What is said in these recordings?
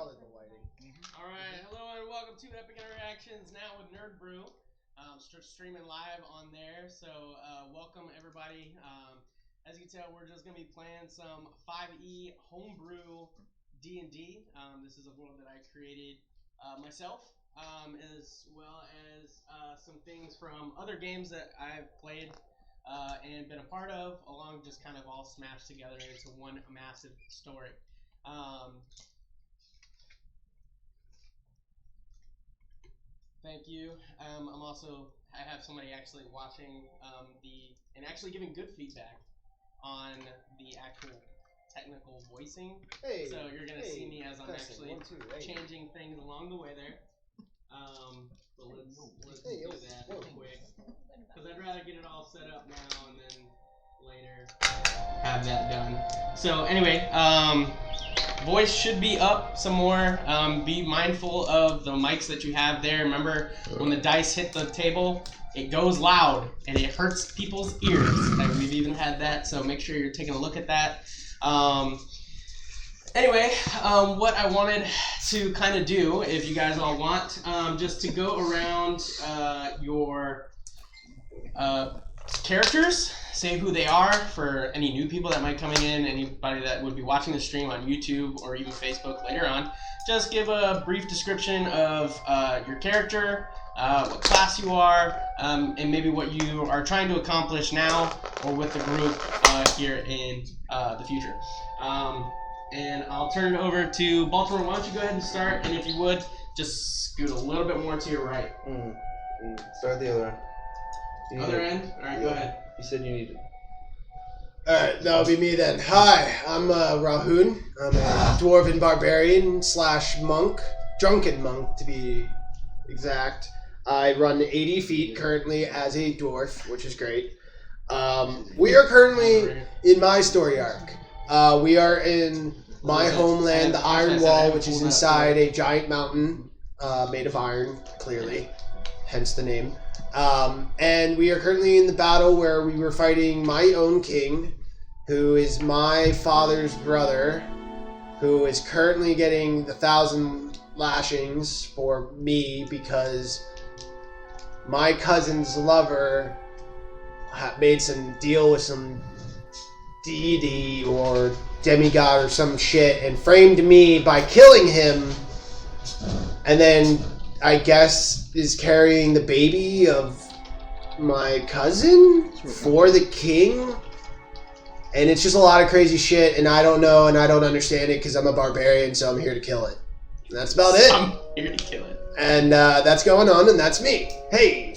probably the lighting. All right, hello and welcome to Epic Interactions now with Nerd Brew. Streaming live on there, so welcome everybody. As you can tell, we're just gonna be playing some 5e homebrew D&D. This is a world that I created myself, as well as some things from other games that I've played and been a part of, along just kind of all smashed together into one massive story. Thank you. I have somebody actually watching and actually giving good feedback on the actual technical voicing. Hey, so you're going to see me as I'm actually changing things along the way there. But let's do that real quick. Because I'd rather get it all set up now and then later have that done. So anyway, voice should be up some more. Be mindful of the mics that you have there. Remember, when the dice hit the table, it goes loud and it hurts people's ears. We've even had that, so make sure you're taking a look at that. Anyway, what I wanted to kind of do, if you guys all want, just to go around your characters, say who they are for any new people that might coming in, anybody that would be watching the stream on YouTube or even Facebook later on. Just give a brief description of your character, what class you are, and maybe what you are trying to accomplish now or with the group here in the future. And I'll turn it over to Baltimore. Why don't you go ahead and start, and if you would, just scoot a little bit more to your right. Start the other end. Other end? Alright, go ahead. You said you needed. Alright, that'll be me then. Hi, I'm Rahun. I'm a dwarven barbarian / monk. Drunken monk, to be exact. I run 80 feet currently as a dwarf, which is great. We are currently in my story arc. We are in my homeland, the Iron Wall, which is inside a giant mountain made of iron, clearly, hence the name. And we are currently in the battle where we were fighting my own king, who is my father's brother, who is currently getting the 1,000 lashings for me because my cousin's lover made some deal with some deity or demigod or some shit and framed me by killing him, and then I guess is carrying the baby of my cousin for the king. And it's just a lot of crazy shit, and I don't know and I don't understand it because I'm a barbarian, so I'm here to kill it. And that's about it. I'm here to kill it. And that's going on, and that's me. Hey!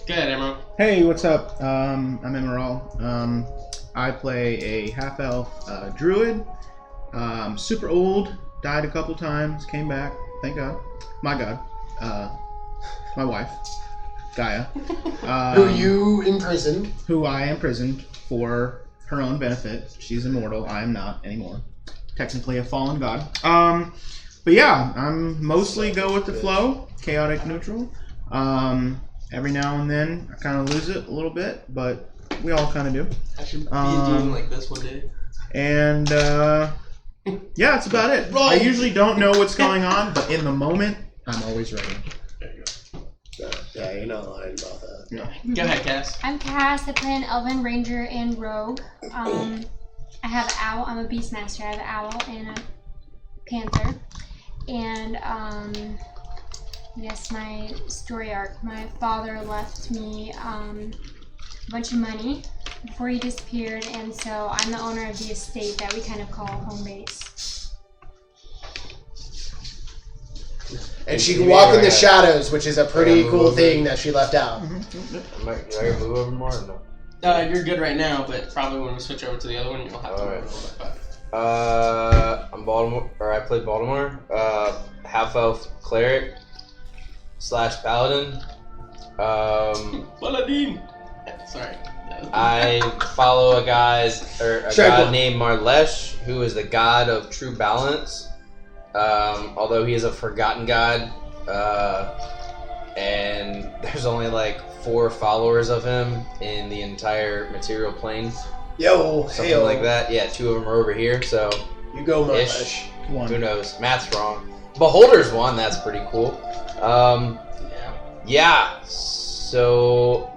Go ahead, Emerald. Hey, what's up? I'm Emerald. I play a half-elf druid. Super old, died a couple times, came back, thank God. My God. My wife, Gaia. Who you imprisoned. Who I imprisoned for her own benefit. She's immortal, I am not anymore. Technically a fallen god. But yeah, I'm mostly go with the flow, chaotic neutral. Every now and then, I kind of lose it a little bit, but we all kind of do. I should be doing like this one day. And, yeah, that's about it. I usually don't know what's going on, but in the moment, I'm always ready. There you go. Yeah, you're not lying about that. No. Go ahead, Cass. I'm Cass. I play an Elven Ranger and Rogue. I have an owl. I'm a Beastmaster. I have an owl and a panther. And, yes, my story arc. My father left me a bunch of money before he disappeared, and so I'm the owner of the estate that we kind of call home base. And she can walk in the shadows, which is a pretty cool thing that she left out. Am I gonna move over more or no? You're good right now, but probably when we switch over to the other one, you'll have to move a little bit. I'm Baltimore, or I play Baltimore. Half-elf cleric / paladin. Paladin! Sorry. I follow a god named Marlesh, who is the god of true balance. Although he is a forgotten god, and there's only like 4 followers of him in the entire material plane. Yo, something like that. Yeah, 2 of them are over here. So you go, Marlesh. 1. Who knows? Math's wrong. Beholder's 1. That's pretty cool. Yeah. So.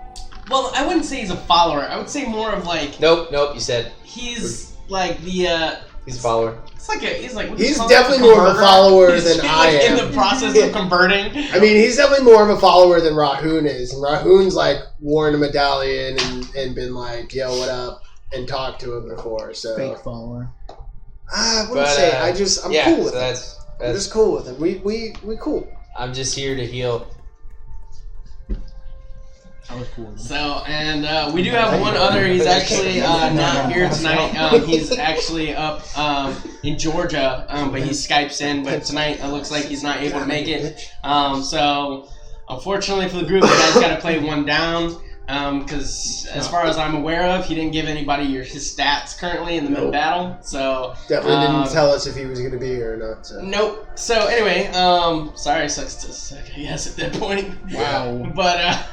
Well, I wouldn't say he's a follower. I would say more of like. Nope. You said he's like the. he's a follower. It's like he's like. He's definitely more of a follower than I am. In the process of converting. I mean, he's definitely more of a follower than Rahun is, and Rahun's like worn a medallion and been like, "Yo, what up?" and talked to him before. So Fake follower. I wouldn't say. I'm cool with him. I'm just cool with him. We cool. I'm just here to heal. That was cool. So, and we do have one other. He's actually not here tonight. He's actually up in Georgia, but he Skypes in. But tonight it looks like he's not able to make it. So, unfortunately for the group, you guys got to play one down. Because as far as I'm aware of, he didn't give anybody his stats currently in the mid battle. So definitely didn't tell us if he was going to be here or not. So. Nope. So anyway, sorry, sucks to suck, I guess at that point. Wow. But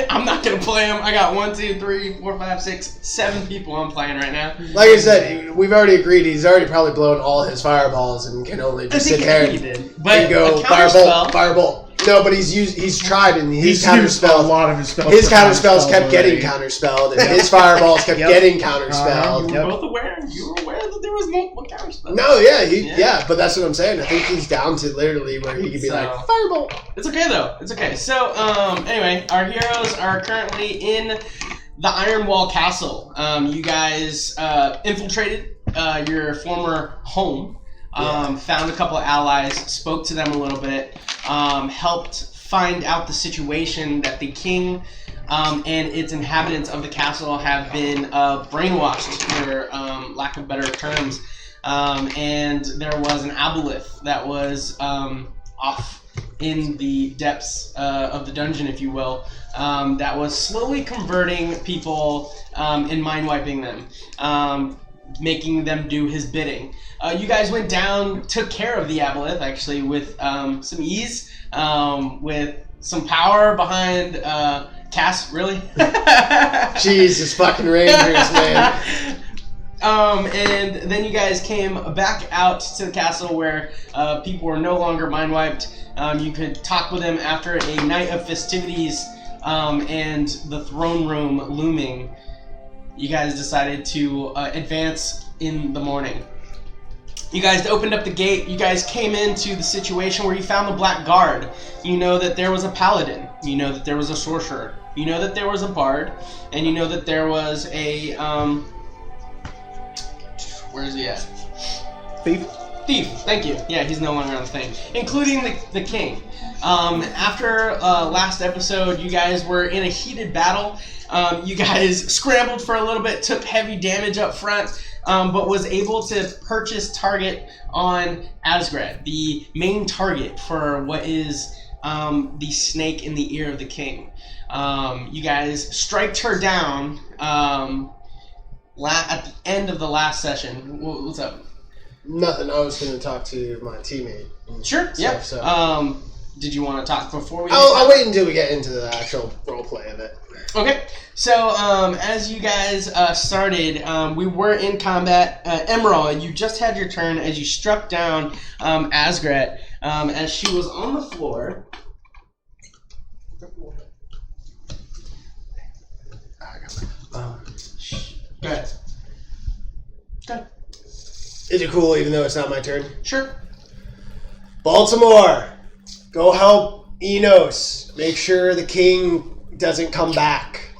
I'm not gonna play him. I got 1, 2, 3, 4, 5, 6, 7 people I'm playing right now. Like I said, we've already agreed. He's already probably blown all his fireballs and can only just sit there and go firebolt. No, but he's tried and he's counterspelled. A lot of his spells. His counterspells kept getting counterspelled, and his fireballs kept getting counterspelled. You were both aware. You were aware that there was multiple counterspells. No, yeah, but that's what I'm saying. I think he's down to literally where he could be like fireball. It's okay though. It's okay. So anyway, our heroes are currently in the Iron Wall Castle. You guys infiltrated your former home. Found a couple of allies, spoke to them a little bit, helped find out the situation that the king and its inhabitants of the castle have been brainwashed, for lack of better terms. And there was an aboleth that was off in the depths of the dungeon, if you will, that was slowly converting people and mind-wiping them. Making them do his bidding. You guys went down, took care of the aboleth, actually, with some ease, with some power behind Cass, really? Jesus fucking Rangers, man. And then you guys came back out to the castle where people were no longer mind-wiped. You could talk with them after a night of festivities and the throne room looming. You guys decided to advance in the morning. You guys opened up the gate. You guys came into the situation where you found the Black Guard. You know that there was a paladin. You know that there was a sorcerer. You know that there was a bard. And you know that there was a... where is he at? Thief. Thank you. Yeah, he's no longer on the thing. Including the king. After last episode, you guys were in a heated battle. You guys scrambled for a little bit, took heavy damage up front, but was able to purchase target on Asgret, the main target for what is the snake in the ear of the king. You guys striked her down at the end of the last session. What's up? Nothing. I was going to talk to my teammate. Sure. Yeah. So. Did you want to talk before we? I'll wait until we get into the actual role play of it. Okay. So as you guys started, we were in combat. Emerald, you just had your turn as you struck down Asgret as she was on the floor. Go ahead. Is it cool even though it's not my turn? Sure. Baltimore, go help Enos. Make sure the king doesn't come back.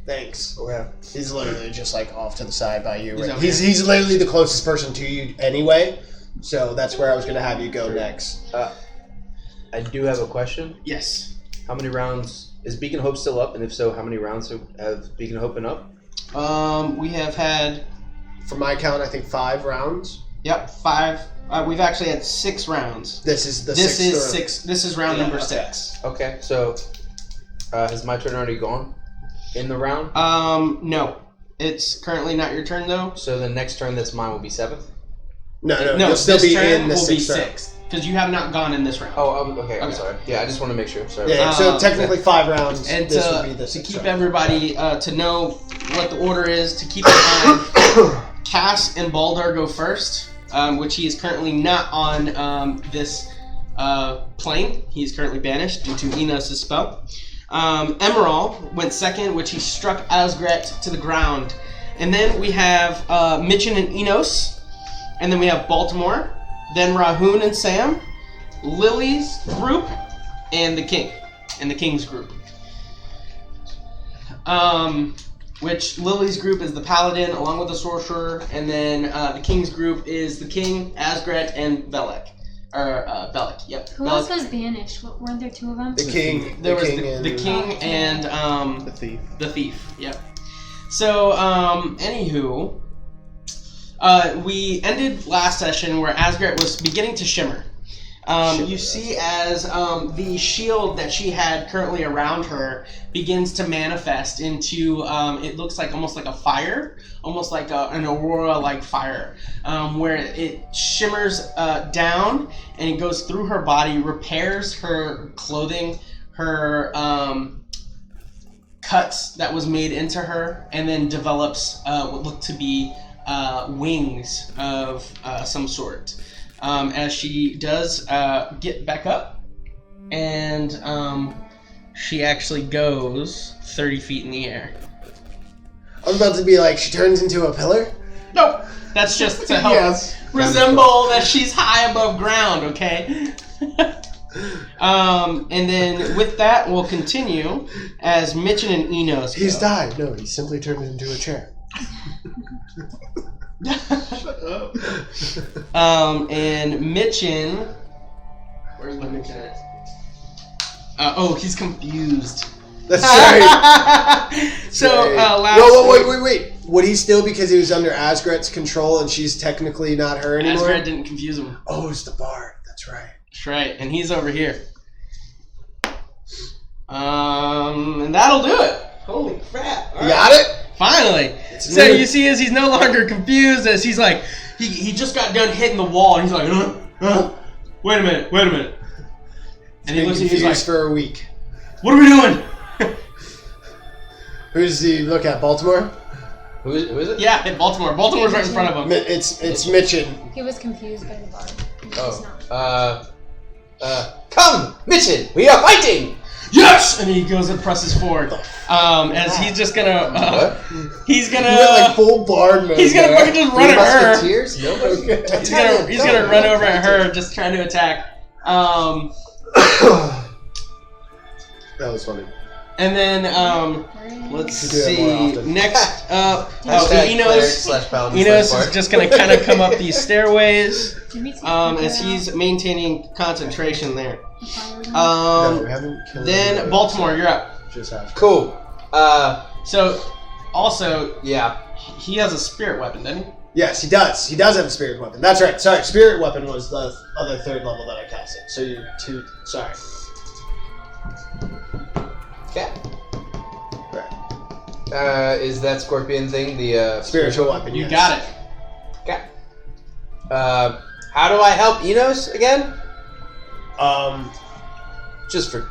Thanks. Okay. He's literally just like off to the side by you. Right? He's literally the closest person to you anyway. So that's where I was going to have you go next. I do have a question. Yes. How many rounds is Beacon Hope still up? And if so, how many rounds have Beacon Hope been up? We have had, from my count, I think 5 rounds. Yep, 5. We've actually had 6 rounds. This is the this sixth. Is 6. This is round number 6. Okay, so has my turn already gone in the round? No. It's currently not your turn though. So the next turn that's mine will be 7th? No, you'll still be in the 6th. Because you have not gone in this round. Oh, okay. I'm sorry. Yeah, I just want to make sure. Sorry. Yeah, so technically 5 rounds. And this would be the to 6th keep round. everybody to know what the order is, to keep in mind, Cass and Baldar go first. which he is currently not on this plane. He's currently banished due to Enos' spell. Emerald went second, which he struck Asgret to the ground. And then we have Mitchin and Enos. And then we have Baltimore. Then Rahoon and Sam. Lily's group. And the King. And the King's group. Which Lily's group is the Paladin along with the Sorcerer. And then the King's group is the King, Asgret, and Belek. Or Belek, yep. Who Belek. else was banished? Weren't there two of them? The King. There was and the King and The thief. The thief, yep. So, anywho, we ended last session where Asgret was beginning to shimmer. You see as the shield that she had currently around her begins to manifest into, it looks like almost like a fire, almost like an aurora-like fire, where it shimmers down and it goes through her body, repairs her clothing, her cuts that was made into her, and then develops what look to be wings of some sort. As she does get back up, and she actually goes 30 feet in the air. I was about to be like, she turns into a pillar? Nope, that's just to help resemble that she's high above ground, okay? And then with that, we'll continue as Mitchin and Enos He's go. died. No, he simply turned into a chair. Shut up. And Mitchin, where's my Mitchin at? Oh, he's confused. That's right. So, last No, wait. Would he still, because he was under Asgret's control and she's technically not her anymore? Asgret didn't confuse him. Oh, it's the bard. That's right. That's right, and he's over here. And that'll do it. Holy crap. You got it? Finally. It's So new. you see as he's no longer confused, as he's like, he just got done hitting the wall, and he's like, wait a minute. And he Been looks at you, he's like, confused for a week. what are we doing? Who does he look at? Baltimore? Who is it? Yeah, hit Baltimore. Baltimore's right in front of him. It's Mitchin. He was confused by the bard. He's not. Come, Mitchin, we are fighting! Yes! And he goes and presses forward. As he's just gonna, he's He went gonna, like full bard mode. he's gonna fucking just run at her. Musketeers? Nobody? Okay. He's gonna run over at her, just trying to attack. That was funny. And then, let's You do that more see. often. Next up, Enos Enos is just gonna kind of come up these stairways, Did we take as he's maintaining concentration there. the fire one? No, we haven't killed Then anybody. Baltimore, you're up. Just have. Cool. So, also, Yeah. he has a spirit weapon, doesn't he? Yes, he does. He does have a spirit weapon. That's right. Sorry, spirit weapon was the other third level that I casted. So you're two. Sorry. Okay. Right. Is that scorpion thing the Spiritual weapon. You yes. got it. Okay. How do I help Enos again? Just for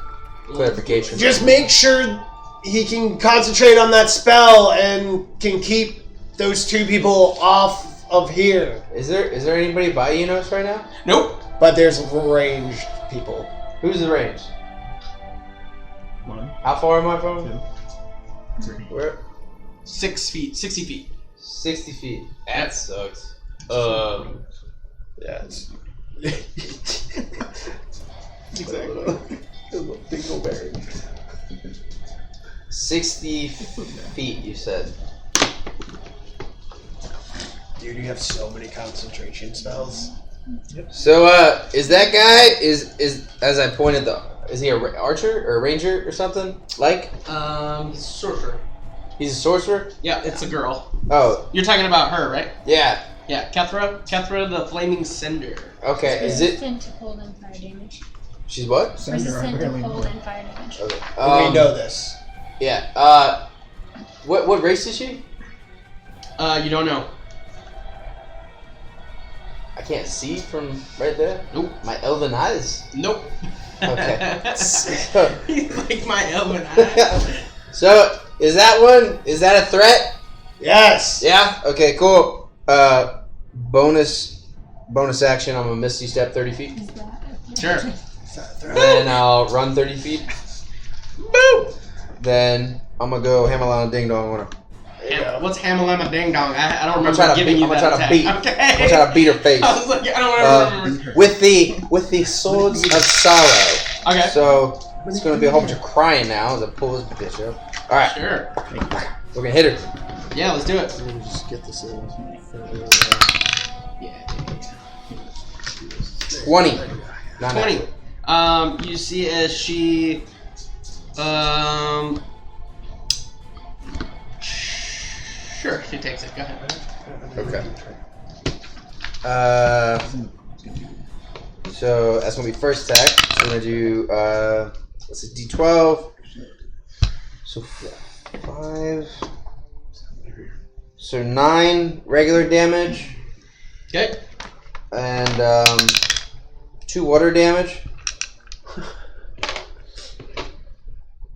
clarification. Just make sure he can concentrate on that spell and can keep those two people off of here. Is there anybody by Enos right now? Nope. But there's ranged people. Who's the range? One, How far am I from? 2, 3. Where? 6 feet, 60 feet. 60 feet. That sucks. Yeah. It's Exactly. Dingleberry. 60 feet, you said. Dude, you have so many concentration spells. So, is that guy, is as I pointed is he a archer or a ranger or something? Like? He's a sorcerer. He's a sorcerer? Yeah, it's a girl. Oh, You're talking about her, right? yeah. Yeah, Kethra the Flaming Cinder. Okay, is it? Resistant to cold and fire damage. She's what? Resistant to cold and fire damage. Okay. We know this. Yeah. What race is she? You don't know. I can't see from right there. Nope. My elven eyes. Nope. Okay. He's like my elven eye. So, is that a threat? Yes. Yeah? Okay, cool. Bonus bonus action, I'm gonna Misty Step 30 feet. Sure. Then I'll run 30 feet. Boop! Then I'm gonna go Hamalama Ding Dong on her. What's Hamalama Ding Dong? I don't I'm remember gonna giving you that try to attack. beat. Okay. I'm gonna try to beat her face. I was like, I don't remember. With the swords of sorrow. Okay. So it's gonna be a whole bunch of crying now as I pull this bitch up. All right. Sure. We're gonna hit her. Yeah, let's do it. Let me just get this in. 20. Not 20. You see as she, sure, she takes it. Go ahead. Okay. So that's gonna be first attack. So I'm gonna do let's see, D12. So 5. So 9 regular damage. Okay. And 2 water damage.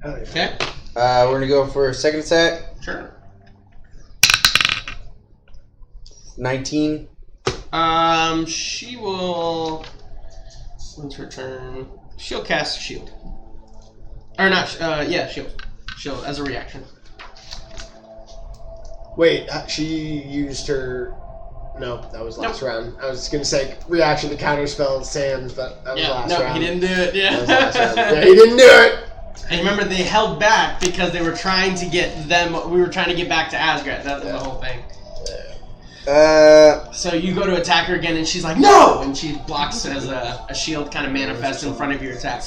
Okay. We're gonna go for a second attack. Sure. 19. She will. When's her turn? She'll cast shield. Or not? Yeah, shield. Shield as a reaction. Wait, she used her. No, that was last round. I was gonna say reaction to counterspell Sam's, but that was last round. He didn't do it. Yeah. That was last round. Yeah, he didn't do it. And remember, they held back because they were trying to get them. We were trying to get back to Asgard. That was the whole thing. So you go to attack her again, and she's like, "No!" And she blocks as a shield kind of manifests in front of your attack.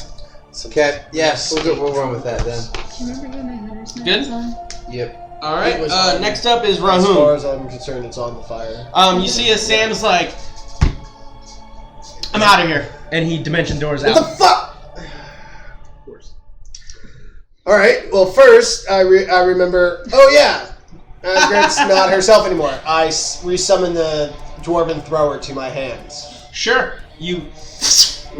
Okay. Yes. We'll run with that then. Do you remember who my hunter's knife Good? was on? Yep. All right. It was Next up is As far Rahun. as I'm concerned, it's on the fire. You see, as Sam's like, "I'm out of here," and he dimension doors What out. the fuck? Of course. All right. Well, first I remember. Oh yeah, Asgard's not herself anymore. I resummon the dwarven thrower to my hands. Sure. You.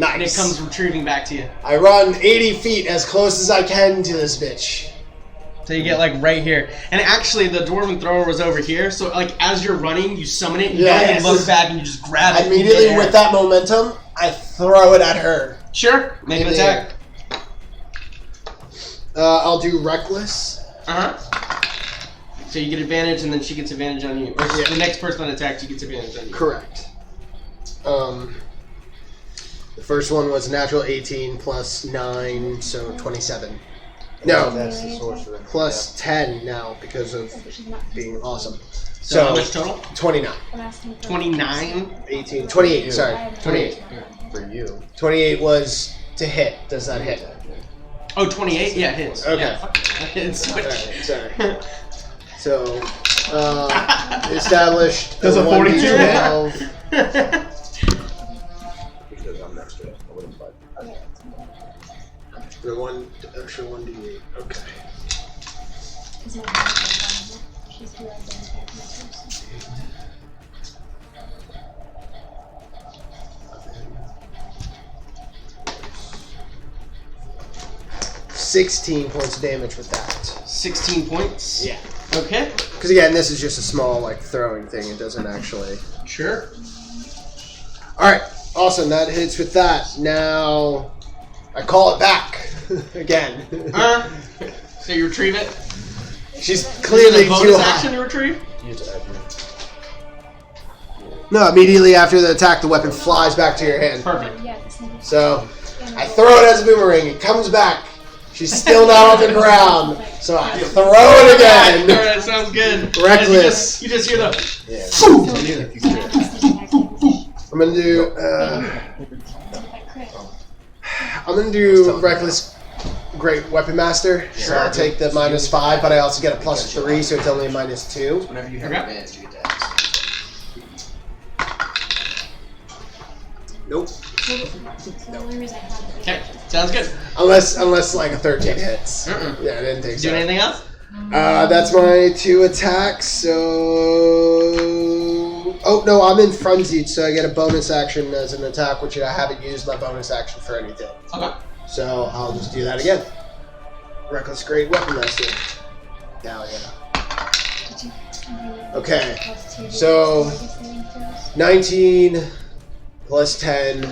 Nice. And it comes retrieving back to you. I run 80 feet as close as I can to this bitch. So you get like right here, and actually the dwarven thrower was over here. So like as you're running, you summon it, and you don't even look back, and you just grab it. Immediately with that momentum, I throw it at her. Sure, make an attack. I'll do reckless. So you get advantage, and then she gets advantage on you. Or the next person that attacks, you gets advantage on you. Correct. The first one was natural 18 plus 9, so 27. No, That's the sorcerer. plus 10 now because of being awesome. So how much total? 29. 29. 18. 28, sorry. 28. For you. 28 was to hit. Does that hit? Oh, 28? Yeah, hits. Okay. Yeah, fuck it. Hits. Alright, sorry. So, established. Does a 42 hit? Because I'm next to it. I wouldn't fight. The one extra 1d8. Okay. She's too identified. 16 points of damage with that. 16 points? Yeah. Okay. Because again, this is just a small like throwing thing. It doesn't actually. Sure. All right. Awesome. That hits with that. Now, I call it back again. So you retrieve it? She's Is clearly it a bonus too action high. to retrieve? No, immediately after the attack, the weapon flies back to your hand. Perfect. So, I throw it as a boomerang. It comes back. She's still not on the ground. So I throw it again. Alright, sounds good. Reckless. You just hear the... I'm gonna do. I'm gonna do reckless. Great weapon master. So I'll take the -5, but I also get a +3, so it's only a -2. Whenever you have Okay. advantage, you get to ask. Nope. Okay, sounds good. Unless like a 13 hits. Mm-mm. Yeah, I didn't think so. Doing anything else? That's my 2 attacks. So, oh no, I'm in frenzied, so I get a bonus action as an attack, which I haven't used my bonus action for anything. Okay. So I'll just do that again. Reckless great weapon master. Hell yeah. Okay. So 19 plus 10,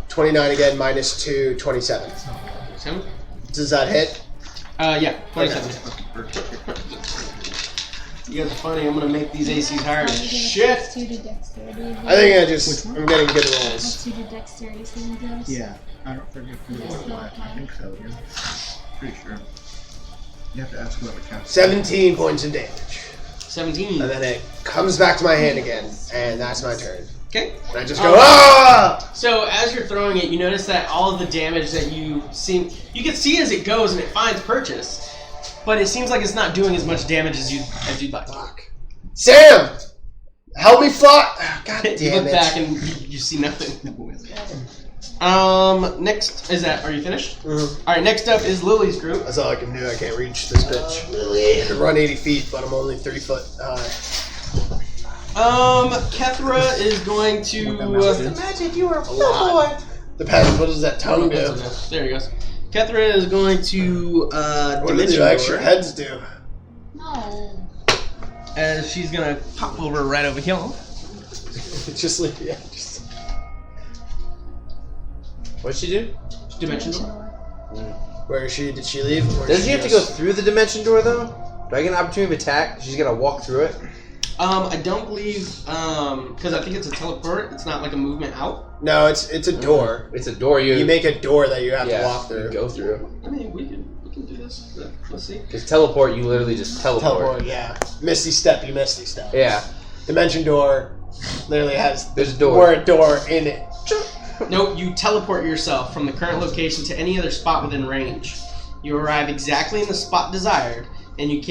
29 again, minus 2, 27. 27? Does that hit? Yeah, 27. You guys are funny. I'm gonna make these ACs hard. Shit! Plus 2 to dexterity. I think I'm getting good rolls. Plus 2 to dexterity saving throws. Yeah, I don't think I think so. Yeah. Pretty sure. You have to ask whoever counts. 17 points of damage. 17. And then it comes back to my hand again, and that's my turn. Okay. And I just go, ah! So as you're throwing it, you notice that all of the damage that you can see as it goes, and it finds purchase. But it seems like it's not doing as much damage as you'd like. Fuck. Sam! Help me fly! God damn it. You look back and you see nothing. Next is that. Are you finished? Mm-hmm. All right. Next up is Lily's group. That's all I can do. I can't reach this bitch. Lily. I can run 80 feet, but I'm only 30 foot high. Kethra is going to. Imagine if you were a boy. Depends. What does that tongue do? There he goes. Kethra is going to. What do the extra heads do? No. As she's gonna pop over right over here. Just leave. Yeah. Just. What'd she do? Dimension door. Where is she? Did she leave? Does she have to go through the dimension door though? Do I get an opportunity of attack? She's gonna walk through it. I don't believe, because I think it's a teleport. It's not like a movement out. No, it's a door. It's a door. You make a door that you have to walk you through. go through. I mean, we can do this. Let's see. Because teleport, you literally just teleport. Yeah. Misty step, you misty step. Yeah. Dimension door literally has There's a door. word door in it. No, you teleport yourself from the current location to any other spot within range. You arrive exactly in the spot desired, and it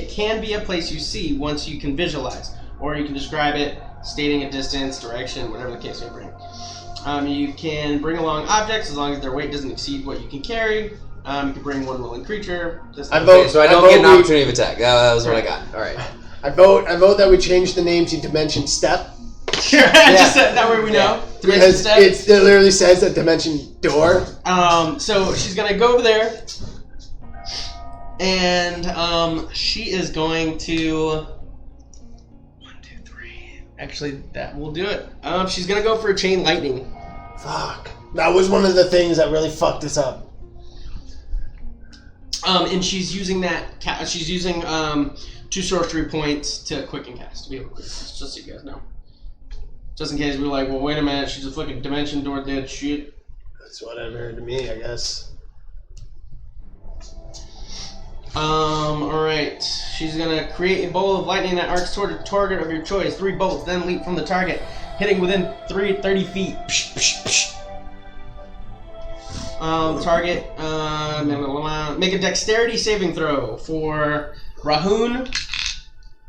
can be a place you see once you can visualize, or you can describe it, stating a distance, direction, whatever the case may bring. You can bring along objects as long as their weight doesn't exceed what you can carry. You can bring one willing creature. So I don't get an opportunity of attack. That was what I got. All right. I vote that we change the name to Dimension Step. Sure, just that way we know. Dimension Because step. it literally says that Dimension Door. So she's gonna go over there, and she is going to. 1, 2, 3. Actually, that will do it. She's gonna go for a chain lightning. Fuck. That was one of the things that really fucked us up. And she's using she's using 2 sorcery points to quicken cast to be able to quicken cast, just so you guys know. Just in case we're like, well, wait a minute, she's a fucking dimension door dead shit. That's whatever to me, I guess. Alright. She's gonna create a bolt of lightning that arcs toward a target of your choice. 3 bolts then leap from the target, hitting within 30 feet. Psh, psh, psh. Target, make a dexterity saving throw for Rahun.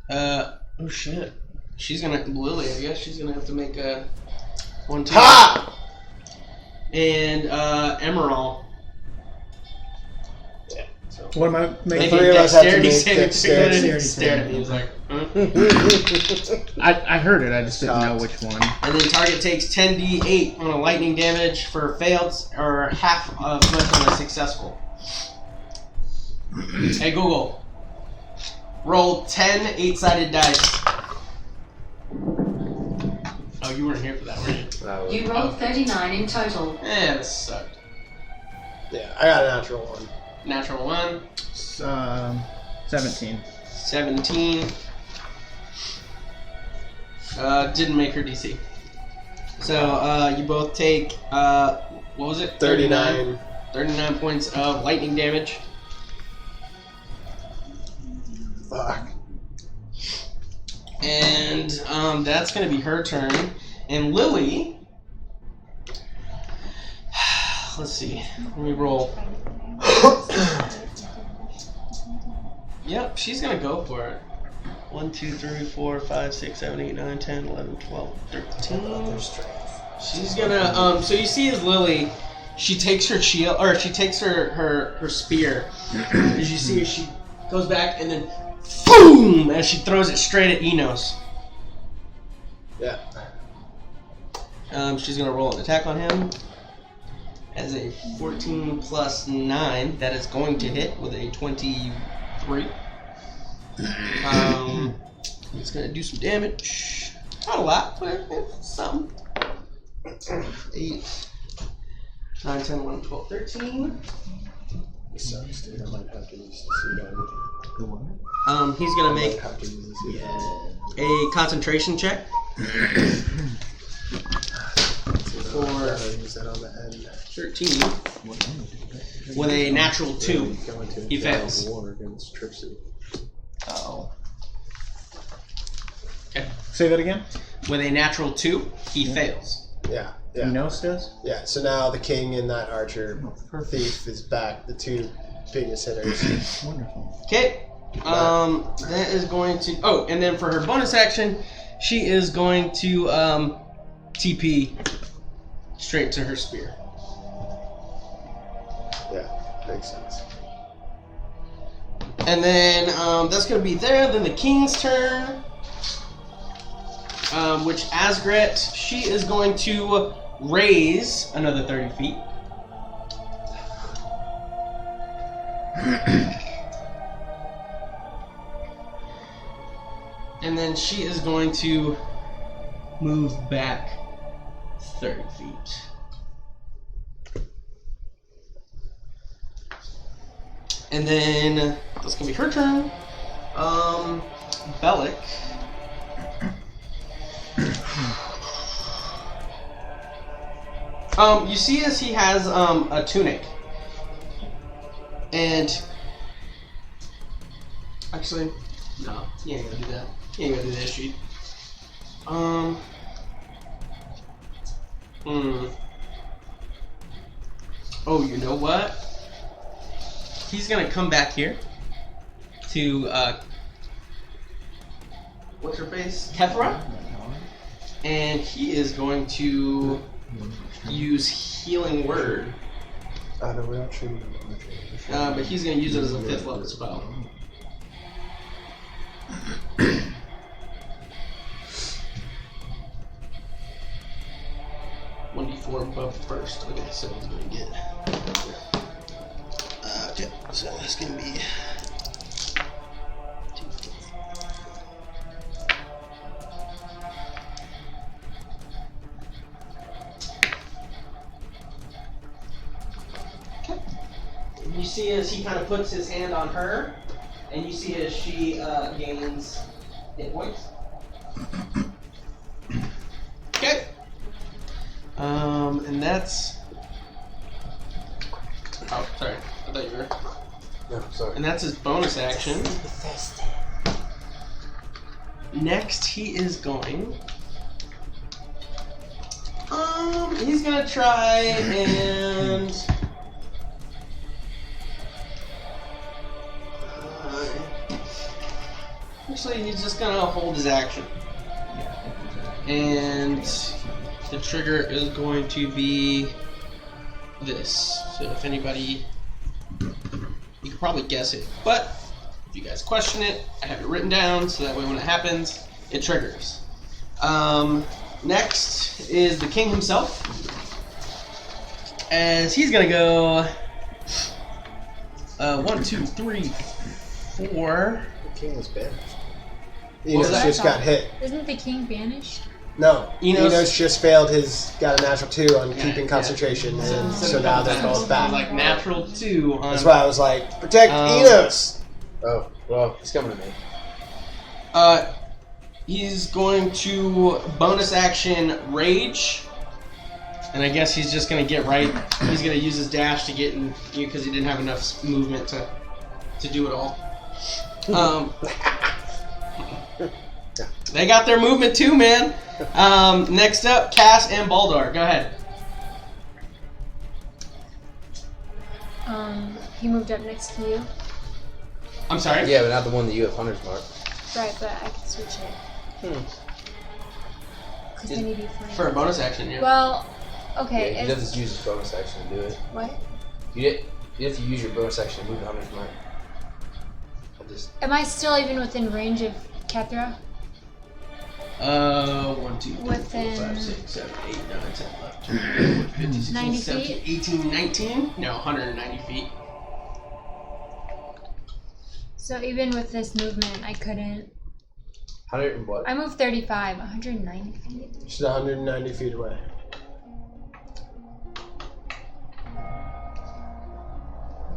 Oh shit. She's gonna, Lily, I guess she's gonna have to make a 1, 2. Ha! And, Emerald. Yeah. So. What am I Make making? Three a of us have to dexterity make saving dexterity. throw. Stared at me, he was like, huh? I heard it, I just didn't know which one. And then target takes 10d8 on a lightning damage for failed, or half of much on a successful. Hey Google, roll 10 8-sided dice. Oh, you weren't here for that, were you? You rolled 39 in total. This sucked. Yeah, I got a natural 1. Natural 1. 17. 17. Didn't make her DC. So, you both take, what was it? 39. 39 points of lightning damage. Fuck. And, that's gonna be her turn. And Lily... Let's see. Let me roll. Yep, she's gonna go for it. 1, 2, 3, 4, 5, 6, 7, 8, 9, 10, 11, 12, 13. She's gonna, so you see as Lily, she takes her shield, or she takes her spear. As you see, she goes back and then, boom, as she throws it straight at Enos. Yeah. She's gonna roll an attack on him. As a 14 plus 9, that is going to hit with a 23. It's gonna do some damage. Not a lot, but it's some. 8, 9, 10, 11, 12, 13. This sucks, dude. I might have to use the suit on He's gonna I make might have to use the suit on a concentration check. For use that on the end. 13 with a natural 2. He fails. War against Trixie. Oh. Okay. Say that again. With a natural 2, he fails. Yeah. Enos does? Yeah, so now the king and that archer thief is back, the two biggest hitters. Wonderful. Okay. That is going to. Oh, and then for her bonus action, she is going to TP straight to her spear. Yeah, makes sense. And then that's going to be there. Then the king's turn. Which Asgret, she is going to raise another 30 feet. And then she is going to move back 30 feet. And then that's going to be her turn. Bellic. You see as he has a tunic. And actually, no, you ain't gonna do that. You ain't gonna do that shit. Oh, you know what? He's gonna come back here to what's her face? Kethra? And he is going to use Healing Word. No, we're not shooting them. But he's going to use it as a 5th level spell. $1d4 buff first. Okay, so he's going to get. Okay, so that's going to be. You see as he kind of puts his hand on her, and you see as she gains hit points. Okay. And that's. Oh, sorry. I thought you were. No, sorry. And that's his bonus action. Next, he is going. He's gonna try and. Actually, he's just gonna hold his action. And the trigger is going to be this. So if anybody, you can probably guess it. But if you guys question it, I have it written down so that way when it happens, it triggers. Next is the king himself. As he's gonna go 1, 2, 3, 4. The king was banished. was Enos that? just got hit. Isn't the king banished? No, Enos- Enos just failed got a natural 2 on Yeah, keeping yeah. concentration, and so now they're both back. Like natural 2 on. That's why I was like, protect Um, Enos! Oh, well, he's coming to me. He's going to bonus action rage, and I guess he's just gonna get right. He's gonna use his dash to get in because he didn't have enough movement to do it all. They got their movement too, man. Next up, Cass and Baldar. Go ahead. He moved up next to you. I'm sorry. Yeah, but not the one that you have Hunter's Mark. Right, but I can switch it. Because then you'd be fine. For a bonus action, yeah. Well, okay. Yeah, you have to use his bonus action to do it. What? You have to use your bonus action to move the Hunter's Mark. Am I still even within range of Kethra? 1, 2, 3, 4, Within 5, 6, 7, 8, 9, 10, 11, 12, 15, 16, 90 17, 18, 19. No, 190 feet. So even with this movement, I couldn't. 100 and what? I moved 35, 190 feet. She's 190 feet away.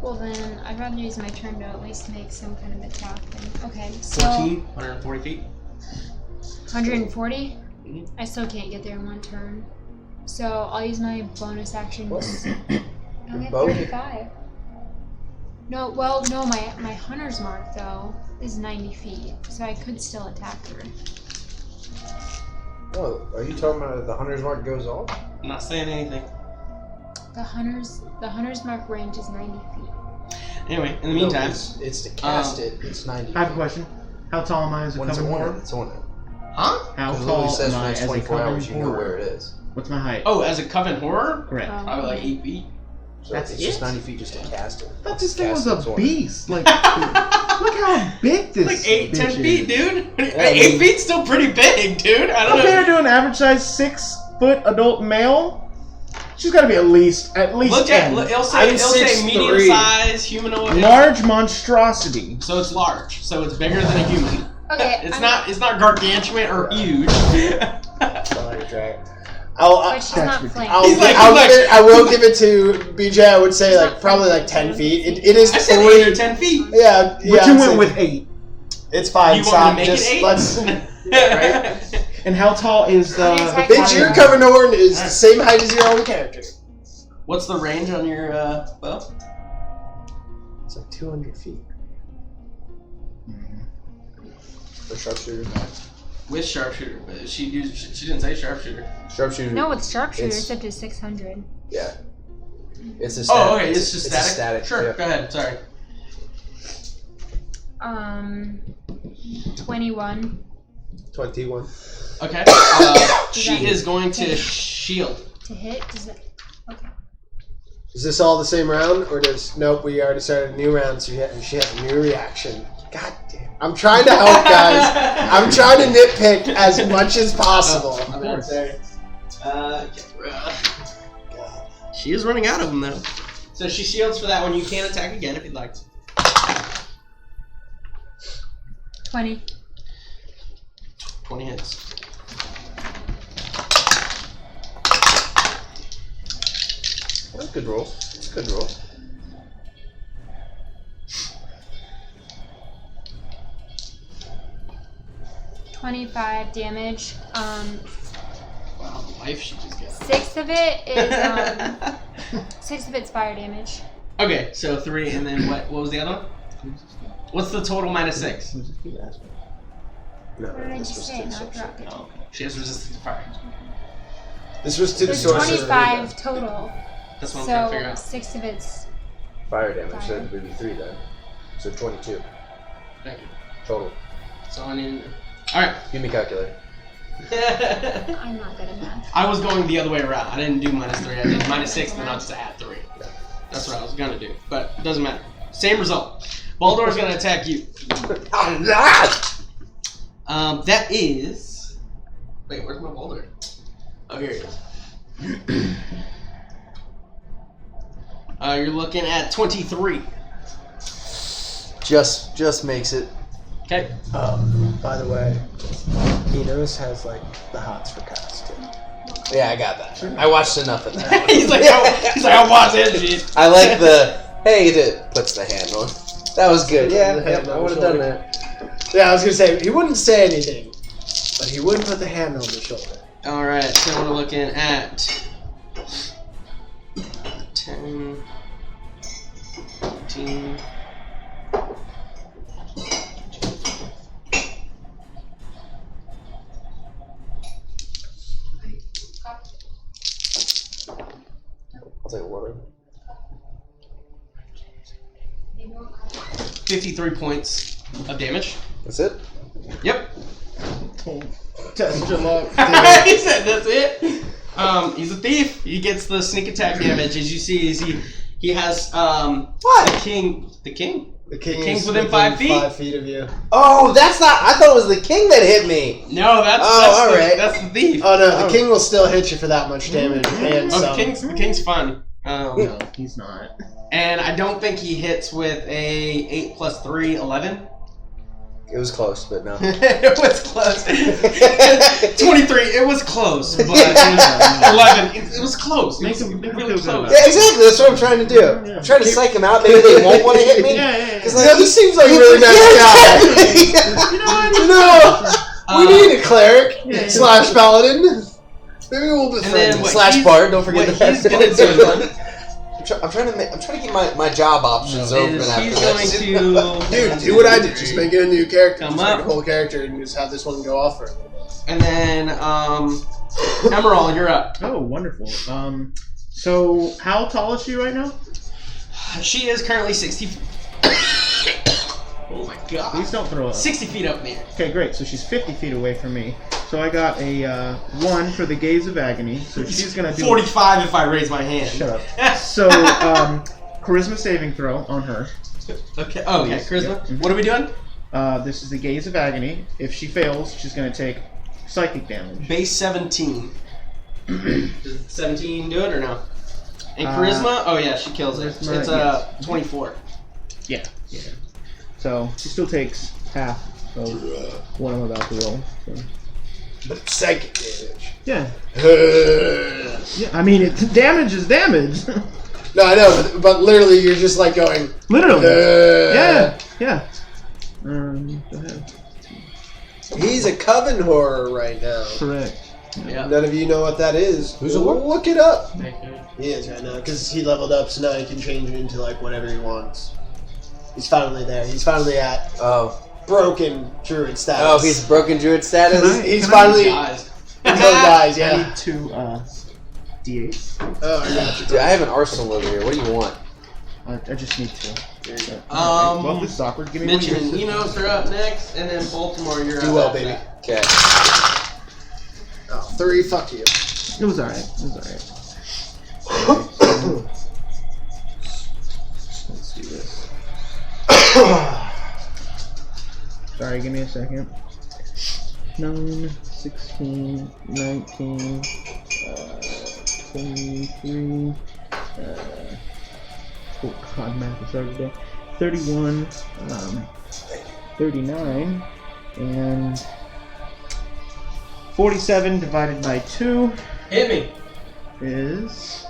Well then, I'd rather use my turn to at least make some kind of attack then. Okay, so 140 feet. 140? I still can't get there in one turn. So I'll use my bonus action. I'll get bow? 35. No, well, no, my hunter's mark though is 90 feet, so I could still attack her. Oh, are you talking about the hunter's mark goes off? I'm not saying anything. The hunter's mark range is 90 feet. Anyway, in the meantime, it's to cast it. It's 90. I have a question. How tall am I as a When it's coven on it, horror? it's on it. huh? How Because it literally tall says am for I it's as a 24 hours, coven you know where horror? it is. What's my height? Oh, as a coven horror, Correct. probably like 8 feet. So That's it's it? just 90 feet just to cast it. I thought Once this it's thing was cast, it's a on it. beast. Like, look how big this Like 8, 10 bitch feet, is. dude. I 8 mean- feet's still pretty big, dude. I don't Compared know. to an average size 6 foot adult male, she's got to be at least Look at 10. it'll I'm say 6'3". medium size humanoid. Large monstrosity. So it's large. So it's bigger than a human. Okay, It's not gargantuan or huge. But she's not flanked. I will give it to BJ. I would say like probably like 10 feet. It is I said 8 or 3. 10 feet. Yeah, But yeah. you I'm went saying- with 8. It's fine. You Stop. want me to make Just it 8? let's. Right? And how tall is the Bitch, your coven horn is the same height as your own character. What's the range on your bow? It's like 200 feet. For sharpshooter. With sharpshooter, but she didn't say sharpshooter. Sharpshooter. No, it's sharpshooter, It's- it's up to 600. Yeah. It's a static. Oh, okay, it's just static. a static. Sure, yeah. go ahead. Sorry. 21. 21. Okay. She is going to shield. To hit? Does it? Okay. Is this all the same round, or does nope? We already started a new round, so she had a new reaction. God damn! I'm trying to help, guys. I'm trying to nitpick as much as possible. Of course. She is running out of them though. So she shields for that one. You can attack again if you'd like. 20. 20 hits. That's a good roll. It's a good roll. $25 damage. Wow, the life she just got. 6 of it is 6 of it's fire damage. Okay, so 3, and then what was the other one? What's the total minus 6? No, What did I this just was say? to the Not sorcerer. drop it. Oh, okay. She has resistance to fire. This was to the There's sorcerer. 25 total. That's what I'm trying to figure So out. 6 of it's Fire damage. So Fire. it would be 3 then. So 22 Thank you. total. So I need. Alright. Give me a calculator. I'm not good at math. I was going the other way around. I didn't do minus 3. I did minus 6, then I'll just add 3. That's what I was gonna do. But it doesn't matter. Same result. Baldor's gonna attack you. That is. Wait, where's my Baldor? Oh, here he is. You're looking at 23. Just makes it. Okay. By the way, Enos has like the hots for cast too. Yeah, I got that. I watched enough of that. he's like, I watch that shit. I like the hey, it puts the hand on. That was good. Yeah, The hand I on would the have done shoulder. that. Yeah, I was gonna say he wouldn't say anything, but he would put the hand on the shoulder. Alright, so we're looking at 10, 15. I'll take water. 53 points of damage. That's it. Yep. Test your luck. He said that's it. He's a thief. He gets the sneak attack damage. As you see, he has What? the king. The king. The king King's is within 5 feet? 5 feet of you. Oh, that's not. I thought it was the king that hit me. No, that's Oh, alright. that's the thief. Oh no, the king will still hit you for that much damage and Oh, some. the king's fun. No, he's not. And I don't think he hits with a 8 plus 3, 11. It was close, but no. It was close. 23. It was close, but 11. It was close. Make him really feel close. good. Yeah, exactly. That's what I'm trying to do. Yeah. I'm trying to psych him out. Maybe they won't want to hit me. Yeah. Because this seems like a really nice guy. You know what? We need a cleric Yeah. slash paladin. Maybe we'll And then befriend him. what Slash bard. Don't forget what that. he's gonna do I'm trying to keep my job options open is after he's this. going to Dude, do what I did. Just make it a new character. Come Just make up. a whole character and just have this one go off for a little bit. And then Emerald, you're up. Oh, wonderful. So how tall is she right now? She is currently 60 feet. Oh my god. Please don't throw up. 60 feet up there. Okay, great. So she's 50 feet away from me. So I got a 1 for the Gaze of Agony. So she's gonna do 45 if I raise my hand. Shut up. So charisma saving throw on her. Okay. Oh, okay. Please. Charisma. Yep. Mhm. What are we doing? This is the Gaze of Agony. If she fails, she's gonna take psychic damage. Base 17. Does 17 do it or no? And Uh, charisma? Oh yeah, she kills it. charisma, It's 24. Yeah. So she still takes half of what I'm about to roll. So. Psychic damage. Yeah. Yeah. I mean, damage is damage. No, I know, but literally you're just like going. Literally. Yeah. Go ahead. He's a coven horror right now. Correct. Yeah. None of you know what that is. Who's a what? Look it up. He is right now because he leveled up, so now he can change it into like whatever he wants. He's finally there. He's finally at broken druid status. Oh, he's broken druid status? He's Can I- finally. Guys. Guys, I yeah. need 2 D8. Oh, I got you. Dude, I have an arsenal over here. What do you want? I just need 2. Well, this is awkward. Give me Mitch one. and Enos are up next, and then Baltimore, you're Do up. well, after baby. that. Okay. Oh, 3, fuck you. It was alright. Let's do this. Sorry, give me a second. 9, 16, 19, 23, oh god, math is hard today. 31, 39, and 47 divided by 2 Hit me. is...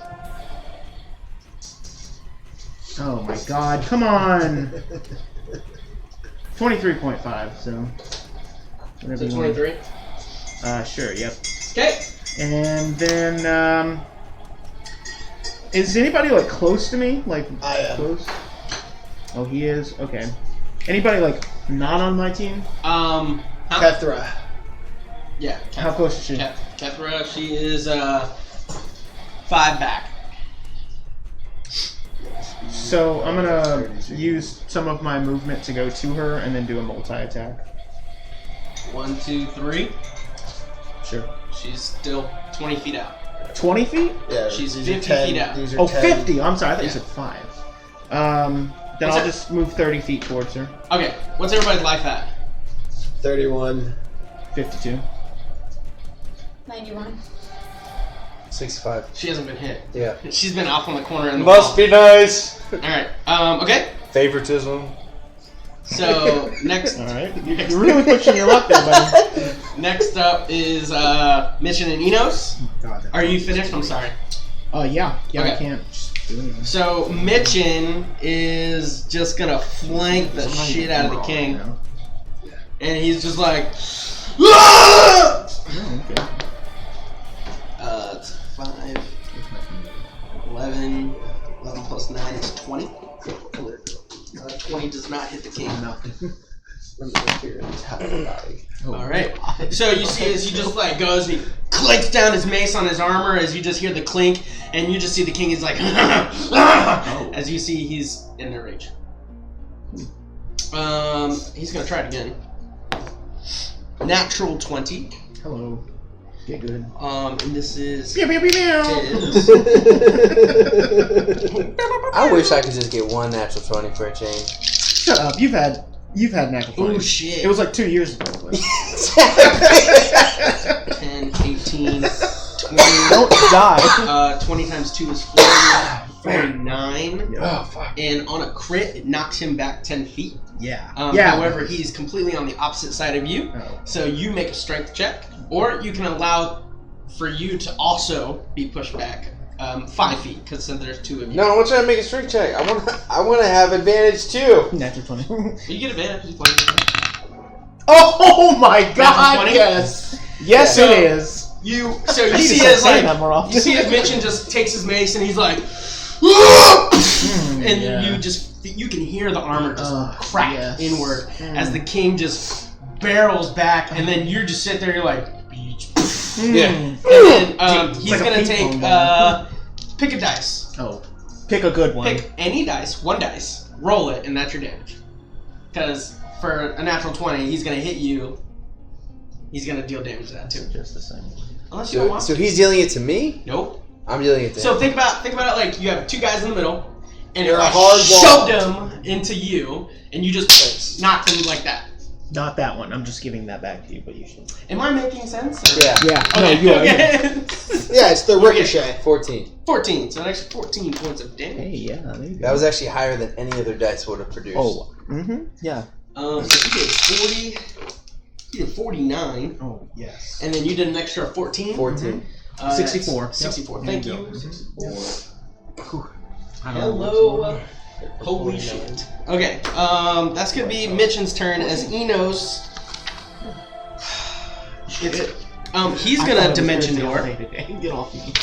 Oh my god, come on! 23.5, so... whatever So you want. 23. Sure, yep. Okay. And then, is anybody, like, close to me? Like, I am. close? Oh, he is? Okay. Anybody, like, not on my team? Kethra. Yeah. How close is she? Kethra, she is 5 back. So, I'm gonna use some of my movement to go to her and then do a multi-attack. 1, 2, 3. Sure. She's still 20 feet out. 20 feet? Yeah, She's these are 50 10, feet out. These are Oh, 10. 50! I'm sorry, I thought you Yeah. said 5. Then What's I'll it? just move 30 feet towards her. Okay, what's everybody's life at? 31. 52. 91. 65. She hasn't been hit. Yeah. She's been off on the corner in the Must wall. be nice. Alright, okay. Favoritism. So, next Alright. You're really pushing your luck there, buddy. next up is Mitchin and Enos. God, Are you finished? I'm sorry. Yeah. Yeah, I Okay. can't just do anything. So, Mitchin is just gonna flank the shit out of the king. Now. And he's just like, "Ah!" Oh, okay. It's 5, 11, 11 plus 9 is 20. 20 does not hit the king. Nothing. Alright. So you see as he just like goes, he clinks down his mace on his armor as you just hear the clink, and you just see the king is like, as you see he's in the rage. He's gonna try it again. Natural 20. Hello. Get good. And this is Meow, meow, meow, meow. his. I wish I could just get one natural 20 for a change. Shut up. You've had natural 20. Oh shit. It was like 2 years ago. But... 10, 18, 20. Don't die. 20 times 2 is 40, 49. Oh, fuck. And on a crit, it knocks him back 10 feet. Yeah. However, he's completely on the opposite side of you. Oh. So you make a strength check, or you can allow for you to also be pushed back 5 feet, because since there's 2 of you. No, I'm trying to make a strength check. I want to have advantage too. Natural 20. You get advantage. If you Oh my god, 20? yes! Yes, Yeah. it is. You I need to see start as saying like that more often. you see as Mitchin just takes his mace and he's like, and yeah. you can hear the armor just crack yes. inward as the king just barrels back, and then you just sit there. You're like, Yeah. and then he's like a gonna ping take pong ball. pick a dice. Oh. Pick a good one. Pick any dice, 1 dice, roll it, and that's your damage. Because for a natural 20, he's gonna hit you. He's gonna deal damage to that too. Just the same. Unless you don't want So to. he's dealing it to me? Nope. I'm dealing it to So him. think about it like you have 2 guys in the middle, and You're it a like hard shoved them into you, and you just knocked them like that. Not that one. I'm just giving that back to you, but you should. Am I making sense? Or? Yeah. Yeah. Okay. No, you are. Okay. Yeah, it's the ricochet. 14. 14. So an extra 14 points of damage. Hey, yeah, there you go. That was actually higher than any other dice would have produced. Oh. Yeah. So he did 40. He did 49, Oh, yes. and then you did an extra 14. 14. 64. 64. Yep. Thank There you. you go. 64. I don't know Hello. Holy shit. Okay, that's gonna be Mitchin's turn as Enos. He's gonna dimension door, Get off me.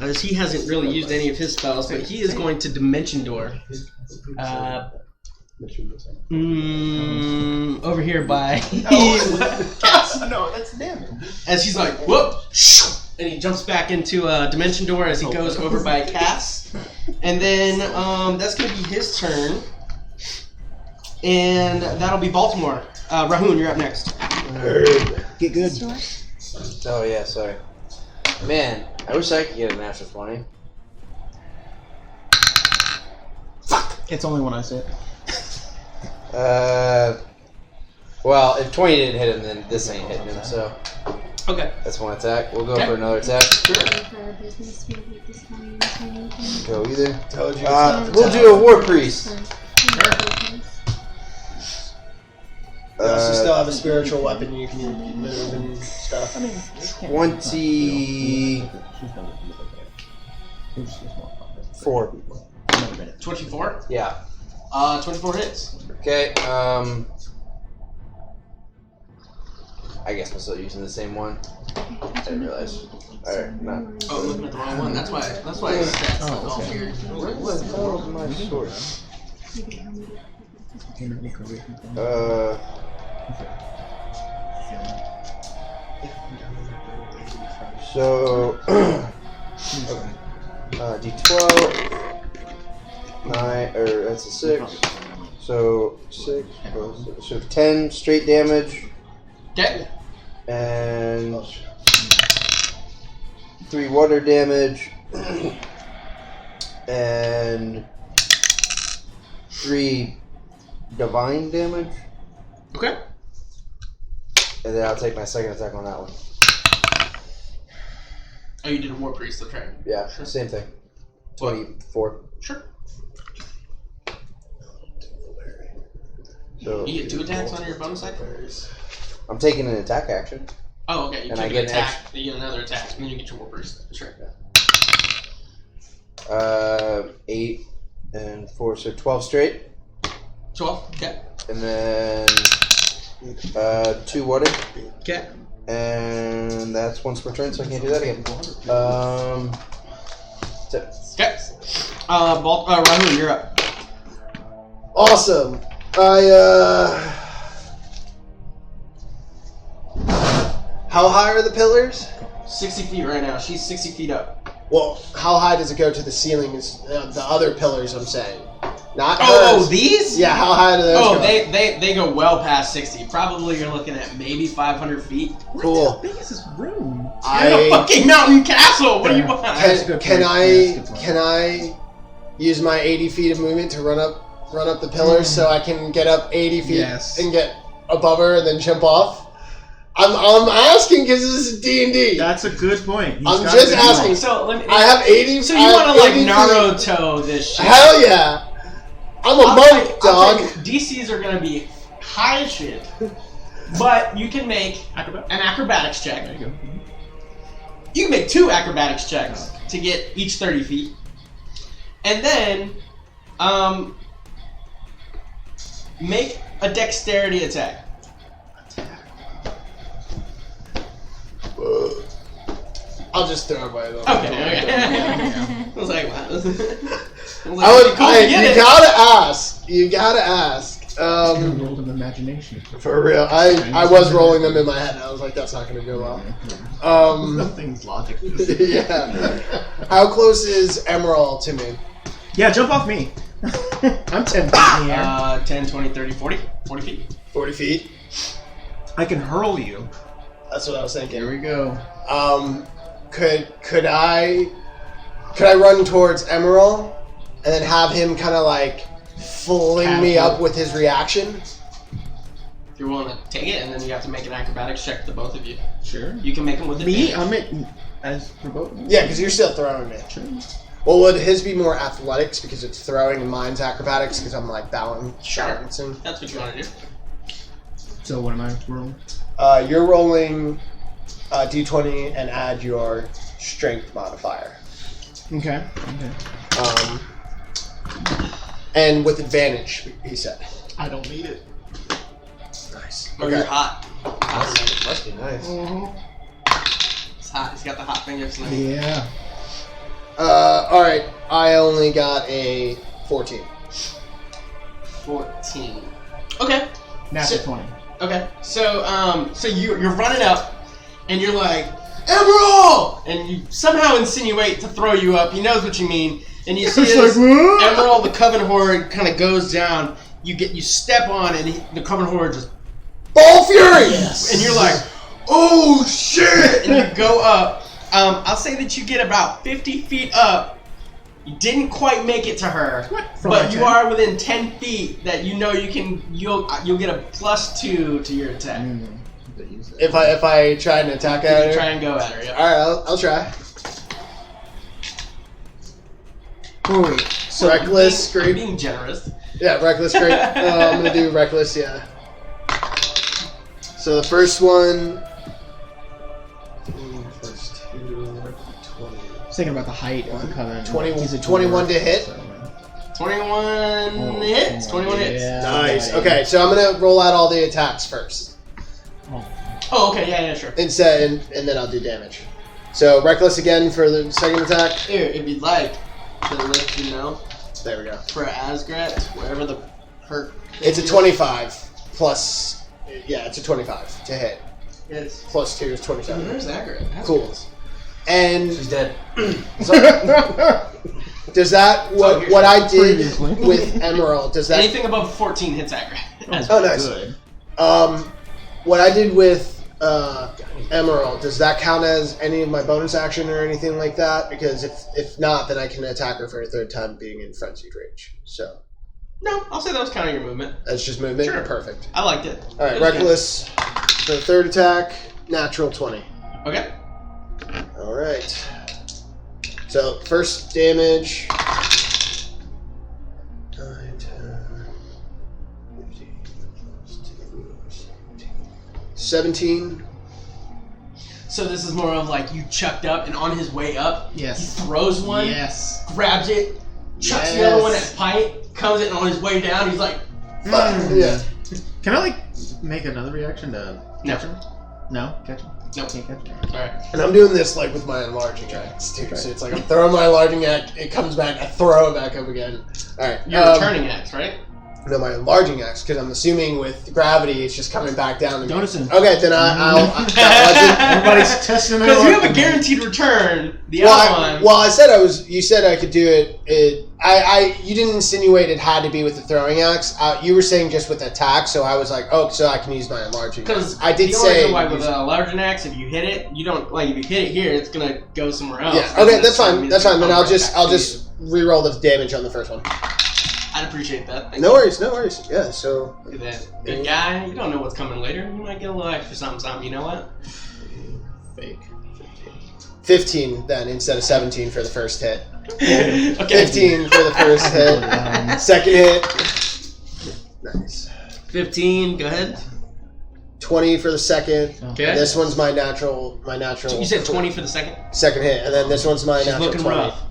as he hasn't really used any of his spells, but he is going to dimension door. Over here by No, that's damage. as he's like whoop, and he jumps back into dimension door as he goes over by Cass, and then that's gonna be his turn, and that'll be Baltimore. Rahun, you're up next. Get good. Oh, yeah, sorry. Man, I wish I could get a natural 20. It's only when I say it. Well, if 20 didn't hit him, then this ain't hitting him, so Okay. that's 1 attack. We'll go Okay. for another attack. Sure. For business, maybe this one, anything. Go either. Told you. We'll do a War Priest. You also still have a spiritual weapon you can move and stuff. 24. 24. Yeah. 24 hits. Okay, I guess I'm still using the same one. I didn't realize. Alright, no. Oh, I'm looking at the wrong one. That's why his stats look all weird. Where the hell is my sword? So, D12, 9, or that's a 6. So 6, so 10 straight damage, Okay. and 3 water damage, and 3 divine damage, Okay. and then I'll take my second attack on that one. Oh, you did a War Priest, that's right. Yeah, same thing. 24. Sure. So You get 2 attacks on your bonus action? I'm taking an attack action. Oh, okay. You And took I an get an attack, then you get another attack, and then you get your War Priest. Sure. 8 and 4, so 12 straight, 12. Okay. and then 2 water, Okay. and that's once per turn, so I can't do that again. So, Okay. Rahun, you're up. Awesome. How high are the pillars? 60 feet right now. She's 60 feet up. Well, how high does it go to the ceiling? Is the other pillars? I'm saying, not Oh, hers. these? Yeah, how high do those Oh, go? they go well past 60. Probably you're looking at maybe 500 feet. Cool. How big is this room? You're in a fucking mountain castle. What do you want? That's a good Can point. I Yeah, that's a good point. can I use my 80 feet of movement to run up the pillars so I can get up 80 feet Yes. and get above her and then jump off? I'm asking because this is D&D. That's a good point. He's I'm got just a good asking. point. So let me. I have 80. So I you have want to like 80 feet. Naruto this shit? Hell yeah! I'm a monk, dog. DCs are gonna be high as shit, but you can make an acrobatics check. There you go. You can make 2 acrobatics checks to get each 30 feet, and then make a dexterity attack. I'll just throw it by the way. Okay. I was like, wow. You gotta ask. Rolled of imagination. For real, I was rolling them in my head. I was like, that's not gonna go well. Nothing's logic. Yeah. How close is Emerald to me? Yeah, jump off me. I'm 10 feet in the air. 10, 20, 30, 40 feet. 40 feet. I can hurl you. That's what I was thinking. Here we go. Could I run towards Emerald and then have him kind of like fling me up with his reaction? If you're willing to take it, and then you have to make an acrobatics check, the both of you. Sure. You can make them with Me? advantage. I'm as for both. Yeah, because you're still throwing it. Sure. Well, would his be more athletics because it's throwing and mine's acrobatics because I'm like balancing? That's what you want to do. So what am I rolling? You're rolling d20 and add your strength modifier. Okay. And with advantage, he said. I don't need it. Nice. Or you're hot. Must be nice. It's hot. He's got the hot fingers. Yeah. Alright, I only got a 14. 14. Okay. Natural 20. Okay. So you're running up, and you're like, Emerald! And you somehow insinuate to throw you up. He knows what you mean. And you see this Emerald, the Coven Horde, kind of goes down. You step on, and the Coven Horde just Ball Fury! Yes. And you're like, oh shit! And you go up. I'll say that you get about 50 feet up. You didn't quite make it to her, but you are within 10 feet that you know you'll get a +2 to your attack. If I try and attack at her? Try and go at her, yeah. Alright, I'll try. So reckless, great. Being generous. Yeah, reckless, great. I'm gonna do reckless, yeah. So the first one. First 2, 20. I was thinking about the height of the Covenant. 21 to hit. So, 21 hits. 21 hits. Yeah, Nice. Okay, so I'm gonna roll out all the attacks first. Oh, okay, yeah, sure. And then I'll do damage. So reckless again for the second attack. Here, if you'd like to let you know. There we go. For Asgret, wherever the hurt. It's a 25 plus. Yeah, it's a 25 to hit. It's +2 is 27. Where's Asgret? Cool. And She's dead. does that what I did with Emerald? Does that anything above 14 hits Asgret? Oh, nice. Good. What I did with Emerald, does that count as any of my bonus action or anything like that? Because if not, then I can attack her for a third time being in frenzied rage. So No, I'll say that was kind of your movement. that's just movement? Sure. Perfect. I liked it. Alright, reckless for the third attack, natural 20. Okay. Alright. So first damage. 9, 10, 15, 17. So this is more of like you chucked up, and on his way up, Yes. he throws one, Yes. grabs it, chucks the other one at Pike, comes in, and on his way down, he's like, Yeah. Can I make another reaction to No. catch him? No? Catch him? No. Can't catch him. Alright. And I'm doing this like with my enlarging axe too. So it's like I'm throwing my enlarging axe, it comes back, I throw it back up again. Alright. Your returning axe, right? No, my enlarging axe, because I'm assuming with gravity it's just coming back down. And Donison. Okay, then Everybody's testing it. Because you have a guaranteed return. The well, other one. I said you said I could do it. You didn't insinuate it had to be with the throwing axe. You were saying just with attack, so I was like, oh, so I can use my enlarging. Because I did the only say reason why with a larger axe, if you hit it, you don't like if you hit it here, it's gonna go somewhere else. Yeah. Okay, that's fine. Means That's it's fine. Then gonna I'll come right just back to you. re-roll the damage on the first one. I'd appreciate that. Thank No you. worries. No worries. Yeah. So. Look at that. Good guy. You don't know what's coming later. You might get a little extra something. You know what? Fake. 15 then instead of 17 for the first hit. Okay. 15 for the first hit. Second hit. Nice. 15. Go ahead. 20 for the second. Okay. This one's my natural. You said 20 for the second. Second hit, and then this one's my She's natural looking 20. rough.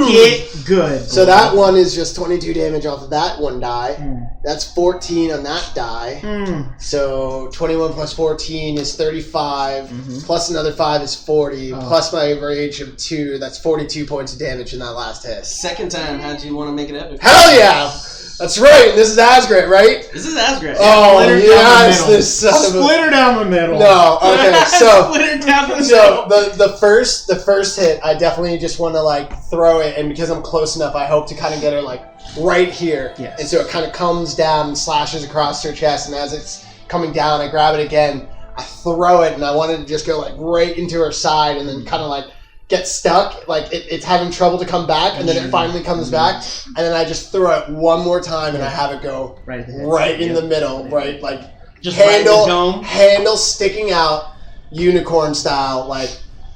Get good. So that one is just 22 damage off of that one die. Mm. That's 14 on that die. Mm. So 21 plus 14 is 35. Mhm. Plus another 5 is 40. Oh. Plus my rage of 2. That's 42 points of damage in that last hit. Second time, how'd you want to make it epic? Hell yeah! That's right. This is Asgret, right? This is Asgret. Oh split her down yes, the middle. this son of a. Split her down the middle. No. Okay. So. Split her down the So middle. the first hit, I definitely just want to like throw it, and because I'm close enough, I hope to kind of get her like right here. Yes. And so it kind of comes down and slashes across her chest, and as it's coming down, I grab it again, I throw it, and I wanted to just go like right into her side, and then kind of like get stuck, like it's having trouble to come back, and then it finally comes back, and then I just throw it one more time, and I have it go Right at the head. right in the middle, right like Just right in the handle dome. handle sticking out, unicorn style, like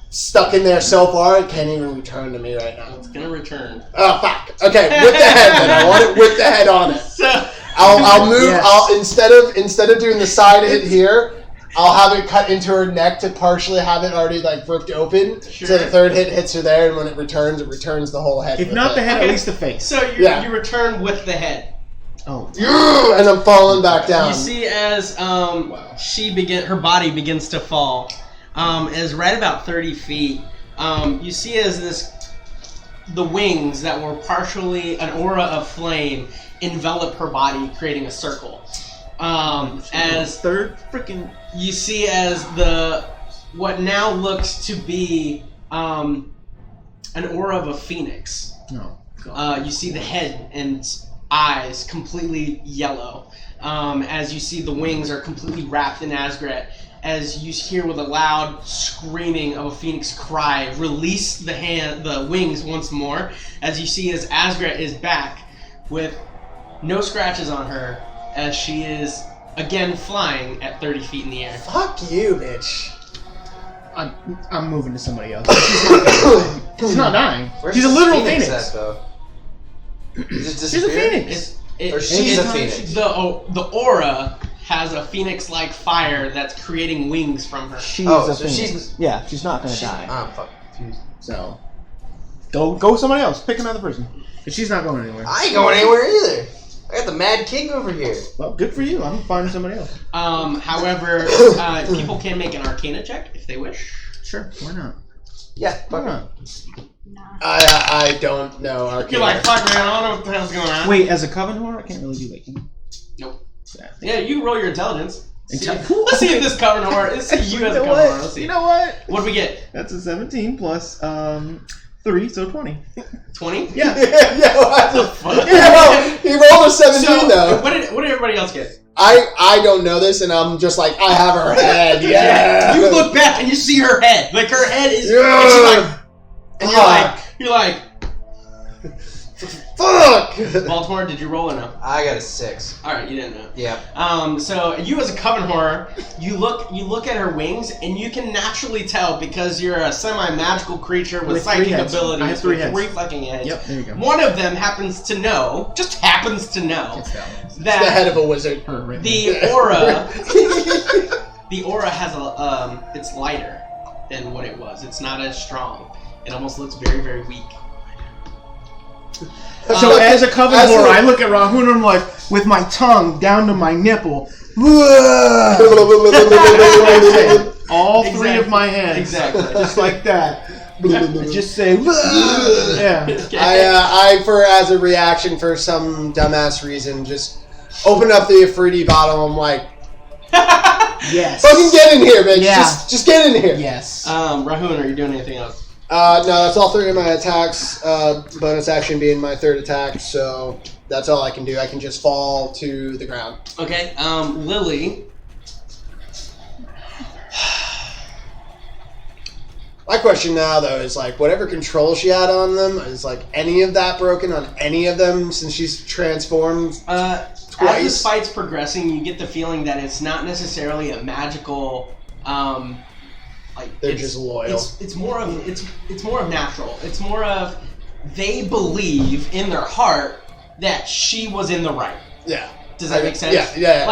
stuck in there so far it can't even return to me right now. It's gonna return. Oh fuck! Okay, with the head then. I want it with the head on it. So, I'll move. Yes. I'll instead of doing the side hit here, I'll have it cut into her neck to partially have it already like ripped open. Sure. So the third hit hits her there, and when it returns the whole head. If with not it. the head, Okay. at least the face. so Yeah. you return with the head. Oh. Yeah, and I'm falling back down. You see as her body begins to fall, is right about 30 feet. You see as the wings that were partially an aura of flame envelop her body, creating a circle. As Third freaking. you see as what now looks to be an aura of a phoenix. No. You see the head and eyes completely yellow. As you see the wings are completely wrapped in Asgret. As you hear with a loud screaming of a phoenix cry, release the wings once more. As you see as Asgret is back with no scratches on her, as she is again flying at 30 feet in the air. Fuck you, bitch. I'm moving to somebody else. She's not dying. Where's She's a the literal phoenix. at, though? Is it She's a disappeared? phoenix. Or she's a phoenix. The aura has a phoenix-like fire that's creating wings from her. She's Oh, a so phoenix. she's- Yeah, she's not gonna die. I'm fucking confused. So go somebody else. Pick another person. 'Cause she's not going anywhere. I ain't going anywhere either. I got the Mad King over here. Well, good for you. I'm finding somebody else. However, people can make an Arcana check if they wish. Sure, why not? Yeah, Why fuck not? I don't know. Arcana. You're like, fuck man, I don't know what the hell's going on. Wait, as a coven whore, I can't really do that. Nope. Yeah. Yeah, you can roll your intelligence. Intel- Let's see if this cover whore. Let's see you as a know cover what? whore. Let's see. You know what? What do we get? That's a 17 plus 3, so 20. 20? Yeah. Yeah, what the fuck? Yeah, well, he rolled a 17 though. What did everybody else get? I don't know this, and I'm just like, I have her head. Yeah. You look back and you see her head. Like her head is. Yeah. And she's like. And you're like. Fuck. Baltimore, did you roll or no? I got a 6. All right, you didn't know. Yeah. So you as a coven horror, you look at her wings, and you can naturally tell because you're a semi-magical creature with With 3 psychic heads. abilities. I have 3 with heads. 3 fucking heads. Yep, there you go. One of them happens to know, just happens to know, It's that one. It's the that head of a wizard. Her right the aura, the aura has it's lighter than what it was. It's not as strong. It almost looks very, very weak. So as a coven As whore, a- I look at Rahun and I'm like, with my tongue down to my nipple, all 3 Exactly. of my hands, Exactly. just like that. Just say, yeah. I for as a reaction for some dumbass reason, just open up the Afridi bottle. I'm like, Yes. fucking get in here, bitch. Yeah. Just get in here. Yes. Rahun, are you doing anything else? No, that's all 3 of my attacks. Bonus action being my 3rd attack, so that's all I can do. I can just fall to the ground. Okay, Lily. My question now, though, is like, whatever control she had on them, is like any of that broken on any of them since she's transformed? As Twice. this fight's progressing, you get the feeling that it's not necessarily a magical Like They're it's, just loyal. It's more of it's more of natural. It's more of they believe in their heart that she was in the right. Yeah. Does that make sense? Yeah.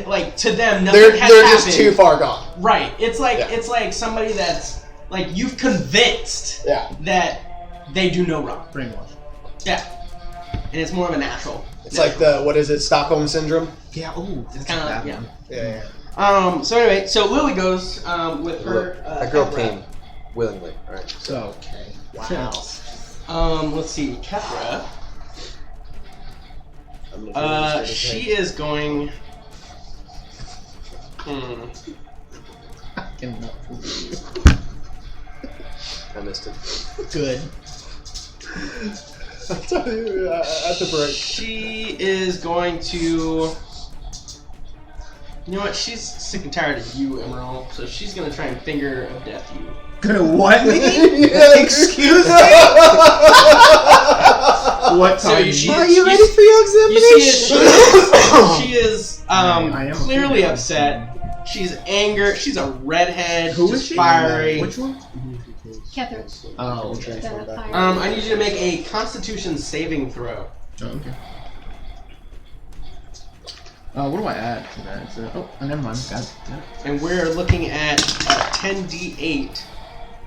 Like to them, nothing they're has happened. just too far gone. Right. It's like Yeah. it's like somebody that's like you've convinced that they do no wrong. Brainwash. Yeah. And it's more of a natural. It's like what is it, Stockholm Syndrome? Yeah, oh, It's kind of like, yeah. Yeah. So anyway, so Lily goes with her. That girl Kefra. came willingly. All right. So, Okay. Wow. Let's see, Kefra. I'm looking at this She is going. I cannot believe I missed it. it. Good. I'll tell you at the break. She is going to. You know what? She's sick and tired of you, Emerald. So she's gonna try and finger of death you. Gonna what me? Excuse me? What So time? Are you ready for your examination? She is I am clearly okay. upset. She's angry. She's a redhead. Who just is she? fiery. Which one? Catherine. Oh, okay. The fire. I need you to make a Constitution saving throw. Oh, okay. What do I add to that? Never mind. Got it. Yeah. And we're looking at 10d8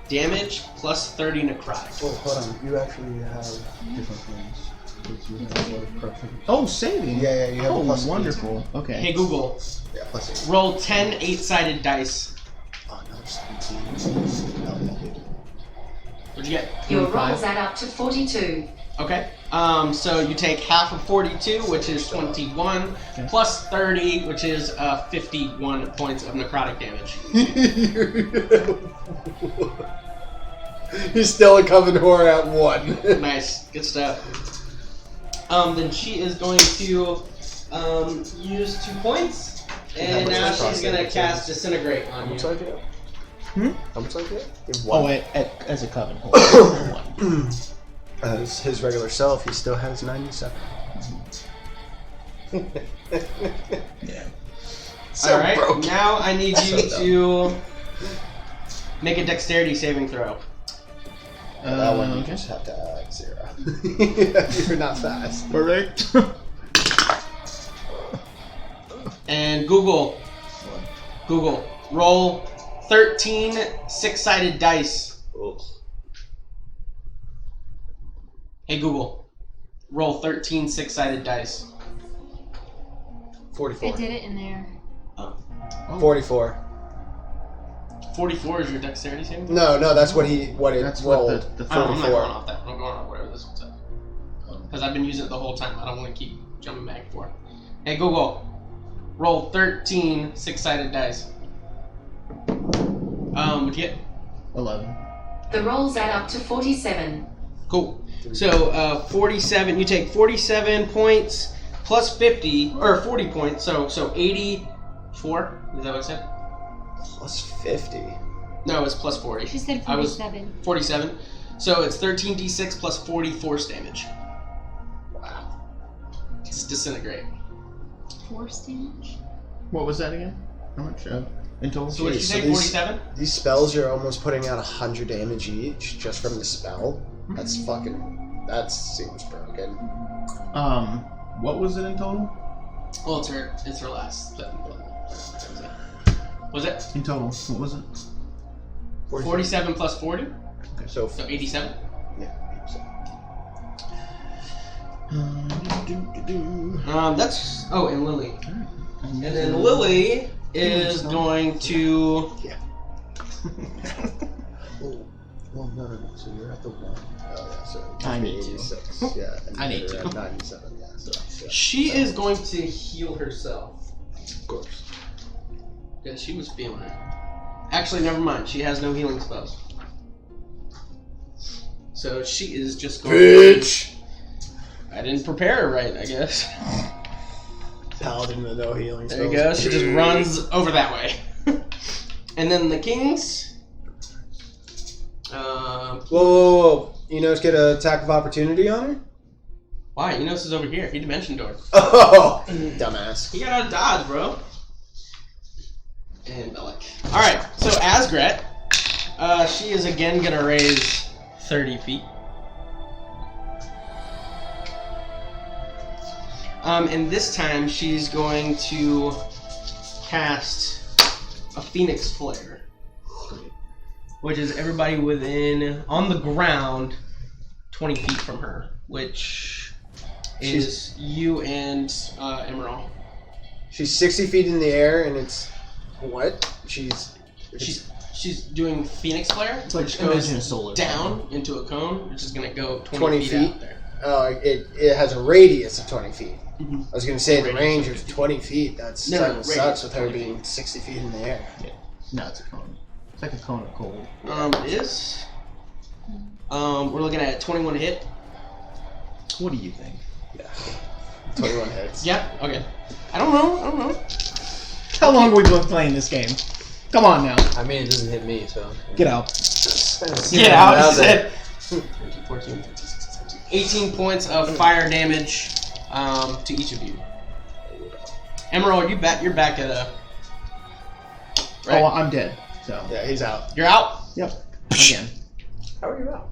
damage plus 30 necrotic. Oh, hold on. You actually have different things. Oh, saving. Yeah, you have Oh, a plus wonderful. Okay. Hey Google, Yeah, plus 8. roll 10 8-sided dice. Oh, no, 17. No, dude. What'd you get? Your 25. rolls add up to 42. Okay. So you take half of 42, which is 21, Okay. plus 30, which is 51 points of necrotic damage. He's still a coven whore at 1. Nice, good stuff. Then she is going to use 2 points, and now she's gonna cast Disintegrate on you. How much I get? Hmm? How much I get? Oh, as a coven. One. As his regular self, he still has 97. Yeah. All right. Now I need you to make a Dexterity saving throw. That one you Okay. just have to add 0. You're not fast. Correct. And Google, roll 13 6-sided dice. Hey Google, roll 13 6-sided dice. 44. I did it in there. 44. 44 is your Dexterity saving throw? No, that's what it That's what rolled. the Oh, I'm not 44. going off that. I'm going off whatever this one said. Because I've been using it the whole time. I don't want to keep jumping back and forth. Hey Google, roll 13 6-sided dice. What'd you get? 11. The rolls add up to 47. Cool. So 47. You take 47 points plus 50 or 40 points. So 84. Is that what I said? Plus 50. No, it's plus 40. She said I was 47. 47. So it's 13d6 plus 40 force damage. Wow. It's disintegrate. Force damage? What was that again? How much in total? So what did you so say? these- 47? These spells, you're almost putting out 100 damage each just from the spell. That's fucking. That seems broken. What was it in total? Well, it's her last. Was it In total, what was it? 47 plus 40? So, So 87? yeah. That's. Oh, and Lily. And then Lily is going to. Well, no. So you're at the 1. Oh, yeah. So I need 86. Yeah. And I need you're to. at 97. Yeah. So, She is going to heal herself. of course. Because she was feeling it. Actually, never mind. She has no healing spells. So she is just going Bitch! I didn't prepare her right, I guess. Paladin with no healing There spells. you go. She just runs over that way. And then the kings. Whoa. Enos get an attack of opportunity on her? Why? Enos is over here. He dimension door. Oh! Dumbass. He got out of dodge, bro. And Bellic. Alright, so Asgret She is again gonna raise 30 feet. And this time she's going to cast a Phoenix Flare, which is everybody within, on the ground, 20 feet from her, which is you and Emerald. She's 60 feet in the air, and it's what? She's doing Phoenix Flare, It's like which imagine a goes solar down into a cone, which is going to go 20 feet feet? out there. Oh, it has a radius of 20 feet. Mm-hmm. I was gonna say the Radius range of is 50 20 feet. That's No, kind no, of radius sucks with her 20 being 60 feet in the air. No, it's a cone. It's like a cone of cold. It is. We're looking at 21 to hit. What do you think? Yeah, 21 hits. Yeah. Okay. I don't know. How long have we been playing this game? Come on now. I mean, it doesn't hit me, so. Get out. Get out, he there. said. 14, 18 points of fire damage to each of you. Emerald, you're back at a. Right? Oh, I'm dead. So. Yeah, he's out. You're out. Yep. Again. How are you out?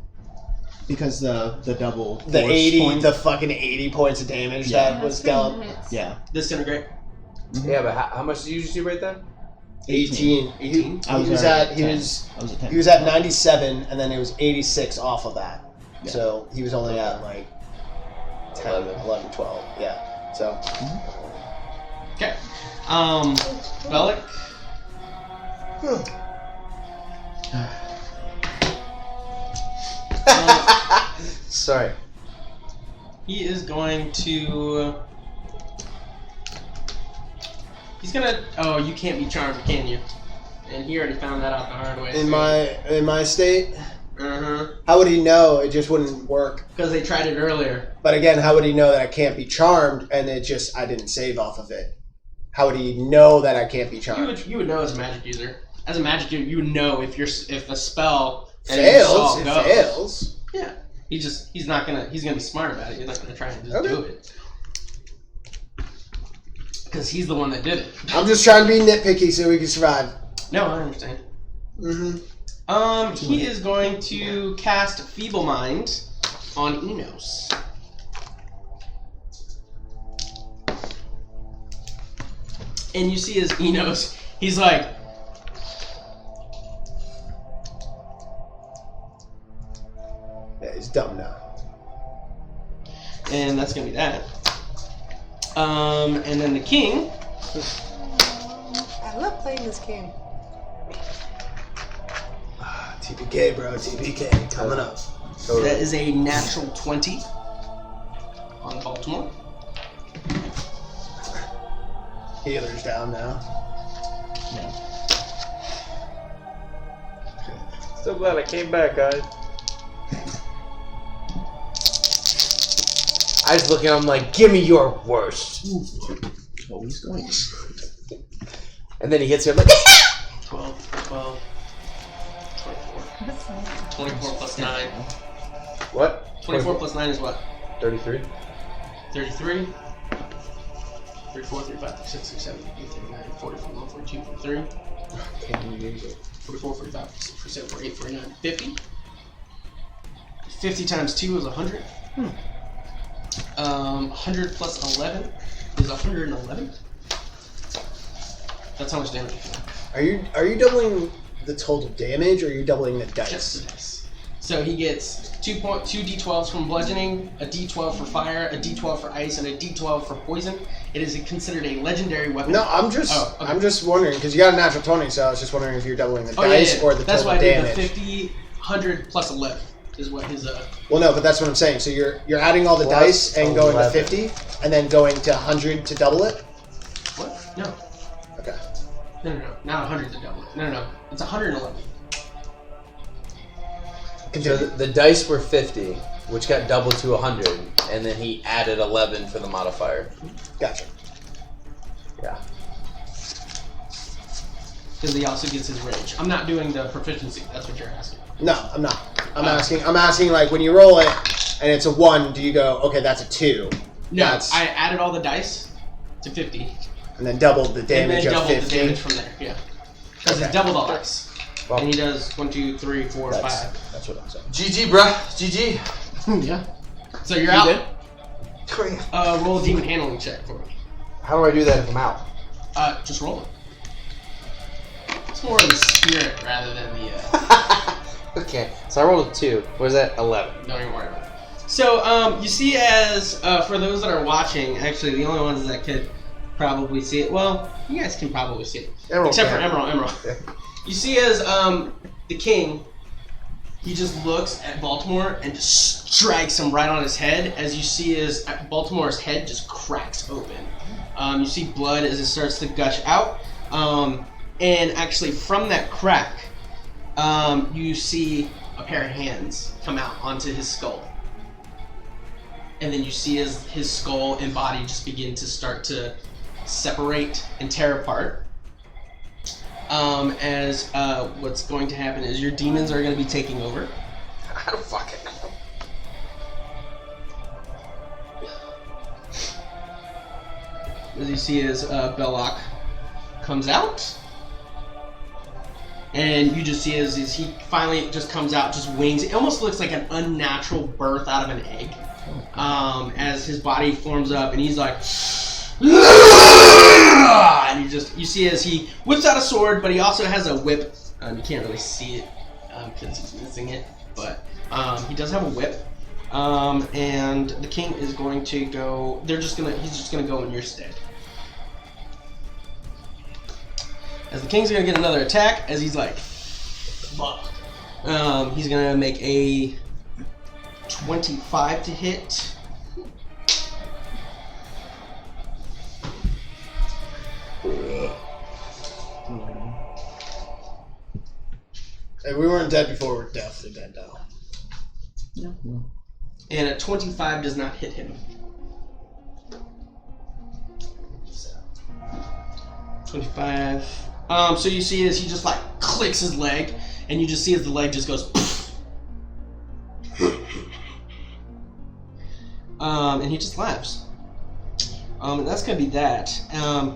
Because the double. The force 80, point. the fucking 80 points of damage Yeah. that was dealt. Yeah. Disintegrate. Yeah, but how much did you just do right there? 18. He was at 10. He was at 97, and then it was 86 off of that. Yeah. So he was only at like 10, 11, 12. Yeah. So. Okay. Bellic. Sorry. He is going to. He's gonna. Oh, you can't be charmed, can you? And he already found that out the hard way. In my state, Uh-huh. how would he know? It just wouldn't work. Because they tried it earlier. But again, how would he know that I can't be charmed? And I didn't save off of it. How would he know that I can't be charmed? You would know as a magic user. As a magic user, you would know if a spell and Fails. It goes. fails. Yeah. He's gonna be smart about it. He's not gonna try and just do it. Because he's the one that did it. I'm just trying to be nitpicky so we can survive. No, I understand. Mm-hmm. He is going to cast Feeble Mind on Enos. And you see as Enos, he's like, Yeah, he's dumb now. and that's gonna be that. And then the king. I love playing this game. TPK, bro. TPK. Coming up. That is a natural 20 on Baltimore. Healer's down now. So glad I came back, guys. I just look at him like, give me your worst. Oh, he's going. And then he hits him like, 12, 24. 24 plus 9. what? 24 plus 9 is what? 33? 33. 34, 35, 36, 37, 38, 39, 40, 41, 42, 43. 44, 45, 46, 47, 48, 49, 50. 50 times 2 is 100. 100 plus 11 is 111. That's how much damage you do. Are you doubling the total damage, or are you doubling the dice? Just the dice. So he gets 2 d12s from bludgeoning, a d12 for fire, a d12 for ice, and a d12 for poison. It is considered a legendary weapon. No, I'm just wondering because you got a natural 20, so I was just wondering if you're doubling the dice or the That's total why I damage. did the 50, 100 plus 11 is what his Well, no, but that's what I'm saying. So you're adding all the Plus dice and going to 11. 50, and then going to 100 to double it. What? No. Okay. No. Not 100 to double it. No. It's 111. So Continue. the dice were 50, which got doubled to 100, and then he added 11 for the modifier. Gotcha. Yeah. Because he also gets his rage. I'm not doing the proficiency. That's what you're asking. No, I'm not. I'm asking like when you roll it and it's a 1, do you go, okay, that's a 2? No, That's- I added all the dice to 50. And then doubled the damage and then of doubled 50. the damage from there. Yeah. Because Okay. it doubled all dice. Well, and he does 1, 2, 3, 4, 5. That's what I'm saying. GG, bruh. GG. Yeah. So you're out. Roll a demon handling check for me. How do I do that if I'm out? Just roll it. It's more of the spirit rather than the. Okay, so I rolled a 2. What is that? 11. Don't even worry about it. So you see, as for those that are watching, actually the only ones that could probably see it. Well, you guys can probably see it, except for Emerald. Yeah. You see, as the king, he just looks at Baltimore and just strikes him right on his head. As you see, as Baltimore's head just cracks open. You see blood as it starts to gush out, and actually from that crack, you see a pair of hands come out onto his skull. And then you see as his skull and body just begin to start to separate and tear apart. As what's going to happen is your demons are going to be taking over. I don't fucking know. As you see as Belloc comes out. And you just see as he finally just comes out, just wings. It almost looks like an unnatural birth out of an egg. As his body forms up, and he's like, and you see as he whips out a sword, but he also has a whip. You can't really see it because he's missing it, but he does have a whip. And the king is going to go. He's just gonna go in your stead. As the king's gonna get another attack, as he's like, fuck. He's gonna make a 25 to hit. Hey, we weren't dead before, we're definitely dead now. No. And a 25 does not hit him. 25. So you see as he just like clicks his leg, and you just see as the leg just goes. And he just laughs. And that's gonna be that.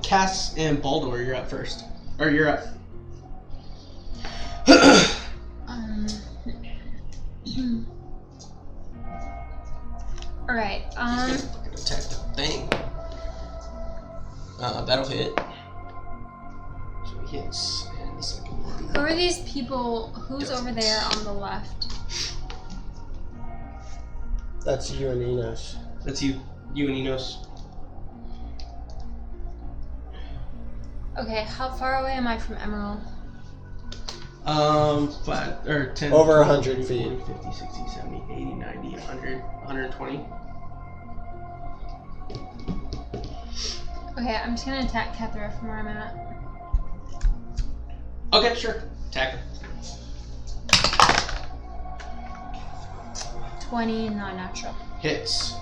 Cass and Baldur, you're up first. Or you're up. Alright, He's gonna fucking attack the thing. That'll hit. So he hits, and the second one. who are these people? Who's over there on the left? That's you and Enos. That's you and Enos. Okay, how far away am I from Emerald? 5 or 10. Over 20, 100 30, feet. 40, 50, 60, 70, 80, 90, 100, 120. Okay, I'm just gonna attack Kethra from where I'm at. Okay, sure. Attack her. 20, not natural. Hits.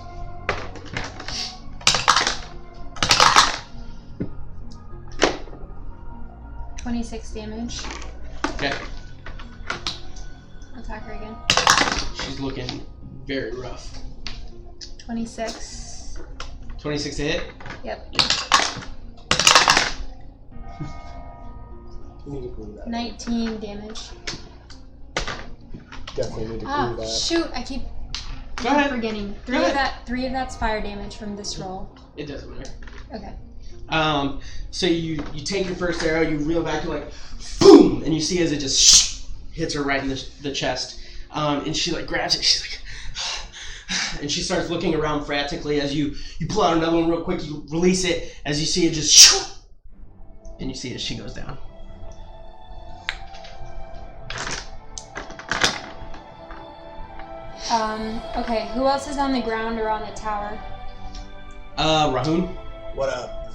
$26 damage. Okay. Attack her again. She's looking very rough. 26. 26 to hit? Yep. You need to glue that. 19 damage. Definitely need to glue Ah, that. shoot! I keep Go ahead. forgetting. Go ahead. Three of that's fire damage from this roll. It doesn't matter. Okay. So you take your first arrow, you reel back, you're like, boom! And you see as it just hits her right in the chest. And she like grabs it, she's like, and she starts looking around frantically as you pull out another one real quick, you release it, as you see it just, and you see as she goes down. Okay, who else is on the ground or on the tower? Rahun? What up?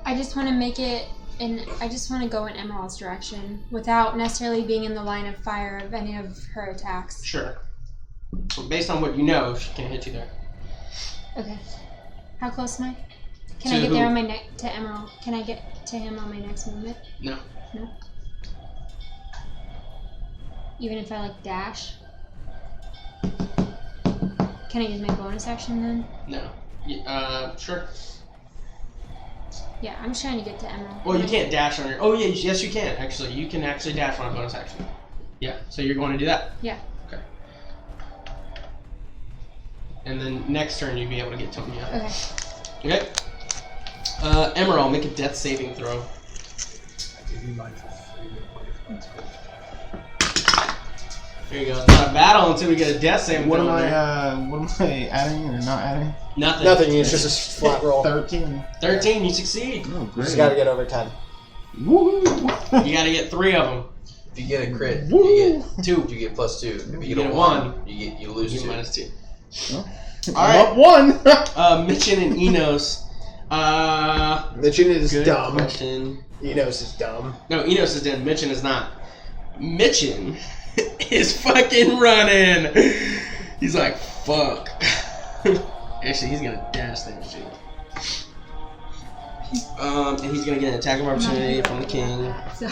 I just want to make it, I just want to go in Emerald's direction without necessarily being in the line of fire of any of her attacks. Sure. Based on what you know, she can hit you there. Okay. How close am I? Can To I get who? there on my to Emerald? Can I get to him on my next movement? No. No. Even if I like dash? Can I use my bonus action then? No. Sure. Yeah, I'm just trying to get to Emerald. Well, you can't dash on your. Oh yeah, yes you can actually. You can actually dash on a bonus action. Yeah, so you're going to do that. Yeah. Okay. And then next turn you'll be able to get Tonya. Okay. Okay. Emerald, make a death saving throw. There you go. It's not a battle until we get a death saving What throw. am I adding or not adding? Nothing. Nothing. It's just a flat roll. 13. 13. You succeed. Oh, great. Just gotta get over 10. Woo! You gotta get 3 of them. If you get a crit, Woo! you get 2. You get +2. If You get a 1. you lose You 2. minus 2. Oh. All I'm right. up 1. Mitchin and Enos. Mitchin is Good dumb. question. Enos is dumb. No, Enos is dead. Mitchin is not. Mitchin is fucking running. He's like, fuck. Actually, he's gonna dash that shit. And he's gonna get an attack of opportunity from the king. So,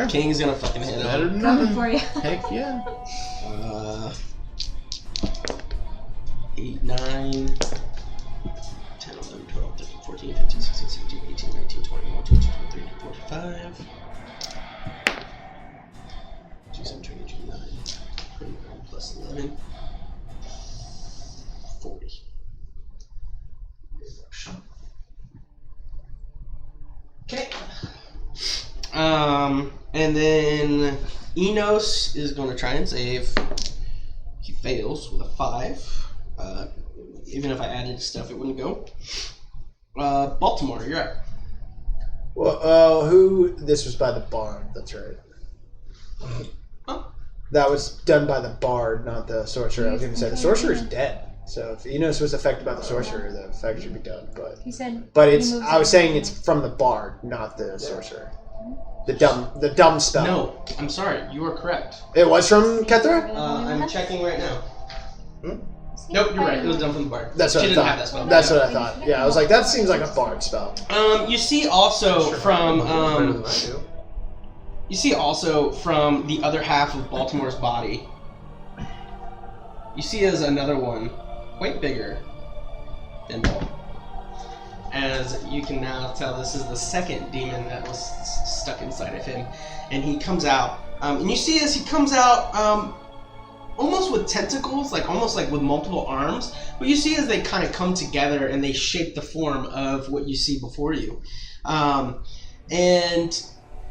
King is gonna fucking hit Better him. than coming nothing. for you. Heck yeah. 8, 9, 10, 11, 12, 13, 14, 15, 16, 17, 18, 19, 20, 21, 22, 23, 24, 25. 27, 28, 29, 29 plus 11. 40. Okay. And then Enos is going to try and save. He fails with a 5. Even if I added stuff, it wouldn't go. Baltimore, you're up. Well, this was by the bard. That's right. Oh. That was done by the bard, not the sorcerer. I was going to say the sorcerer is dead. So if Enos was affected by the sorcerer, the effect should be done. But He said. I was saying it's from the bard, not the sorcerer. The dumb spell. No, I'm sorry, you are correct. It was from Kethra? I'm checking right now. Nope, you're right. It was done from the bard. That's what She I didn't thought. have that spell. That's what I thought. Yeah, I was like, that seems like a bard spell. You see also from Better than I do. you see also from the other half of Baltimore's body. You see as another one, quite bigger than Ball. As you can now tell, this is the second demon that was stuck inside of him, and he comes out. And you see as he comes out, almost with tentacles, almost like with multiple arms. But you see as they kind of come together and they shape the form of what you see before you. And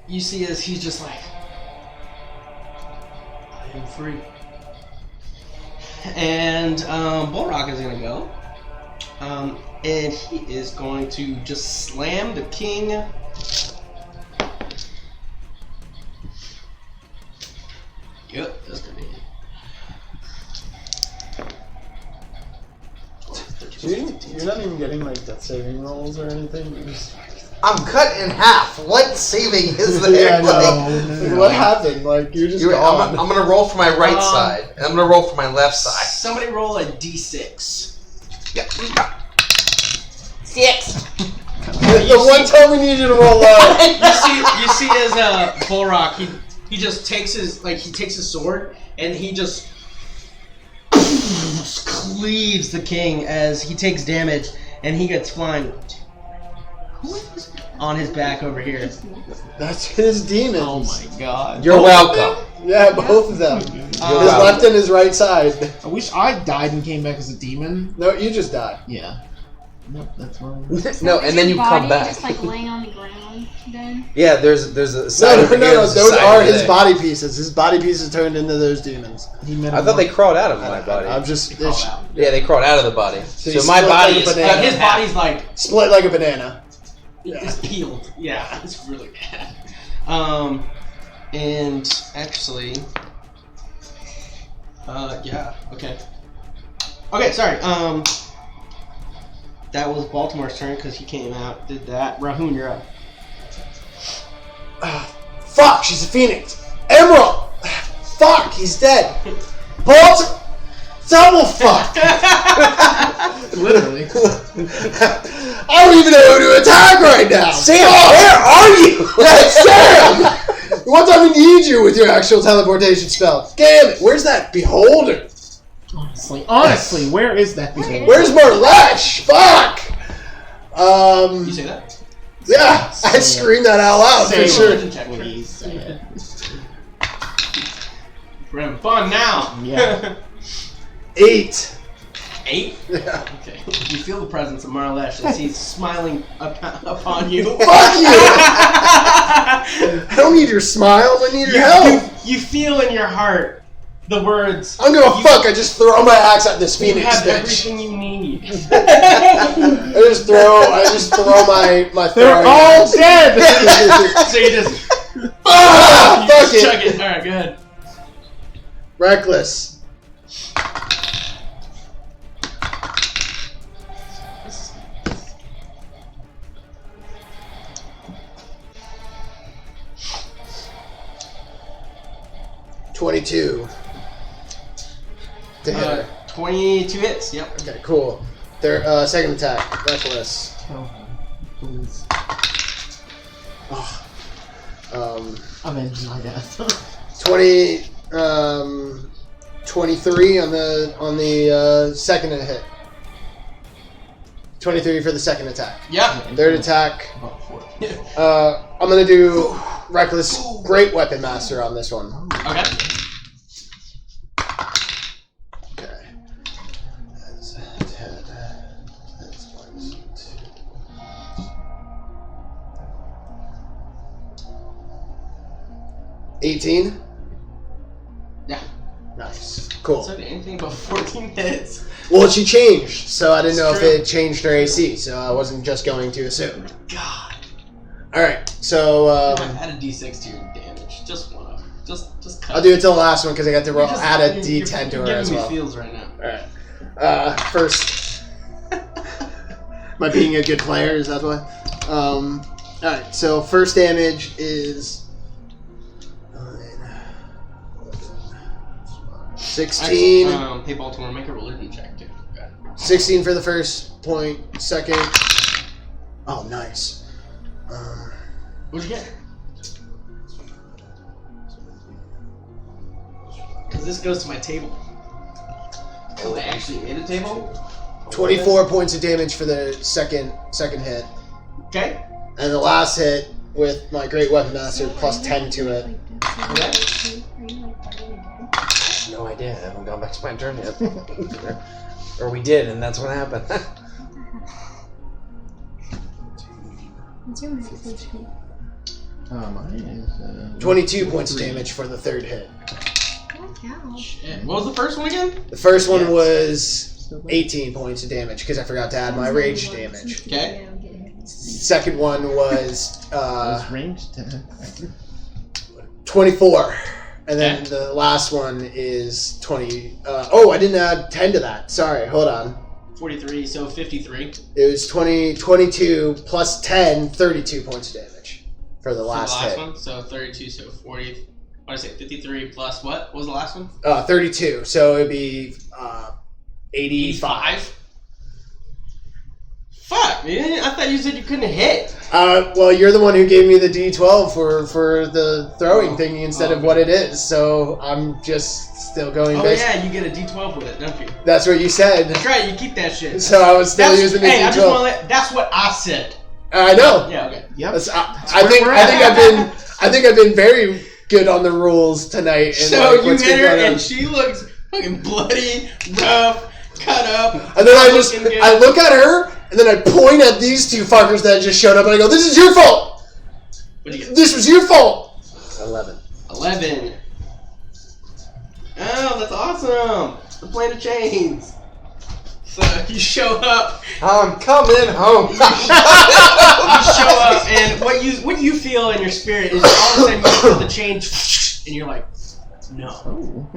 you see as he's just like, I am free. And Bullrock is gonna go. And he is going to just slam the king. Yep, that's gonna be it. You're not even getting death saving rolls or anything? I'm cut in half. What saving is there? Yeah, no. What happened? You're just gone. I'm gonna roll for my right side, and I'm gonna roll for my left side. Somebody roll a d6. Yeah. 6. The one time we need you to roll low. You see as Bullrock, he just takes his sword and he just cleaves the king as he takes damage and he gets flying on his back over here. That's his demons. Oh my god. You're welcome. Yeah, both of them. His welcome. left and his right side. I wish I died and came back as a demon. No, you just died. Yeah. Nope, that's wrong. No, and then you come back. Just laying on the ground then? Yeah, there's a side over here, No. there's a Those side are over his there. body pieces. His body pieces turned into those demons. I thought they crawled out of my body. I'm just Yeah, they crawled out of the body. So So you my split body like a is banana. cut His in half. body's like split like a banana. it's peeled. Yeah, it's really bad. And actually, yeah, okay. Okay, sorry. That was Baltimore's turn because he came out, did that. Rahun, you're up. Fuck, she's a phoenix. Emerald. Fuck, he's dead. Baltimore. Double fuck. Literally. I don't even know who to attack right now. Sam, where are you? That's Sam. One time we need you with your actual teleportation spell. Damn it, where's that beholder? Honestly, where is that beholder? Where's Marlesh? Fuck. You say that? Yeah, I screamed that out loud for sure. Religion check. Please say it. We're having fun now. Yeah. 8. 8? Yeah. Okay. You feel the presence of Marlesh as he's smiling upon you. Fuck you! I don't need your smiles, I need your help! You feel in your heart the words. I don't give a fuck, I just throw my axe at this You phoenix have bitch. everything you need. I just throw my They're throwing all axe. dead! So you just, Ah, you fuck just chug it! it. Alright, good. Reckless. $22 to hit her. 22 hits, yep. Okay, cool. Their second attack, reckless. Tell her, please. Avenge my death. 23 on the second hit. 23 for the second attack. Yep. Third attack. About 4. I'm gonna do reckless great weapon master on this one. Okay. Okay. That's 10. That's 1, 2. 18. Yeah. Nice. Cool. So anything but 14 hits. Well, she changed, so I didn't know if True. it changed her AC, so I wasn't just going to assume. God. Alright, so Add a d6 to your damage. Just one up. Just cut. I'll do it till the last one because I got to roll, You're just- add a you're- D10 to you're her as giving well. me feels right now. Alright. First. Am I being a good player? Is that why? Alright, so first damage is 16. Actually, hey Baltimore, make a religion check too. Okay. 16 for the first point. Second. Oh, nice. What'd you get? Because this goes to my table. Oh, they actually made a table? 24 points of damage for the second hit. Okay. And the last hit with my great weapon master plus 10 to it. No idea. I haven't gone back to my turn yet. Or we did, and that's what happened. What's your max HP? Mine is 22 points of damage for the third hit. Cow. Shit. What was the first one again? The first one was 18 points of damage because I forgot to add my rage damage. Okay. Second one was ranged. 24. And then Okay. the last one is 20. I didn't add 10 to that. Sorry, hold on. 43, so 53. It was 22 plus 10, 32 points of damage for the last hit. one, so 32, so 40. What did I say? 53 plus what? What was the last one? 32, so it'd be 85. Fuck, man. I thought you said you couldn't hit. Well, you're the one who gave me the D12 for the throwing thingy instead of what it is, so I'm just still going Oh, based. yeah, you get a D12 with it, don't you? That's what you said. That's right, you keep that shit. So I was still using the hey, I just want D12. to let. That's what I said. I know. Yeah, okay. Yep. I think I've been very good on the rules tonight. And So like, you what's hit been her, going on. and she looks fucking bloody, rough, cut up. And then not looking good. I look at her, and then I point at these two fuckers that just showed up, and I go, "This is your fault. What'd you get? This was your fault." 11. 11. Oh, that's awesome. The plane of chains. So you show up. I'm coming home. You show up, and what you feel in your spirit is all of a sudden you feel the change, and you're like, no.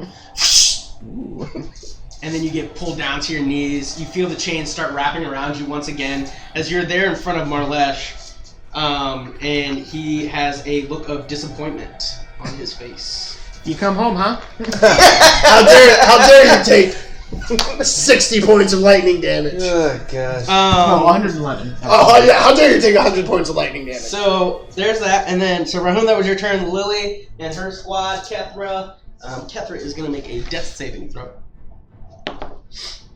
And then you get pulled down to your knees. You feel the chains start wrapping around you once again as you're there in front of Marlesh, and he has a look of disappointment on his face. You come home, huh? How dare you take 60 points of lightning damage? Oh gosh. 111. Oh yeah, how dare you take 100 points of lightning damage? So there's that, and then so Rahun, that was your turn. Lily and her squad, Kethra. Kethra is gonna make a death saving throw.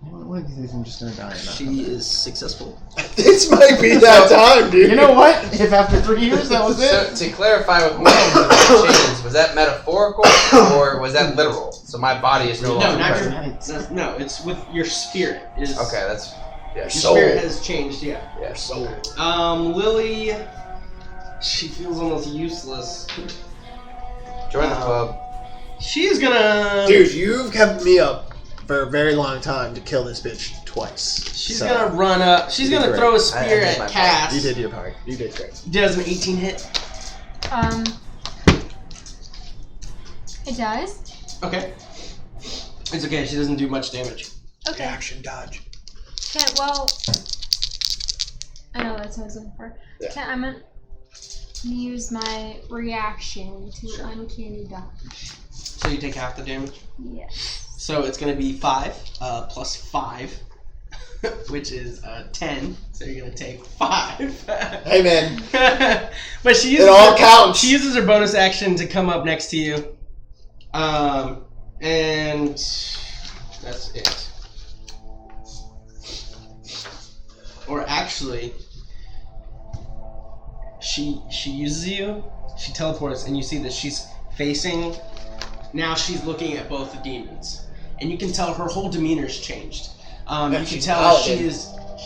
One of these days I'm just gonna die. She is successful. This might be that time, dude. You know what? If after 3 years that was So it. to clarify with me, chains, was that metaphorical or was that literal? So my body is no No, longer not present. your. No, it's with your spirit. Is Okay, that's Your Soul. spirit has changed. Yeah. yeah. Soul. Lily, she feels almost useless. Join the club. She's gonna. Dude, you've kept me up for a very long time to kill this bitch twice. She's So, gonna run up. She's you did gonna great. throw a I spear did my at part. Cass. You did your part. You did great. Does an 18 hit? It does. Okay. It's okay. She doesn't do much damage. Okay. Action dodge. Well, I know that's what I was looking for. Yeah. I'm gonna use my reaction to uncanny dodge. So you take half the damage. Yes. So it's gonna be 5 plus 5, which is 10. So you're gonna take 5. Hey, man. But she uses It all counts. She uses her bonus action to come up next to you. And that's it. Or actually, she uses you. She teleports, and you see that she's facing. Now she's looking at both the demons, and you can tell her whole demeanor's changed. You can she's tell paladin.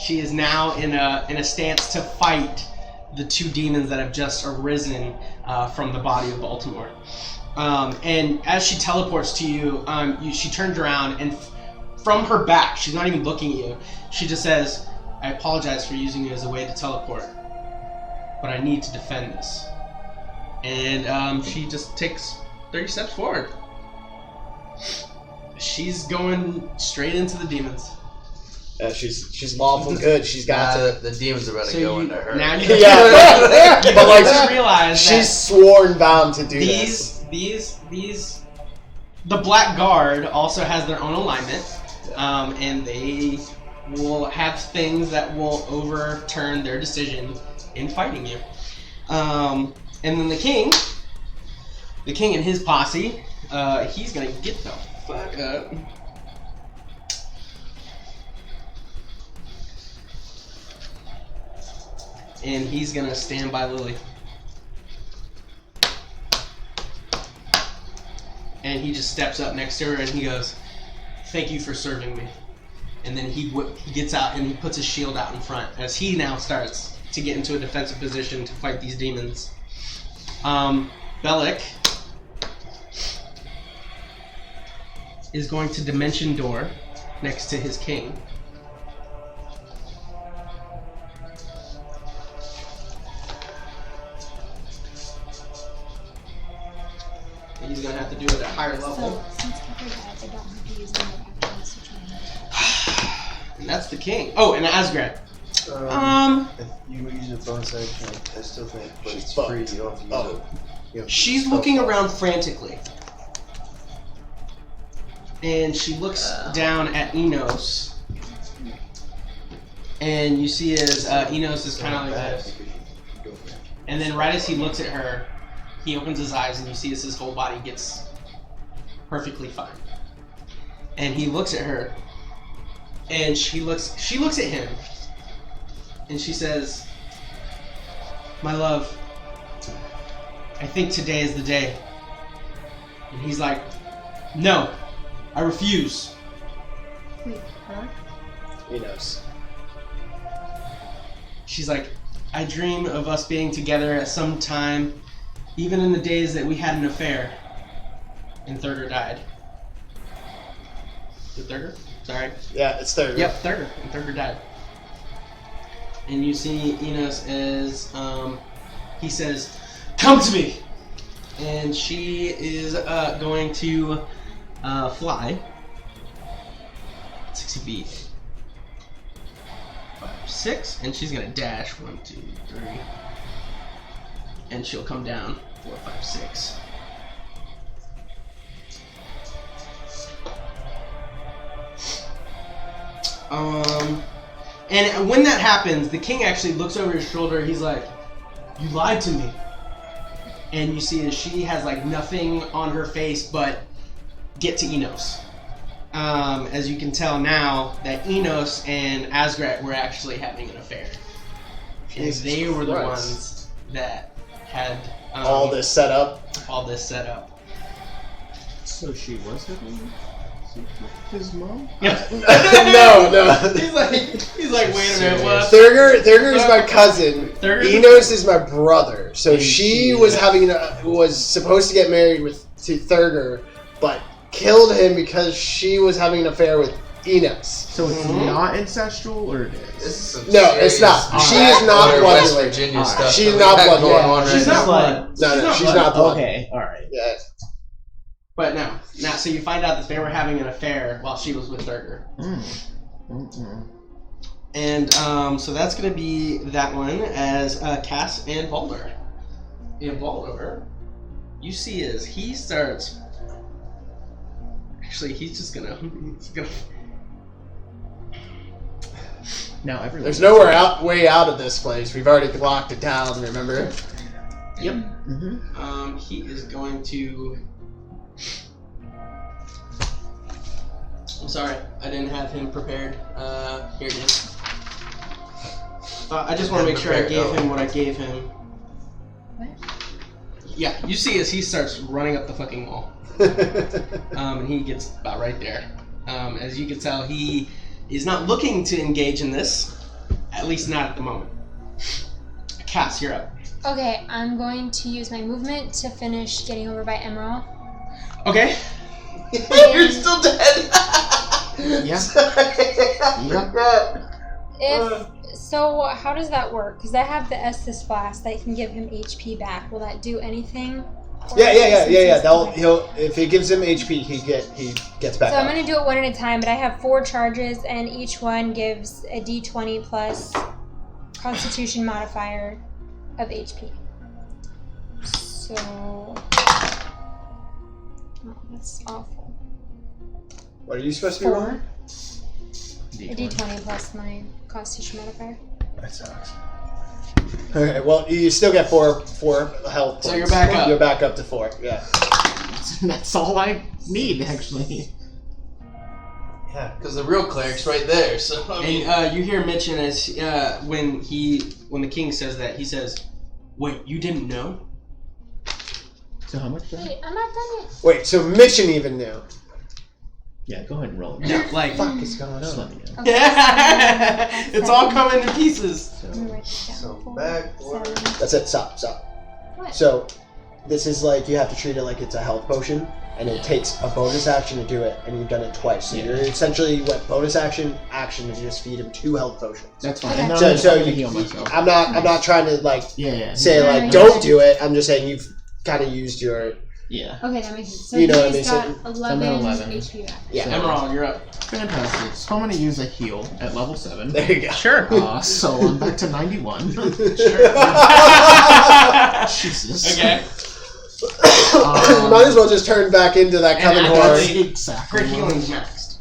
she is now in a stance to fight the two demons that have just arisen from the body of Baltimore. And as she teleports to you, she turns around, and from her back, she's not even looking at you. She just says, "I apologize for using you as a way to teleport, but I need to defend this." And she just takes 30 steps forward. She's going straight into the demons. She's lawful good. She's got to. The demons are about to So go you, into her. now you, Yeah, you but like just realize she's that sworn bound to do this. the Black Guard also has their own alignment, and they will have things that will overturn their decision in fighting you. And then the king and his posse, he's gonna get the fuck up. And he's gonna stand by Lily. And he just steps up next to her and he goes, "Thank you for serving me." And then he gets out and he puts his shield out in front as he now starts to get into a defensive position to fight these demons. Bellic is going to Dimension Door next to his king. He's going to have to do it at a higher level. So, since cover that, they don't have to use any actions to try and... And that's the king. Oh, and Asgard. If you use a bonus action, I still think, but She's it's fucked. free. You don't have to use Oh. it. You have to She's use looking spell around frantically. And she looks down at Enos. And you see as Enos is kind of like bad this. because you go for it. And then right as he looks at her, he opens his eyes and you see as his whole body gets perfectly fine. And he looks at her. And she looks at him. And she says, "My love, I think today is the day." And he's like, "No, I refuse." Wait, her? He knows. She's like, "I dream of us being together at some time, even in the days that we had an affair." And Thurger died. Is it Thurger? Sorry. Yeah, it's third. Yep, Thurger. And Thurger died. And you see Enos as he says, "Come to me!" And she is going to fly 60 feet. 5, 6, and she's gonna dash 1, 2, 3, and she'll come down 4, 5, 6. And when that happens, the king actually looks over his shoulder. He's like, "You lied to me." And you see that she has like nothing on her face but get to Enos. as you can tell now, that Enos and Asgrat were actually having an affair. And they were the ones that had all this set up. So she was his mom? Yeah. No. He's like, wait a minute, what? Thurger is my cousin. Thurger? Enos is my brother. So she was supposed to get married to Thurger, but killed him because she was having an affair with Enos. So it's not incestual, or it is? No, it's not. She is not blood related. Right. She's not blood related. She's not blood. No, she's not blood. Okay, alright. Yeah. But no. Now, so you find out that they were having an affair while she was with Thurger. And so that's going to be that one as Cass and Baldur. And Baldur, you see as he starts... Actually, he's just gonna... Now everyone. There's nowhere way out of this place. We've already locked it down, remember? Yep. He is going to... I'm sorry, I didn't have him prepared. Here it is. I just want to make sure I gave him what I gave him. What? Yeah, you see as he starts running up the fucking wall. And he gets about right there. As you can tell, he is not looking to engage in this, at least not at the moment. Cass, you're up. Okay, I'm going to use my movement to finish getting over by Emerald. Okay. You're still dead. So how does that work? Because I have the Estus flask that can give him HP back. Will that do anything? Yeah. He'll if it gives him HP, he gets back. So I'm up. gonna do it one at a time, but I have 4 charges, and each one gives a D20 plus Constitution modifier of HP. So that's awful. What are you supposed to be rolling? 4. A D20 plus my Constitution modifier. That sucks. Okay, well, you still get 4 health points. So you're back up. You're back up to 4, yeah. That's all I need, actually. Yeah, because the real cleric's right there. So I mean, And you hear mention as when the king says that, he says, "Wait, you didn't know?" So how much? Wait, I'm not done yet. Wait, so Mission even knew. Yeah, go ahead and roll it. Yeah, like What the fuck is going Just on? let me know. Okay, it's all coming to pieces. I'm gonna write this down. So 4, back 7. That's it, stop. What? So, this is like, you have to treat it like it's a health potion, and it takes a bonus action to do it, and you've done it twice. So you're essentially, bonus action, and you just feed him 2 health potions. That's fine. Okay. And So, I'm so gonna you, heal myself. I'm not trying to, like, Yeah. say, Yeah, like, yeah. don't do it. I'm just saying you've kind of used your, Yeah. Okay, that makes sense. So You know what I he's mean, got so- 11, 11. HP back. yeah. So- Emerald, you're up. Fantastic. So I'm gonna use a heal at level 7. There you go. Sure. So I'm back to 91. Jesus. Okay. Might as well just turn back into that coven And horror. actually- Exactly. Crit healing's maxed.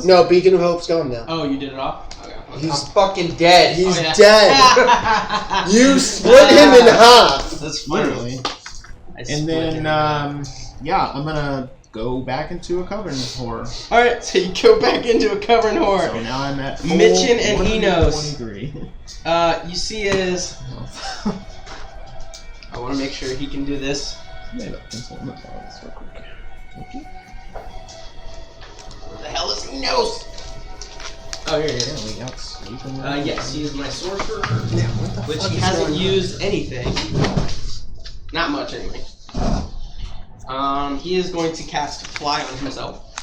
No, Beacon of Hope's gone now. Oh, you did it off? Okay. I'm fucking dead. He's Oh, yeah. dead. You split him in half. That's funny. Literally. I And split then, him. I'm gonna go back into a coven horror. Alright, so you go back into a covering horde. So now I'm at Mitchin and Enos. 123. You see is... I want to make sure he can do this. Wait a pencil. I'm gonna borrow this real quick. Thank you. Where the hell is Enos? Oh, here he is. Yeah, we got sleeping. Yes, he is my sorcerer, Yeah, what the which fuck he is hasn't going on? used anything. Not much, anyway. He is going to cast Fly on himself.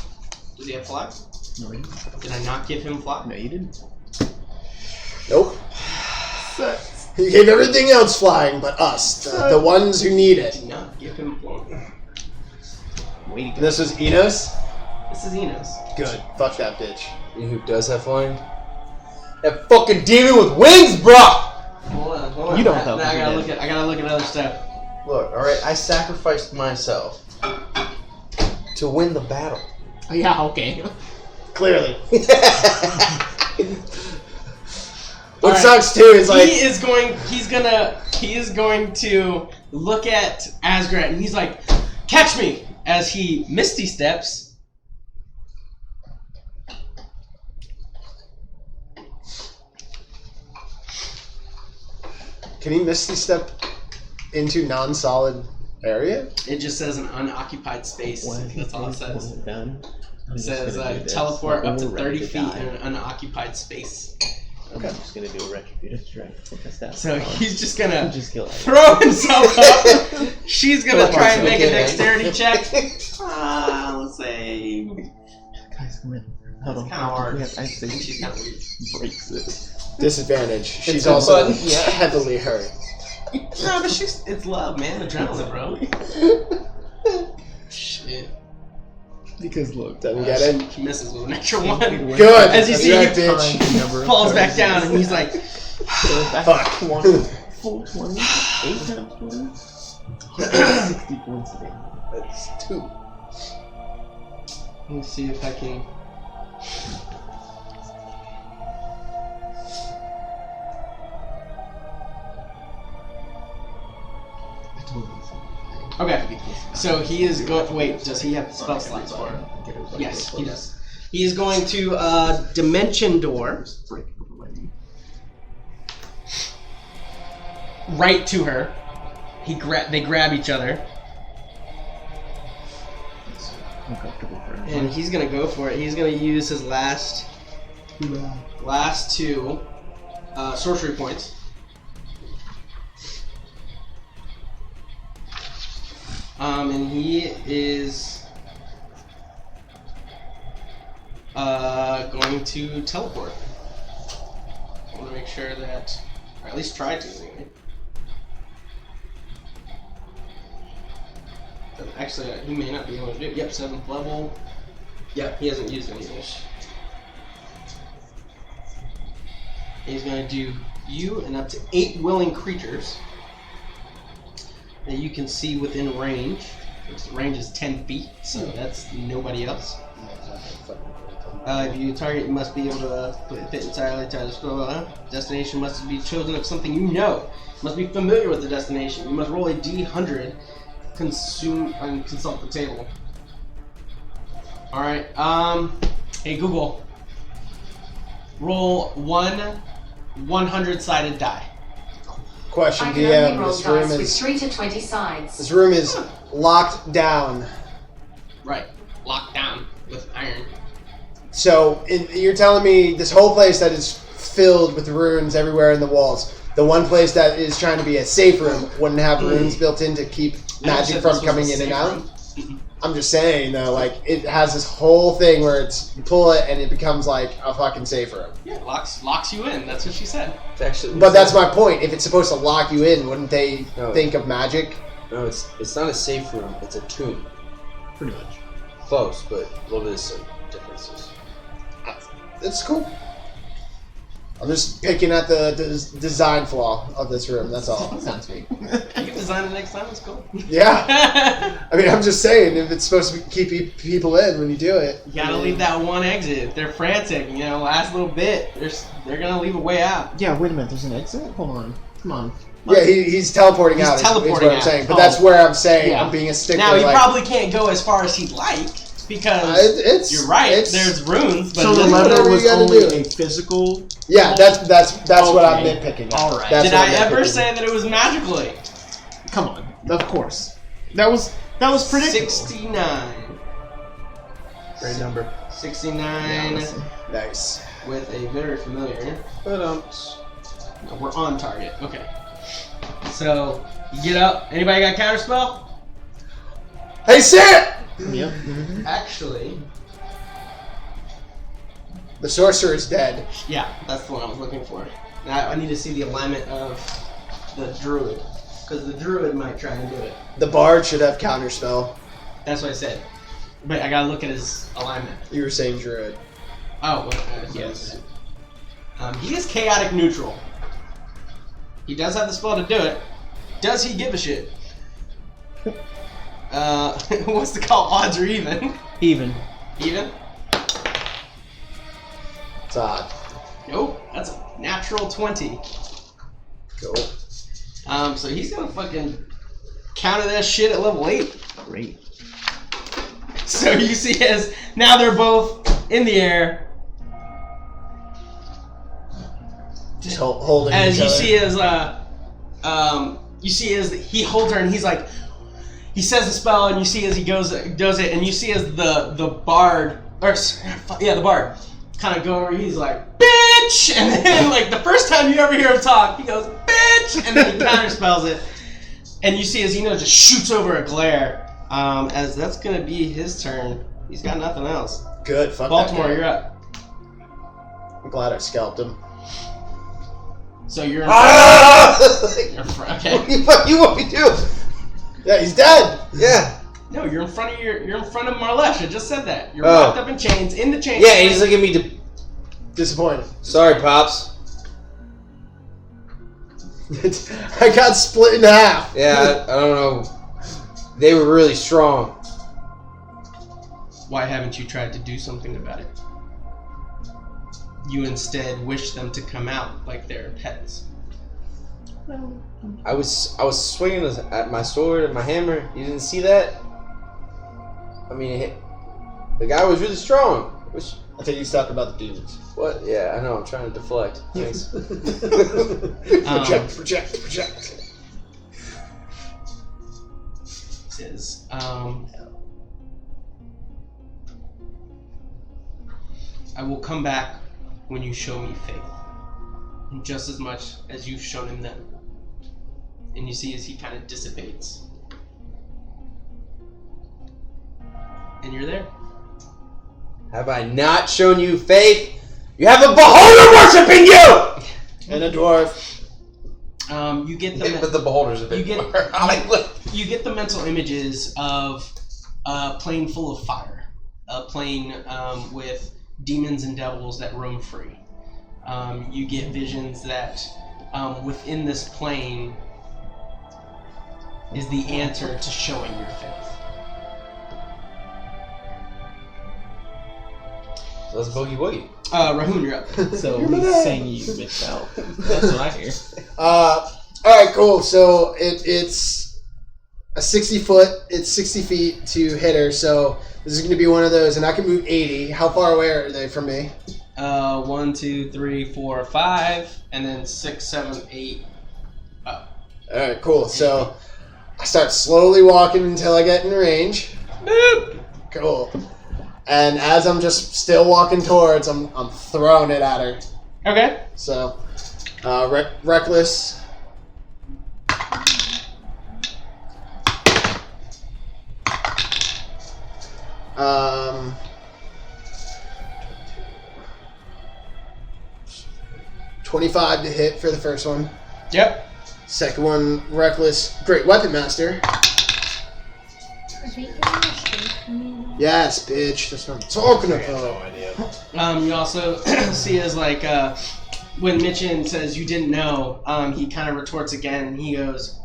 Does he have Fly? No, you Did I not give him Fly? No, you didn't. Nope. He gave everything else flying but us, the ones who need it. Did not give him Fly. Way to And go. this was Enos? This is Enos. Good. Fuck that bitch. You know who does have flying? That fucking demon with wings, bro. Hold on. You don't Now help I if gotta you're look at. I gotta look at other stuff. Look, all right. I sacrificed myself to win the battle. Oh, yeah, okay. Clearly. What Alright. sucks too is like, He is going to look at Asgrat and he's like, catch me! As he misty steps Can he Misty Step into non-solid area? It just says an unoccupied space. That's all it says. Done. It says teleport up to 30 feet in an unoccupied space. Okay. I'm just gonna do a retributive strike. So he's just gonna just kill it. throw himself up. She's gonna try and make a dexterity check. Let's say. Guys, come in. Hold on. It's kind of hard. I think She's kind of weak. breaks it. Disadvantage. She's a also button, yeah. heavily hurt. No, but it's love, man. Adrenaline, bro. Shit. Because look, Doesn't get it. He misses with an extra one. Good. As you see, That's he right, bitch. falls back down, and he's like, Fuck. full 20, 8 times 20, 60 points a day. That's 2. let me see if I can. Okay, so he is going. Wait, does he have spell slots for it? Yes, he does. He is going to Dimension Door right to her. They grab each other, and he's gonna go for it. He's gonna use his last 2 sorcery points. And he is going to teleport. I want to make sure that, or at least try to anyway. Actually, he may not be able to do it. Yep, 7th level. Yep, he hasn't used any of this. He's going to do you and up to 8 willing creatures that you can see within range. The range is 10 feet, so that's nobody else. If you target, you must be able to fit entirely to the scroll. Destination must be chosen of something you know. Must be familiar with the destination. You must roll a D100. Consume and consult the table. All right. Hey Google. Roll 1 100-sided die. Question, I can DM. only roll This room dice with is 3 to 20 sides. this room is locked down. Right. Locked down with iron. So you're telling me this whole place that is filled with runes everywhere in the walls. The one place that is trying to be a safe room wouldn't have runes built in to keep magic from coming in and out. I'm just saying though, like it has this whole thing where it's you pull it and it becomes like a fucking safe room. Yeah, locks you in. That's what she said. It's actually, But that's my point. If it's supposed to lock you in, wouldn't they No. think of magic? No, it's not a safe room. It's a tomb. Pretty much. Close, but a little bit of some differences. It's cool. I'm just picking at the design flaw of this room. That's all. Sounds sweet. You can design it next time. It's cool. Yeah. I mean, I'm just saying, if it's supposed to keep people in when you do it. You gotta leave that one exit. If they're frantic, last little bit, they're gonna leave a way out. Yeah, wait a minute. There's an exit? Hold on. Come on. Yeah, he's teleporting He's out. teleporting is what I'm out. saying. But Oh. that's where I'm saying Yeah. I'm being a stickler. Now he like, probably can't go as far as he'd like because it's you're right. it's- There's runes, but So the then- whatever lever you was gotta only do. a physical. Yeah, that's what I'm Okay. nitpicking. All right. That's did what I I'm ever nitpicking. say that it was magically? Come on. Of course. That was predictable. 69. Great number. 69 listen. Nice. with a very familiar. But We're on target. Okay. So you get up. Anybody got counterspell? Hey, sit! Yep. Actually, The sorcerer is dead. yeah, that's the one I was looking for. Now I need to see the alignment of the druid because the druid might try and do it. The bard should have counterspell. That's what I said. But I gotta look at his alignment. You were saying druid. Oh, well, yes. He is chaotic neutral. He does have the spell to do it. Does he give a shit? What's the call? Odds or even? Even. Even? It's odd. Nope. That's a natural 20. Cool. So he's gonna fucking counter that shit at level 8. Great. So you see as now they're both in the air. Just holding As each you other. see as you see as he holds her and he's like, he says the spell and you see as he does it, and you see as the bard, the bard, kind of go over, he's like, bitch! And then, like, the first time you ever hear him talk, he goes, bitch! And then he counterspells it. And you see as Eno just shoots over a glare. As that's going to be his turn. He's got nothing else. Good, fuck Baltimore, that guy. you're up. I'm glad I scalped him. So you're in Ah! front. Okay. What do you want me to do? Yeah, he's dead! Yeah. No, you're in front of Marlesh. I just said that. You're Oh. locked up in chains, in the chains. Yeah, he's looking at me. Disappointed. Sorry, Pops. I got split in half. Yeah, I don't know. They were really strong. Why haven't you tried to do something about it? You instead wish them to come out like they're pets. I was swinging at my sword and my hammer. You didn't see that? I mean, the guy was really strong. I think he's talking about the demons. What? Yeah, I know. I'm trying to deflect. Thanks. Project. Says, I will come back when you show me faith, and just as much as you've shown him then. And you see as he kind of dissipates, and you're there. Have I not shown you faith? You have a beholder worshipping you! And a dwarf. You get But the beholder's a bit you get- more. you get the mental images of a plane full of fire, a plane with demons and devils that roam free. You get visions that within this plane is the answer to showing your faith. So that's Boogie Woogie. Rahun, you're up. So he's saying you bitch out. That's what I hear. Alright, cool. So it's a 60 feet to hit her, so this is going to be one of those, and I can move 80. How far away are they from me? 1, 2, 3, 4, 5, and then 6, 7, 8. Alright, cool. So I start slowly walking until I get in range. Boop! Cool. And as I'm just still walking towards, I'm throwing it at her. Okay. So, reckless. Um, 25 to hit for the first one. Yep. Second one, reckless. Great weapon master. Yes, bitch. That's what I'm talking about. You also see as like when Mitchin says you didn't know, he kind of retorts again and he goes,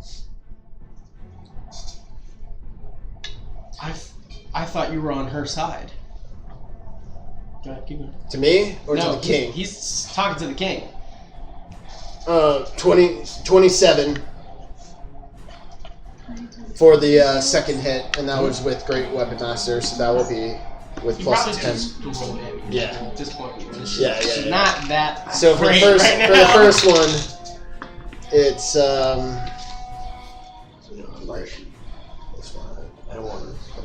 I thought you were on her side. Go ahead, keep going. To me or No, to the king? He's talking to the king. 27 for the second hit, and that was with Great Weapon Master, so that will be with You plus probably 10. just roll damage. Yeah. At this point, Yeah. she's not that So for the great first right for the now. first one, it's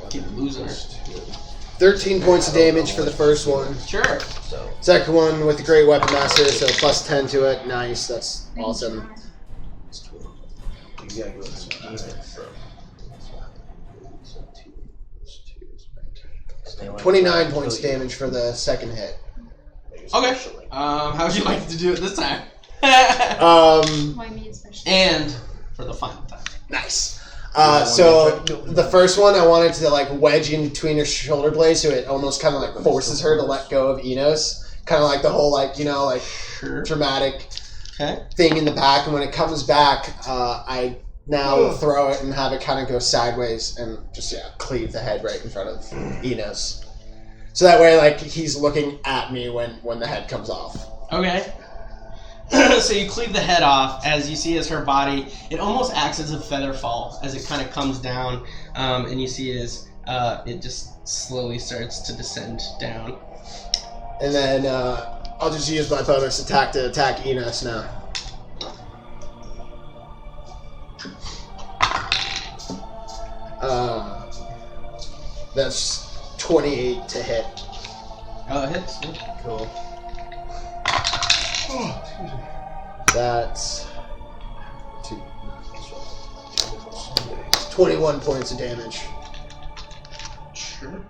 Keep losing her. 13 points of damage for the first one. Sure. Second one with the Great Weapon Master, so plus 10 to it. Nice, that's awesome. 29 points of damage for the second hit. Okay. How would you like to do it this time? Why me especially? And for the final time. Nice. So the first one, I wanted to like wedge in between her shoulder blades, so it almost kind of like forces her to let go of Enos. Kind of like the whole like Sure. dramatic Okay. thing in the back, and when it comes back, I now throw it and have it kind of go sideways and just cleave the head right in front of Enos. So that way, like he's looking at me when the head comes off. Okay. So you cleave the head off as you see as her body, it almost acts as a feather fall as it kind of comes down, and you see as it just slowly starts to descend down. And then I'll just use my bonus attack to attack Enos now. That's 28 to hit. Oh, it hits. Cool. That's 21 points of damage. Sure.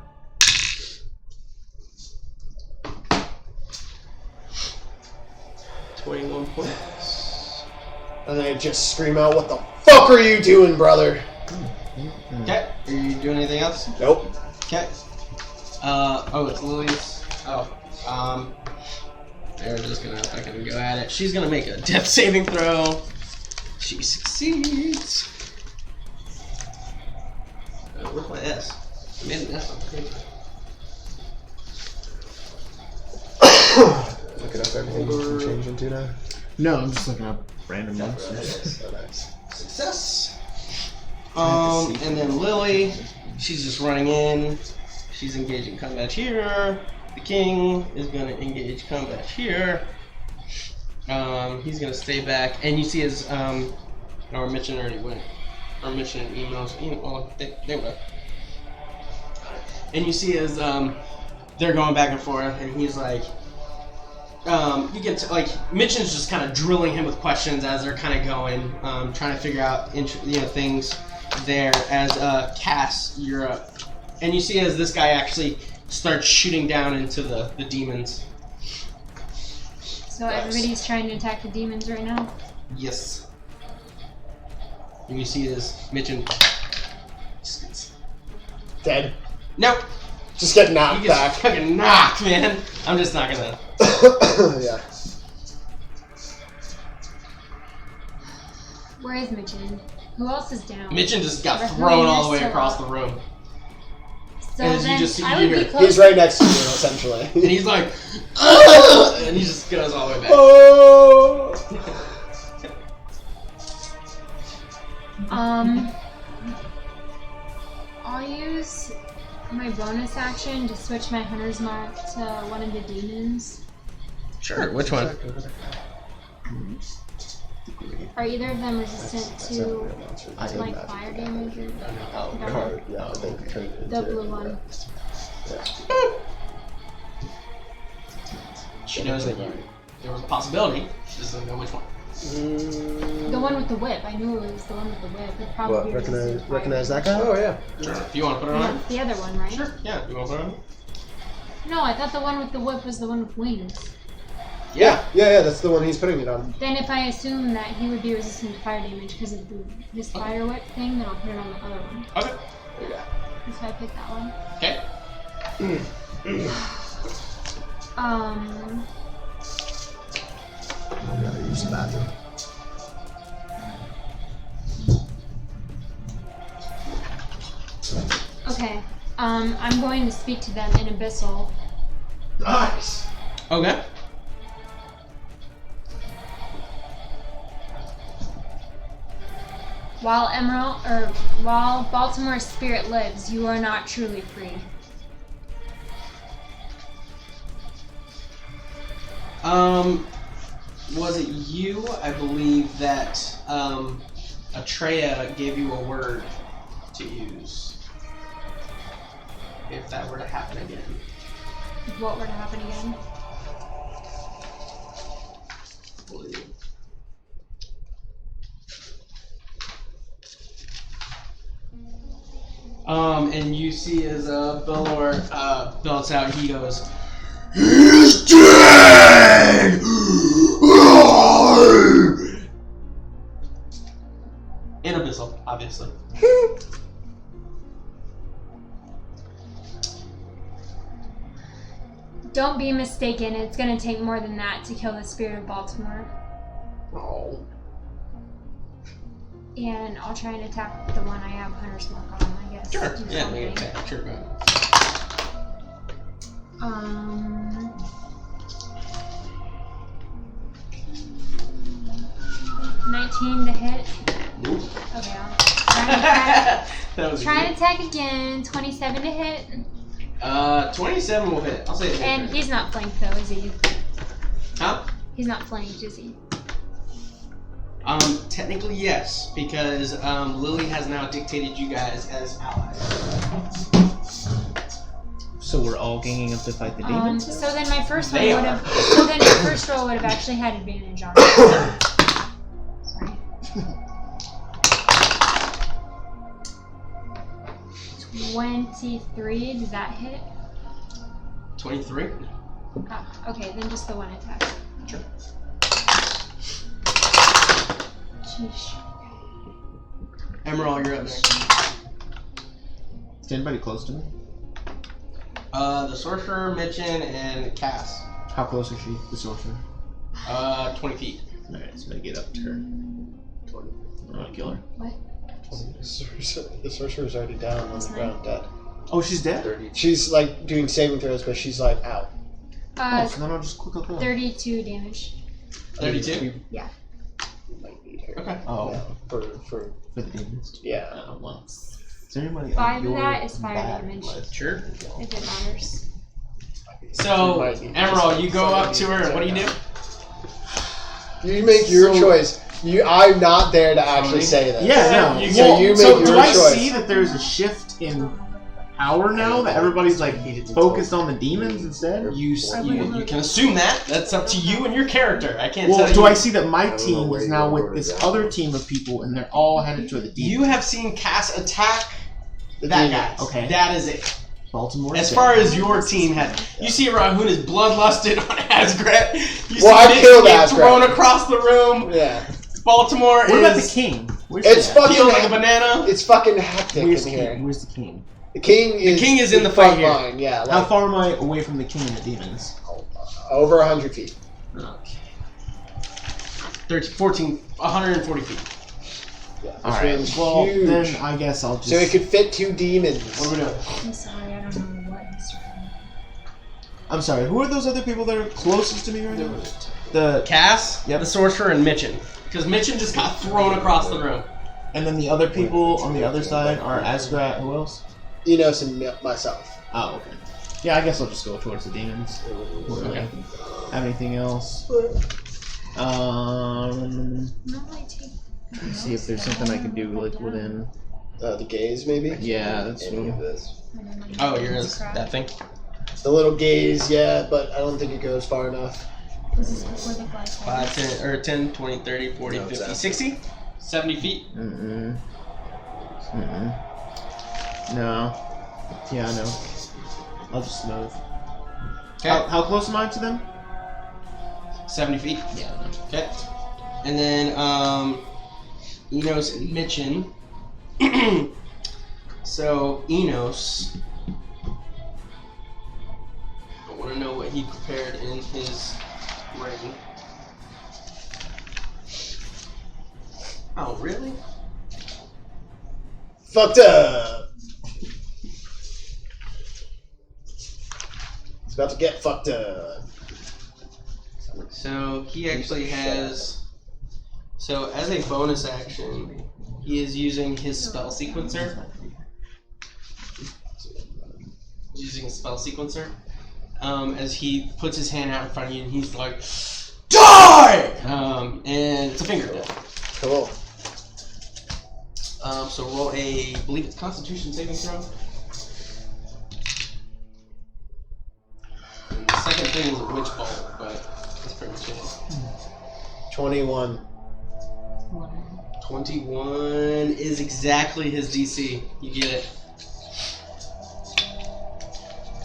$21 points. And I just scream out, "What the fuck are you doing, brother?" Okay. Are you doing anything else? Nope. Okay. It's Lily's. They're just gonna fucking go at it. She's gonna make a death saving throw. She succeeds. Where's my S? I made an S on the paper. Looking up everything you can change into now. No, I'm just looking up random monsters. So nice. Success. And then Lily, she's just running in. She's engaging combat here. The king is going to engage combat here. He's going to stay back. And you see his, our mission already went. Our mission emails, they went. And you see as, they're going back and forth, and he's like, you get to, like, Mitchen's just kind of drilling him with questions as they're kind of going, trying to figure out, things there. As, Cass, you're up. And you see as this guy actually starts shooting down into the demons. So everybody's trying to attack the demons right now? Yes. And you see as Mitchen. Dead. Nope. Just get knocked You get back. fucking knocked, man. I'm just not gonna. Yeah. Where is Mitchen? Who else is down? Mitchen just got Or thrown all the who way is across still the room. So as you then just see I would here. be close. He's right next to you, essentially. And he's like, "Ugh!" And he just goes all the way back. Oh! I'll use my bonus action to switch my hunter's mark to one of the demons. Sure, which one? Are either of them resistant to like fire damage or Card, yeah, they turn it the into blue one? She knows that there was a possibility. She just doesn't know which one. The one with the whip. I knew it was the one with the whip. It probably What, resistant to fire recognize that damage. guy? Oh, yeah. Sure. If you want to put it on? The other one, right? Sure. Yeah. You want to put it on? No, I thought the one with the whip was the one with wings. Yeah, that's the one he's putting it on. Then if I assume that he would be resistant to fire damage because of his fire whip thing, then I'll put it on the other one. Okay. So I picked that one. Okay. I gotta use the bathroom. Okay. I'm going to speak to them in Abyssal. Nice! Okay. While Baltimore's spirit lives, you are not truly free. Was it you? I believe that Atreya gave you a word to use. If that were to happen again. If what were to happen again? And you see as Belor belts out, he goes, "He's dead!" In Abyssal, obviously. Don't be mistaken, it's gonna take more than that to kill the spirit of Baltimore. Oh. And I'll try and attack the one I have Hunter's Mark on, I guess. Sure. Do Yeah, something. make an attack. Sure, go ahead. 19 to hit. Nope. Okay, I'll try That was and good. attack again. 27 to hit. 27 will hit. I'll say it. And he's not flanked though, is he? Huh? He's not flanked, is he? Technically, yes, because Lily has now dictated you guys as allies. So we're all ganging up to fight the demons? So then my first one They would are. have. So then my first roll would have actually had advantage on it. Sorry. 23. Does that hit? 23. Oh, okay, then just the one attack. Sure. Sheesh. Emerald, you're up next. Is anybody close to me? The sorcerer, Mitchin, and Cass. How close is she, the sorcerer? 20 feet. Alright, so I'm gonna get up to her. I want to kill her. What? The sorcerer's already down on the ground, dead. Oh, she's dead? She's like doing saving throws, but she's like out. Oh, so then I'll just quick kill her. 32 damage. 32? Yeah. We might need her. Okay. Oh, Yeah, for for the demons. yeah. Oh, well. Is there anybody 5 of on that your is fire bad damage. list? Sure. If it matters. So, Emerald, you go up to her, and what do you do? You make your So- choice. I'm not there to actually say this. Yeah, no. So you make so your do I choice. see that there's a shift in power now? That everybody's like focused on the demons instead? You can assume that. That's up to you and your character. I can't tell Well, you. do I see that my team is now with this other team of people and they're all headed toward the demons? You have seen Cass attack The that demons. guy. Okay. That is it. Baltimore. As is far dead. as your team had, you see Rahun is bloodlusted on Asgret. You Well, I see killed Mitch get Asgret. thrown across the room. Yeah. Baltimore What about the is king? Where's It's he at? fucking. peeled like a banana. It's fucking hectic Where's in the here. king? Where's the king? The king is in the front fight here. line. Yeah. How Like, far am I away from the king and the demons? over 100 feet. Okay. 140 feet. Yeah. This Alright, room's well, huge. then I guess I'll just... So it could fit 2 demons. What are we doing? I'm sorry, I don't know what he's trying. I'm sorry, who are those other people that are closest to me right now? The... Cass, Yep. the sorcerer, and Mitchin. Because Mitchin just got thrown across the room. And then the other people on the other side are Asgrat, who else? Enos and myself. Oh, okay. Yeah, I guess I'll just go towards the demons. Okay. Have anything else? No, I take. Let's see if there's something I can do like within... The gaze, maybe? Yeah, that's Any of this. Oh, yours. That thing. The little gaze, yeah, but I don't think it goes far enough. This is before the glass. 5, 10, or 10, 20, 30, 40, No, 50, exactly. 60, 70 feet. Mm-mm. Mm-mm. No. Yeah, I know. I'll just move. Okay. How close am I to them? 70 feet. Yeah, I know. Okay. And then, Enos and Mitchin. So, Enos. I want to know what he prepared in his ring. Oh, really? Fucked up! It's about to get fucked up. So, he actually has. So, as a bonus action, he is using his spell sequencer. Using a spell sequencer. As he puts his hand out in front of you and he's like, DIE! And it's a finger death. Cool. So roll a, I believe it's Constitution saving throw. And the second thing is a witch bolt, but that's pretty much it. 21. 21 is exactly his DC. You get it.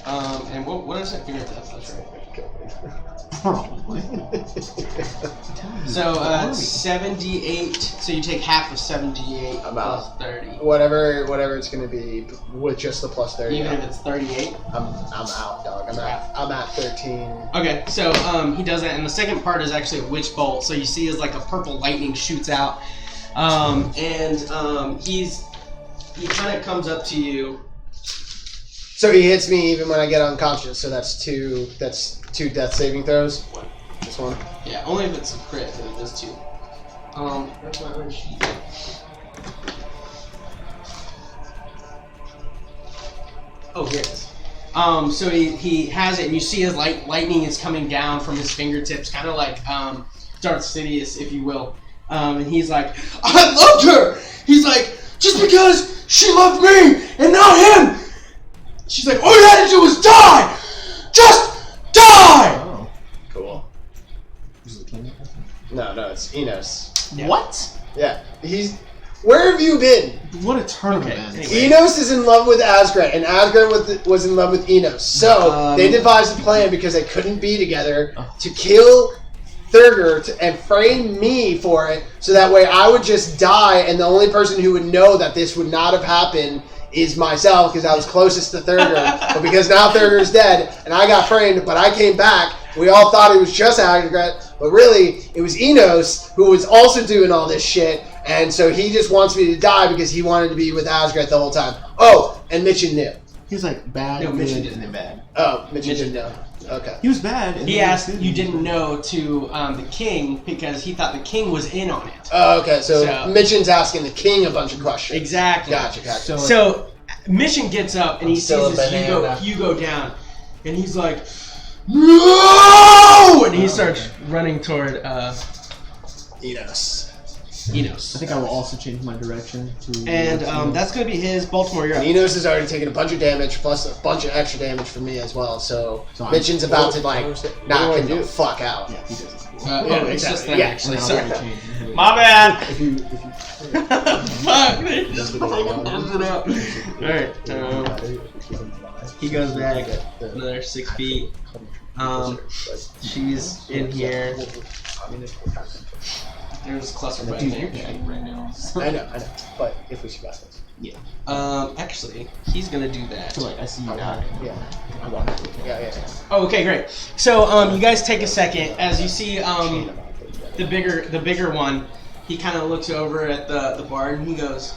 And what is that finger death? That's right. Probably. So 78. So you take half of 78 I'm plus out. 30. Whatever it's gonna be with just the plus 30. Even if it's 38. I'm out, dog. I'm at 13. Okay, so he does that, and the second part is actually a witch bolt. So you see as like a purple lightning shoots out, and he kind of comes up to you. So he hits me even when I get unconscious. So that's two death saving throws. One. This one. Yeah, only if it's a crit, then it does 2. Where's my own sheet? Oh, here it is. So he has it, and you see as lightning is coming down from his fingertips, kind of like Darth Sidious, if you will. And he's like, I loved her. He's like, just because she loved me and not him. She's like, all you had to do was die. Just die. Oh. Cool. Is it King? No, it's Enos. Yeah. What? Yeah, Where have you been? What a tournament. Okay, man. anyway. Enos is in love with Asgret, and Asgret was in love with Enos. So they devised a plan because they couldn't be together to kill Thurger and frame me for it, so that way I would just die, and the only person who would know that this would not have happened is myself, because I was closest to Thurger. But because now Thurger's dead, and I got framed, but I came back, we all thought it was just Asgret, but really, it was Enos who was also doing all this shit, and so he just wants me to die because he wanted to be with Asgret the whole time. Oh, and Mitchin knew. He was like bad, No, good, Mitchin and didn't. then bad. Oh, Mitchin didn't know. Okay. He was bad. And He then asked good. you didn't know to the king because he thought the king was in on it. Oh, okay, so So- Mitchin's asking the king a bunch of questions. Exactly. Gotcha. So Mission gets up and he still sees a this banana. Hugo down, and he's like, no! And he starts running toward Enos. Enos. I think I will also change my direction to. And that's going to be his. Baltimore, you're And up. Enos has already taken a bunch of damage, plus a bunch of extra damage from me as well, so So I'm- Mitchin's about to, what knock do I him do? the fuck out. Yeah, he doesn't. Oh, it's just them, Yeah. actually. And I'll Sorry. change it. My bad. If you Fuck, they just fucking messed it up. Alright, he goes back another 6 feet. She's in here. There's cluster right Dude, there. you're bad right now. I know, but if we survive this. Actually, he's gonna do that. So like I see you die. Yeah. I walk. Yeah. Oh, okay, great. So, you guys take a second as you see, the bigger one. He kind of looks over at the bard and he goes,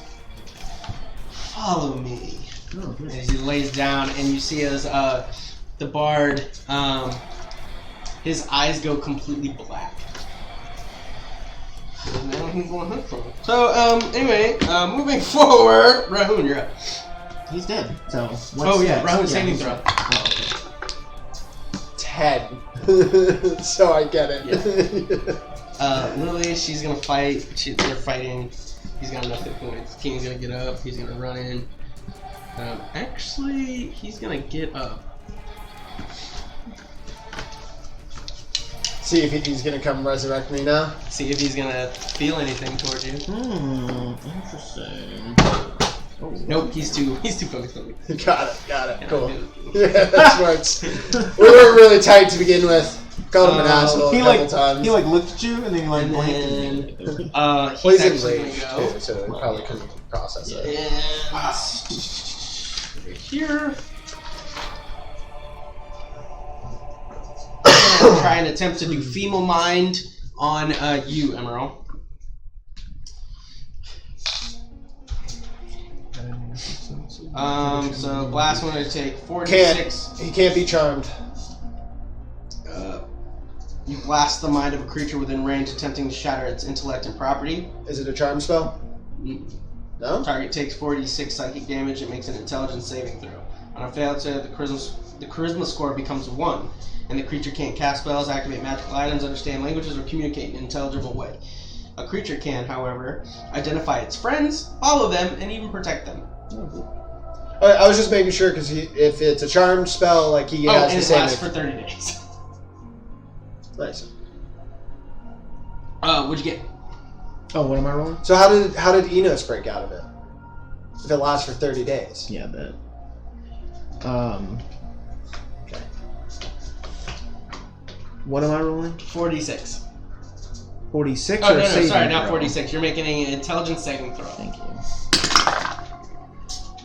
"Follow me." Oh, good. As he lays down, and you see as the bard, his eyes go completely black. And now he's going hunt for him. So, anyway, moving forward, Rahun, you're up. He's dead. So. What's Oh yeah, next? Rahun Yeah, saving he's throw. dead. Oh, okay. 10. So I get it. Lily, she's gonna fight. They're fighting. He's got enough hit points. King's gonna get up. He's gonna run in. Actually, he's gonna get up. See if he's gonna come resurrect me now. See if he's gonna feel anything towards you. Interesting. Oh, Nope, he's too focused on me. Got it. Yeah, Cool. dude. Yeah, that works. We were really tight to begin with. Called him an asshole a He couple like times. he like looked at you and then he like And blinked then, and then Well, he's he's in actually rage gonna go. too, so he probably couldn't process it. And right here. I'm gonna try and attempt to do female mind on you, Emerald. So blast one to take 46. He can't be charmed. You blast the mind of a creature within range, attempting to shatter its intellect and property. Is it a charm spell? No? Target takes 46 psychic damage. It makes an intelligence saving throw. On a failed save, the charisma score becomes 1, and the creature can't cast spells, activate magical items, understand languages, or communicate in an intelligible way. A creature can, however, identify its friends, follow them, and even protect them. Alright, I was just making sure because if it's a charmed spell, like he has and the it same. lasts for 30 days. Nice. What'd you get? oh, what am I rolling? So how did Enos break out of it? If it lasts for 30 days. Yeah, that. Okay. What am I rolling? 46. 46 Oh, or no, saving sorry, not throw? 46. You're making an intelligence saving throw. Thank you.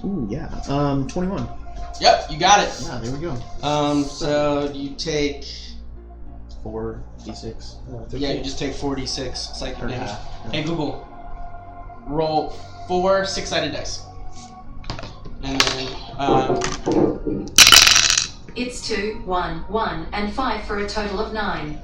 Ooh, yeah. 21. Yep, you got it. Yeah, there we go. So you take... 4d6. Yeah, you just take 46 psychic Or damage. half. Hey Google, roll 4 6-sided dice. And then, It's 2, 1, 1, and 5 for a total of 9.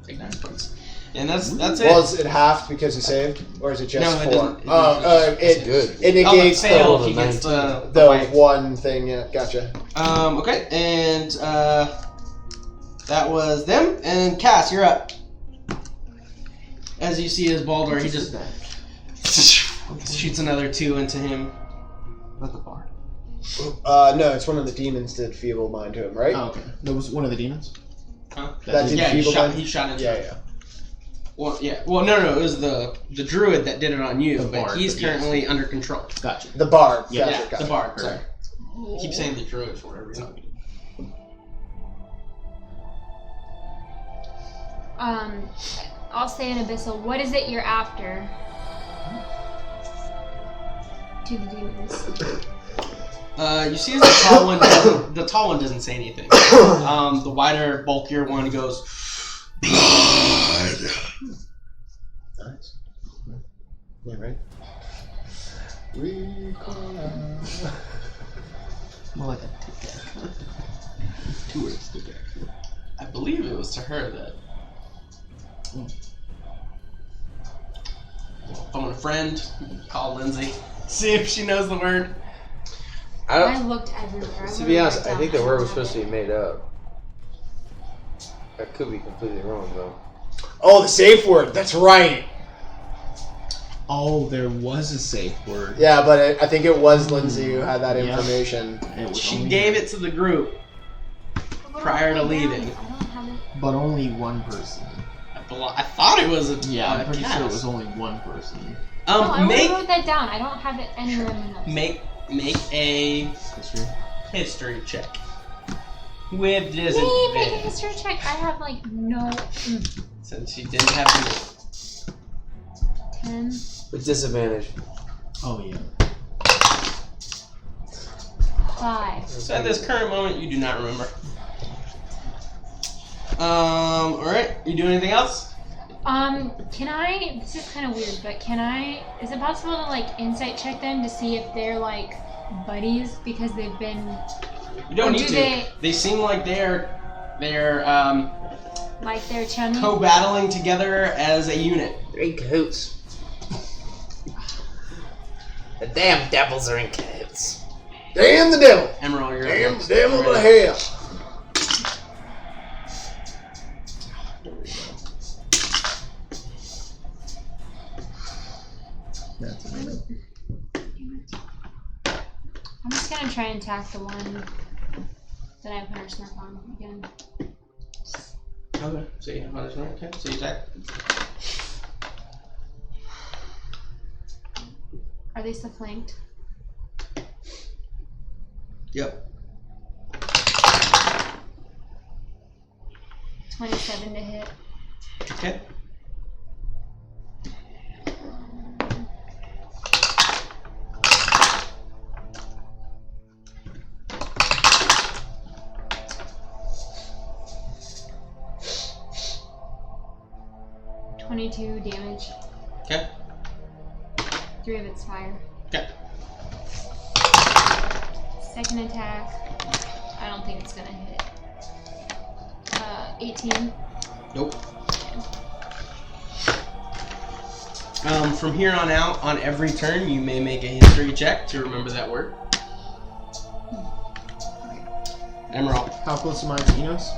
take 9 points. And that's it. Well, is it half because he saved? Or is it just No, it 4? doesn't- it Oh, doesn't- it Good. it Oh, but negates fail the if he gets the the white. one thing, yeah, gotcha. Okay, and that was them. And Cass, you're up. As you see his Baldur, he just shoots another 2 into him. At the bar. No, it's one of the demons did feeble mind to him, right? Oh, okay. That was one of the demons? Huh? That did Yeah, he feeble shot, mind? he shot into him. Yeah. Well, yeah. Well, no, it was the druid that did it on you, The but bard, he's but yes. currently under control. Gotcha. The bard. Yeah, Gotcha. The bard. Sorry. I keep saying the druid for whatever reason. I'll say in Abyssal, what is it you're after? To the demons. You see, as the tall one. The tall one doesn't say anything. The wider, bulkier one goes. Nice. Yeah, right? More like a tic-tac. 2 words tic-tac. I believe it was to her that. Phone a friend, call Lindsay, see if she knows the word. I looked everywhere. To be honest, I think the word was supposed to be made up. I could be completely wrong though. Oh, the safe word. That's right. Oh, there was a safe word. Yeah, but I think it was Lindsay who had that Yeah. information. It was She only gave it to the group prior to leaving. I don't have it. But only one person. I thought it was a Yeah, I'm pretty cast. sure it was only one person. No, I Make wrote that down. I don't have it anywhere in my notes. make a History. history check with Me, make a disadvantage history check. I have like no. since you didn't have to. 10. With disadvantage. Oh, yeah. 5. So at this current moment, you do not remember. All right. You do anything else? Can I? This is kind of weird, but can I? Is it possible to like insight check them to see if they're like buddies because they've been You don't Or need do to. They seem like they're like they're chummy? co-battling together as a unit. They're in cahoots. The damn devils are in cahoots. Damn the devil. Emerald, you're Damn up next. the devil Ready? to hell. That's a minute. I'm just gonna try and attack the one that I have punishment on again. Okay. So you have punishment. Okay. So you attack. Are they still flanked? Yep. 27 to hit. Okay. $22 damage. Okay. 3 of it's fire. Okay. Second attack. I don't think it's gonna hit. 18. Nope. From here on out, on every turn, you may make a history check to remember that word. Emerald. How close am I to Enos?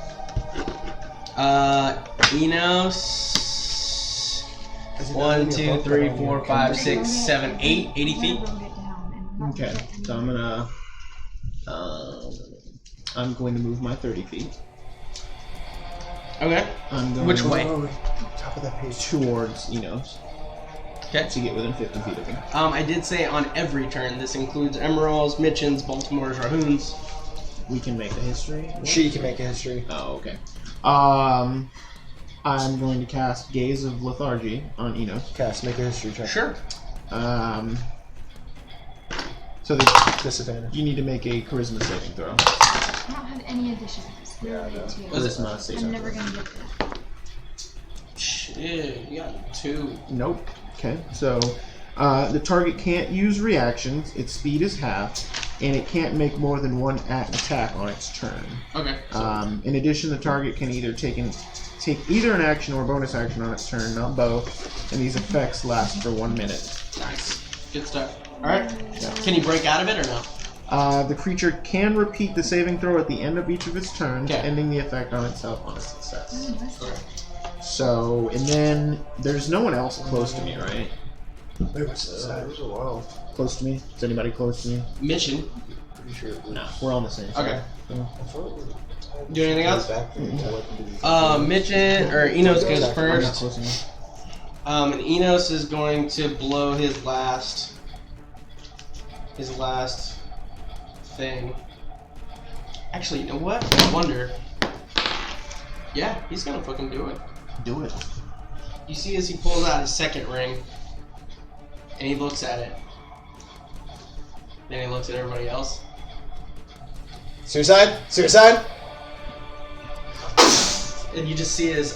Enos. 1, 2, 3, 4, 5, 6, 7, 8. 80 feet. Okay, so I'm going to move my 30 feet. Okay. I'm going Which way? Top of that page. towards Enos Okay. to get within 50 feet of him. I did say on every turn. This includes Emeralds, Mitchins, Baltimore's, Rahoons. We can make a history. She can make a history. Oh, okay. I'm going to cast Gaze of Lethargy on Enos. Cast, make a history check. Sure. So Disadvantage. you need to make a charisma saving throw. I don't have any additions. Related to Was it. It's not a saving I'm never throw. gonna get that. Shit, you got 2. Nope. Okay, so the target can't use reactions, its speed is half, and it can't make more than one attack on its turn. Okay. In addition, the target can either take either an action or a bonus action on its turn, not both, and these effects last for 1 minute. Nice. Good stuff. Alright. Can you break out of it or no? The creature can repeat the saving throw at the end of each of its turns, Okay. ending the effect on itself on a success. So, and then there's no one else close to me, right? There's a while. Close to me? Is anybody close to me? Mission. Pretty sure. No, we're on the same side. Okay. Do anything else? Mitchin or Enos goes I'm not first. close enough. And Enos is going to blow his last thing. Actually, you know what? I wonder. Yeah, he's gonna fucking do it. Do it. You see as he pulls out his second ring, and he looks at it. Then he looks at everybody else. Suicide? Suicide? And you just see his,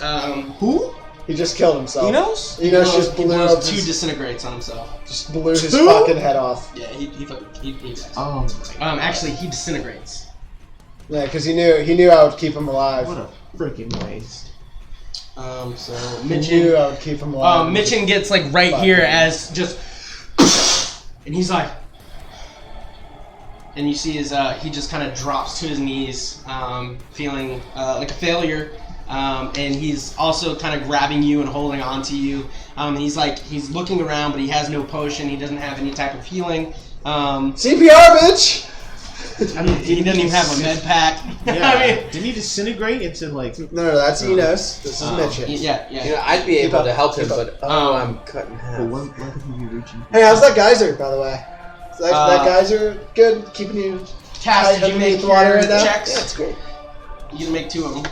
Who? He just killed himself. Enos? Enos just he blew blows up two his, disintegrates on himself. just blew his fucking head off. Yeah, he dies. Oh my Actually, he disintegrates. Yeah, because he knew I would keep him alive. What a freaking waste. So He Mitchin, knew I would keep him alive. Mitchin gets like right Fuck. here as just, and he's like, and you see his he just kind of drops to his knees, feeling like a failure, and he's also kind of grabbing you and holding on to you. And he's looking around, but he has no potion. He doesn't have any type of healing. CPR, bitch! I mean, he doesn't even have a med pack. Yeah. I mean, Didn't he disintegrate into like? No, that's Enos. This is Mitchin. yeah. You know, I'd be Keep able up, to help him, keep up. but I'm cut in half. But when could he be reaching? Hey, how's that geyser, by the way? Is that geyser good? Keeping you Cass, did you underneath make the water your right now? checks? Yeah, it's great. You can make two of them.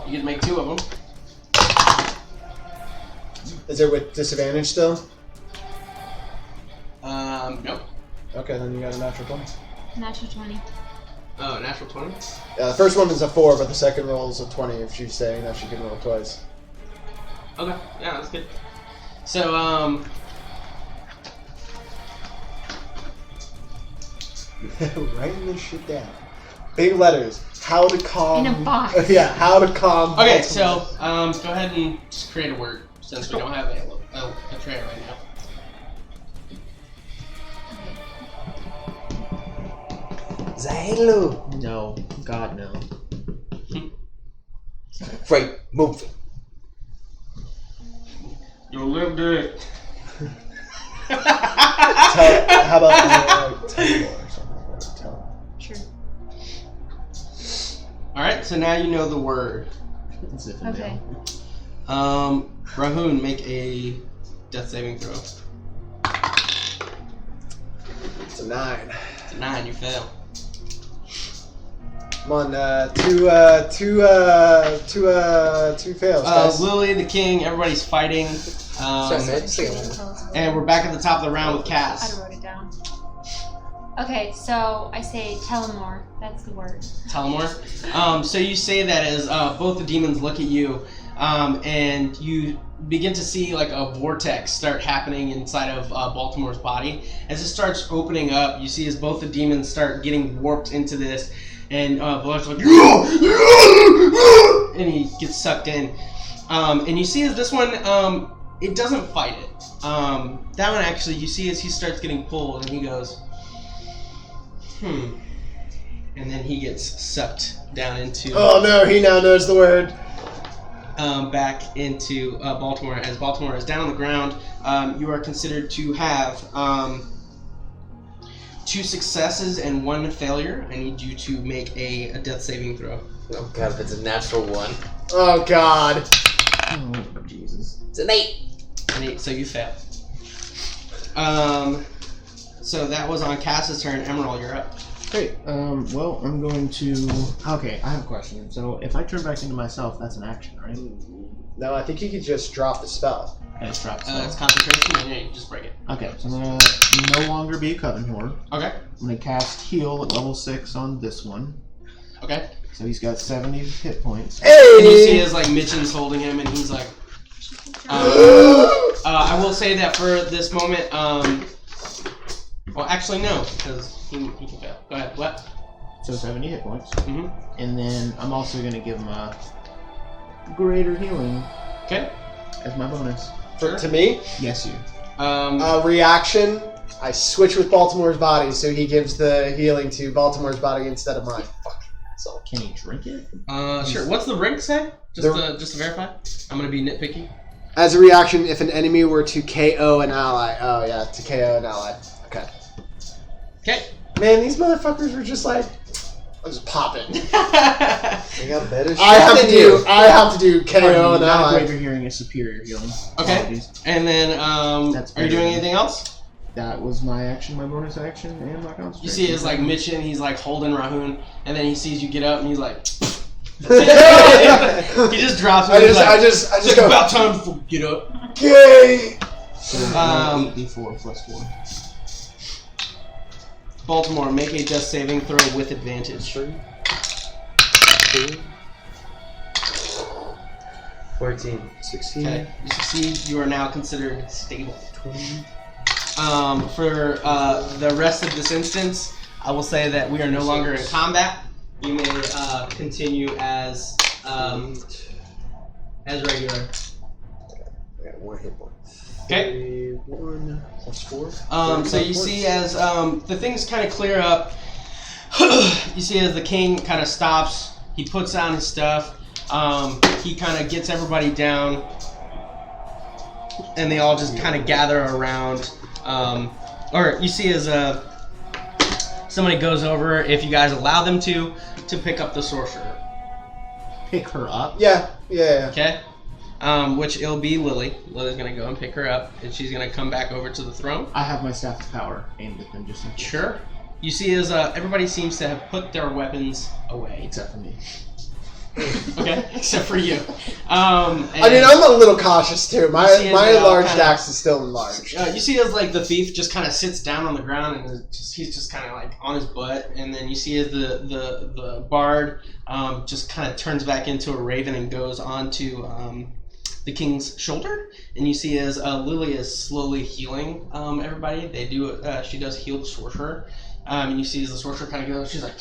You can make two of them. Is it with disadvantage still? Nope. Okay, then you got a natural 20. Natural 20. Oh, natural 20? Yeah, the first one is a 4, but the second roll is a 20 if she's saying that she can roll twice. Okay, yeah, that's good. So, Writing this shit down. Big letters. How to calm. In a box. Yeah, how to calm. okay, Baltimore. so, go ahead and just create a word, since we don't have a tray right now. Zalo. No, God no. Right, move. You lived it. How about Teleport or something? Sure. Alright, so now you know the word. Zip it Okay. down. Rahun, make a death saving throw. It's a 9. It's a 9, you fail. Come on, two fails, guys. Lily, the king, everybody's fighting. And we're back at the top of the round with I Cass. wrote it down. Okay, so I say Telemore. That's the word. Telemore. So you say that as both the demons look at you, and you begin to see like a vortex start happening inside of Baltimore's body. As it starts opening up, you see as both the demons start getting warped into this, and Blood's like, and he gets sucked in. And you see as this one, it doesn't fight it. That one actually, you see as he starts getting pulled, and he goes, and then he gets sucked down into. Oh no, he now knows the word. Back into Baltimore. As Baltimore is down on the ground, you are considered to have 2 successes and 1 failure. I need you to make a death saving throw. Oh god, if it's a natural 1. Oh god. Oh Jesus. It's an 8. An 8, so you fail. So that was on Cass's turn. Emerald, you're up. Great. Well, I'm going to. Okay, I have a question. So, if I turn back into myself, that's an action, right? No, I think you could just drop the spell. I just dropped It's spell. concentration, and yeah, you just break it. Okay, so I'm gonna no longer be a coven horde. Okay. I'm gonna cast heal at level 6 on this one. Okay. So he's got 70 hit points. And you see Hey! as like Mitchin's holding him, and he's like. I will say that for this moment, well, actually no, because he can fail. Go ahead. What? So 70 hit points. Mm-hmm. And then I'm also gonna give him a greater healing Okay. as my bonus. To me, Yes, you. reaction. I switch with Baltimore's body, so he gives the healing to Baltimore's body instead of mine. Fuck. Can he drink it? Sure. What's the rank say? Just to verify. I'm gonna be nitpicky. As a reaction, if an enemy were to KO an ally. Oh yeah, to KO an ally. Okay. Okay. Man, these motherfuckers were just like, I was popping. They got better shit I have to do KO Pardon an me, not a ally. greater hearing, a superior healing. Okay. Apologies. And then, That's are you doing anything else? That was my action, my bonus action, and my concentration. You see, it's like Mitchin. He's like holding Rahun, and then he sees you get up, and he's like, he just drops. I just It's go. about time to get up. Yay! So 8d4 plus 4. Baltimore, make a death saving throw with advantage. 14. 16. Okay, you succeed. You are now considered stable. 20. For the rest of this instance, I will say that we are no longer in combat. You may continue as regular. I got 1 hit point. Okay. 1 plus 4. So you see as the things kind of clear up, you see as the king kind of stops, he puts on his stuff, he kind of gets everybody down, and they all just kind of gather around. Or you see as somebody goes over, if you guys allow them to pick up the sorcerer. Pick her up? Yeah. Okay? Which it'll be Lily. Lily's gonna go and pick her up, and she's gonna come back over to the throne. I have my staff of power aimed at them just in case. Sure. You see as everybody seems to have put their weapons away. Except for me. Okay, except for you. I mean, I'm a little cautious too. My see it now, large kinda- dax is still enlarged. You see as like the thief just kind of sits down on the ground and he's just kind of like on his butt, and then you see as the bard just kind of turns back into a raven and goes onto the king's shoulder, and you see as Lily is slowly healing everybody. She does heal the sorcerer, and you see as the sorcerer kind of goes, she's like,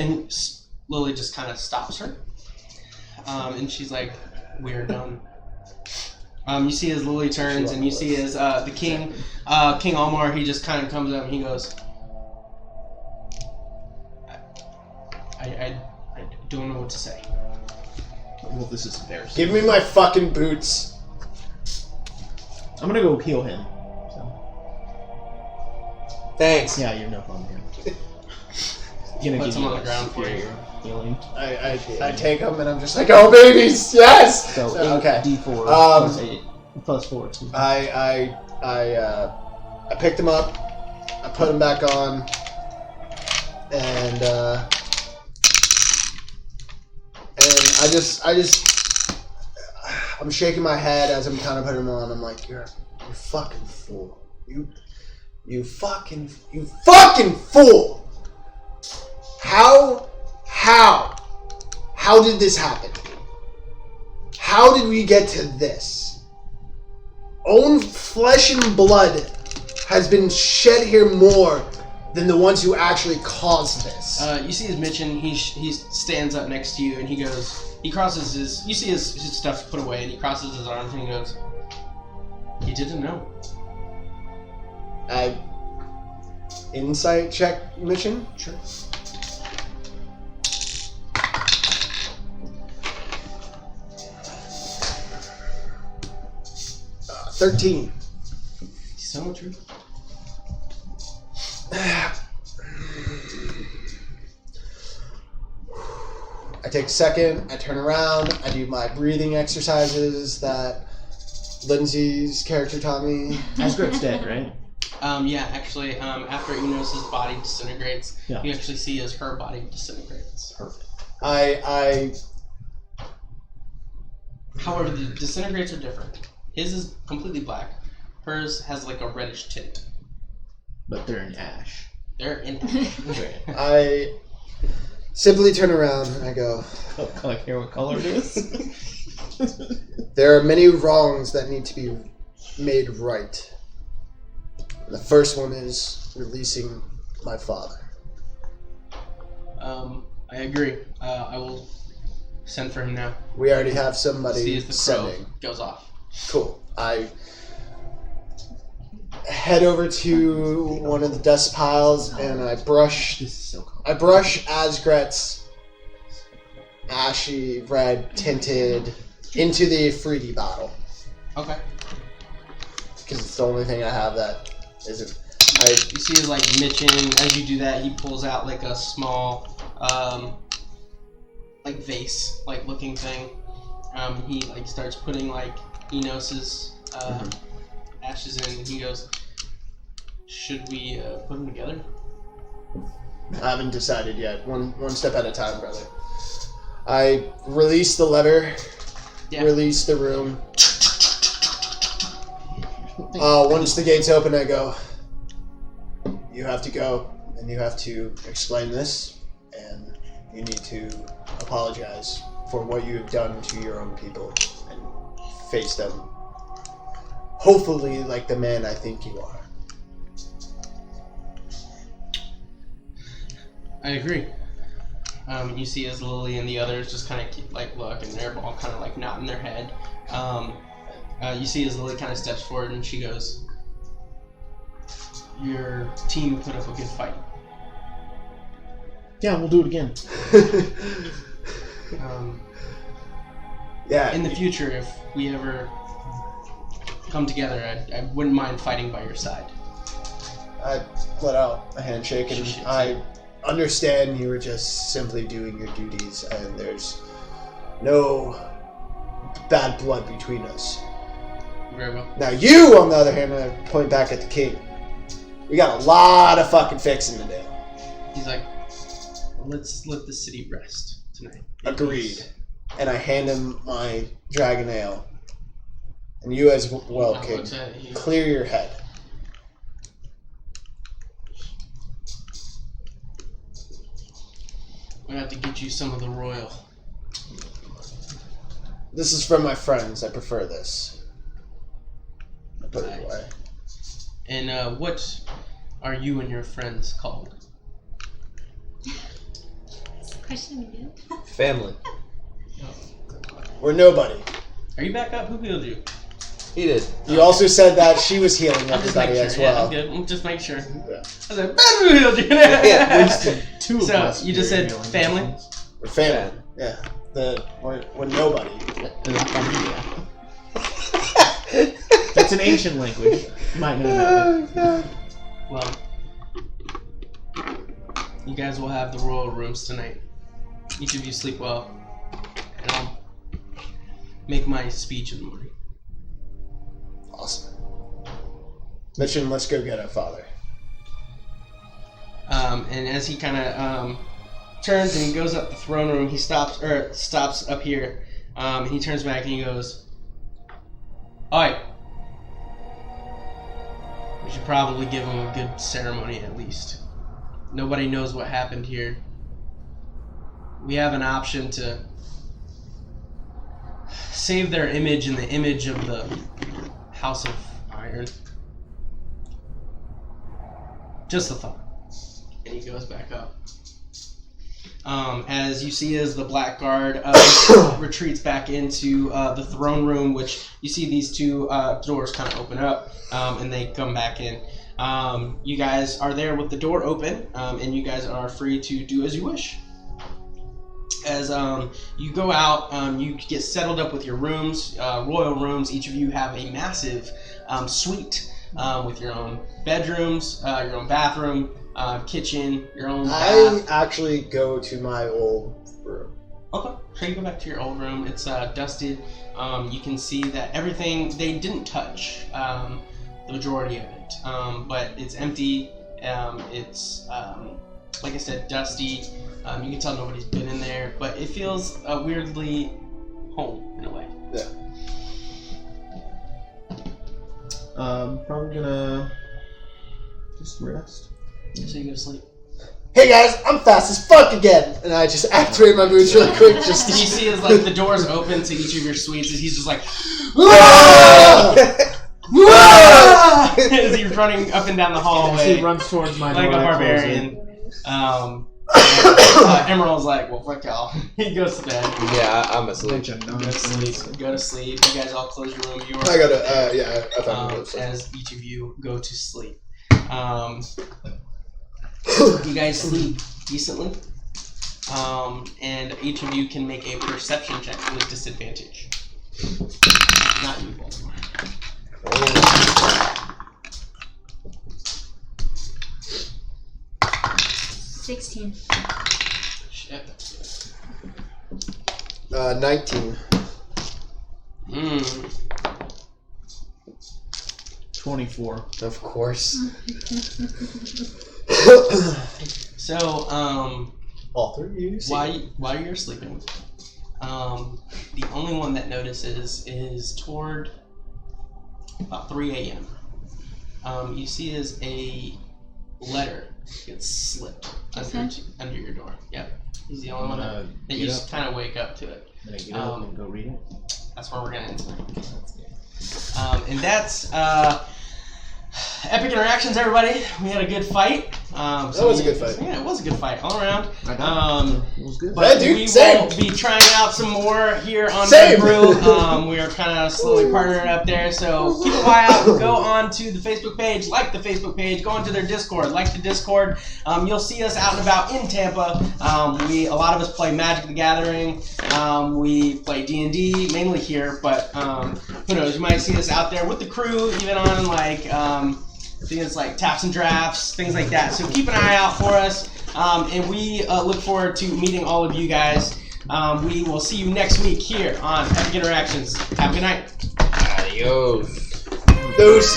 and Lily just kind of stops her, and she's like, "We're done." You see as Lily turns, and you see as the king, King Almar, he just kind of comes up and he goes, I don't know what to say. Well, this is embarrassing. Give me my fucking boots. I'm gonna go heal him. So. Thanks. Yeah, you're no problem here. Gonna Puts give him you on the ground for you. superior healing. I take them and I'm just like, oh babies, yes. So Okay. 8d4 plus 8 plus 4. Excuse me. I picked them up. I put them back on, and I'm shaking my head as I'm kind of putting them on. I'm like, you're fucking fool. You fucking fool. How did this happen? How did we get to this? Own flesh and blood has been shed here more than the ones who actually caused this. You see his Mitchin, he stands up next to you and he crosses his, you see his stuff put away and he crosses his arms and he goes, "He didn't know." Insight check mission? Sure. 13. So true. I take a second, I turn around, I do my breathing exercises that Lindsay's character taught me. Asgard's dead, right? Yeah, actually, after Enos' body disintegrates, Yeah. you actually see as her body disintegrates. Perfect. However, the disintegrates are different. His is completely black. Hers has like a reddish tint. But they're in ash. They're in. I simply turn around and I go, I care what color it is. there are many wrongs that need to be made right. The first one is releasing my father. I agree. I will send for him now. We already have See somebody as the crow sending. goes off. Cool. I head over to one of the dust piles and I brush This is so cool. Asgret's ashy red tinted into the fruity bottle. Okay. Because it's the only thing I have that isn't. You see, like Mitchin, as you do that, he pulls out like a small, like vase, like looking thing. He like starts putting like Enos's ashes in, and he goes, "Should we put them together?" I haven't decided yet. One step at a time, brother. I release the lever. Yeah. Release the room. Once the gates open, I go. You have to go, and you have to explain this, and you need to apologize for what you have done to your own people, and face them. Hopefully, like the man I think you are. I agree. You see as Lily and the others just kind of keep like look, and they're all kind of like nodding their head. You see as Lily kind of steps forward, and she goes, "Your team put up a good fight. Yeah, we'll do it again." Yeah. In the future, if we ever come together, I wouldn't mind fighting by your side." I let out a handshake, and I understand you were just simply doing your duties, and there's no bad blood between us. Very well. Now you, on the other hand, I point back at the king. We got a lot of fucking fixing to do. He's like, "Let's let the city rest tonight." Agreed. And I hand him my dragon ale. And you as well, He king. looks at it, Clear your head. We have to get you some of the royal. This is from my friends. I prefer this. I put it away. And what are you and your friends called? Question again. Family. We're nobody. Are you back up? Who healed you? He did. You also said that she was healing I'm just everybody making as sure. Yeah, well. I'm good. I'm just making sure. Yeah. I was like, "Who healed you?" Two of So, us. you just said healing family? potions. We're family. Yeah. We're nobody. La familia. That's an ancient language. You might know that. Well, you guys will have the royal rooms tonight. Each of you sleep well, and I'll make my speech in the morning. Awesome. Mission, let's go get our father. And as he kind of turns and he goes up the throne room, he stops up here, and he turns back and he goes, "Oi, we should probably give him a good ceremony at least. Nobody knows what happened here. We have an option to save their image and the image of the House of Iron. Just a thought." And he goes back up. As you see, as the Black Guard retreats back into the throne room, which you see these two doors kind of open up, and they come back in. You guys are there with the door open, and you guys are free to do as you wish. As you go out, you get settled up with your rooms, royal rooms. Each of you have a massive suite with your own bedrooms, your own bathroom, kitchen, your own bath. I actually go to my old room. Okay, so you go back to your old room. It's dusted. You can see that everything they didn't touch, the majority of it, but it's empty. It's like I said, dusty. You can tell nobody's been in there, but it feels weirdly home in a way. Yeah. Probably gonna just rest. So you go to sleep. Hey guys, I'm fast as fuck again! And I just activate my boots really quick just You to... see as like the doors open to each of your suites, as he's just like as he's running up and down the hallway. He runs towards my Like a door, I close barbarian. Emerald's like, "Well, fuck y'all." He goes to bed. Yeah, I'm it. asleep. Bunch of Go to nonsense. sleep. Go to sleep. You guys all close your room. I gotta, yeah, I found it. As each of you go to sleep. You guys sleep decently? and each of you can make a perception check with disadvantage. Not you, Baltimore. 16. Shit. 19. 24. Of course. So, All three of you. while you're sleeping, the only one that notices is toward about 3 a.m. You see is a letter gets slipped under your door. Yep. He's the only one that you just kind of wake up to it. Can I get up and go read it? That's where we're going to end tonight. And that's Epic Interactions, everybody. We had a good fight. That was a good fight. Yeah, it was a good fight all around. It was good. But Yeah, dude, we same. will be trying out some more here on Same. the brew. We are kind of slowly partnering up there, so keep an eye out. Go on to the Facebook page, like the Facebook page. Go onto their Discord, like the Discord. You'll see us out and about in Tampa. A lot of us play Magic the Gathering. We play D&D mainly here, but who knows? You might see us out there with the crew, even on like things like Taps and Drafts, things like that. So keep an eye out for us. And we look forward to meeting all of you guys. We will see you next week here on Epic Interactions. Have a good night. Adios. Deuce.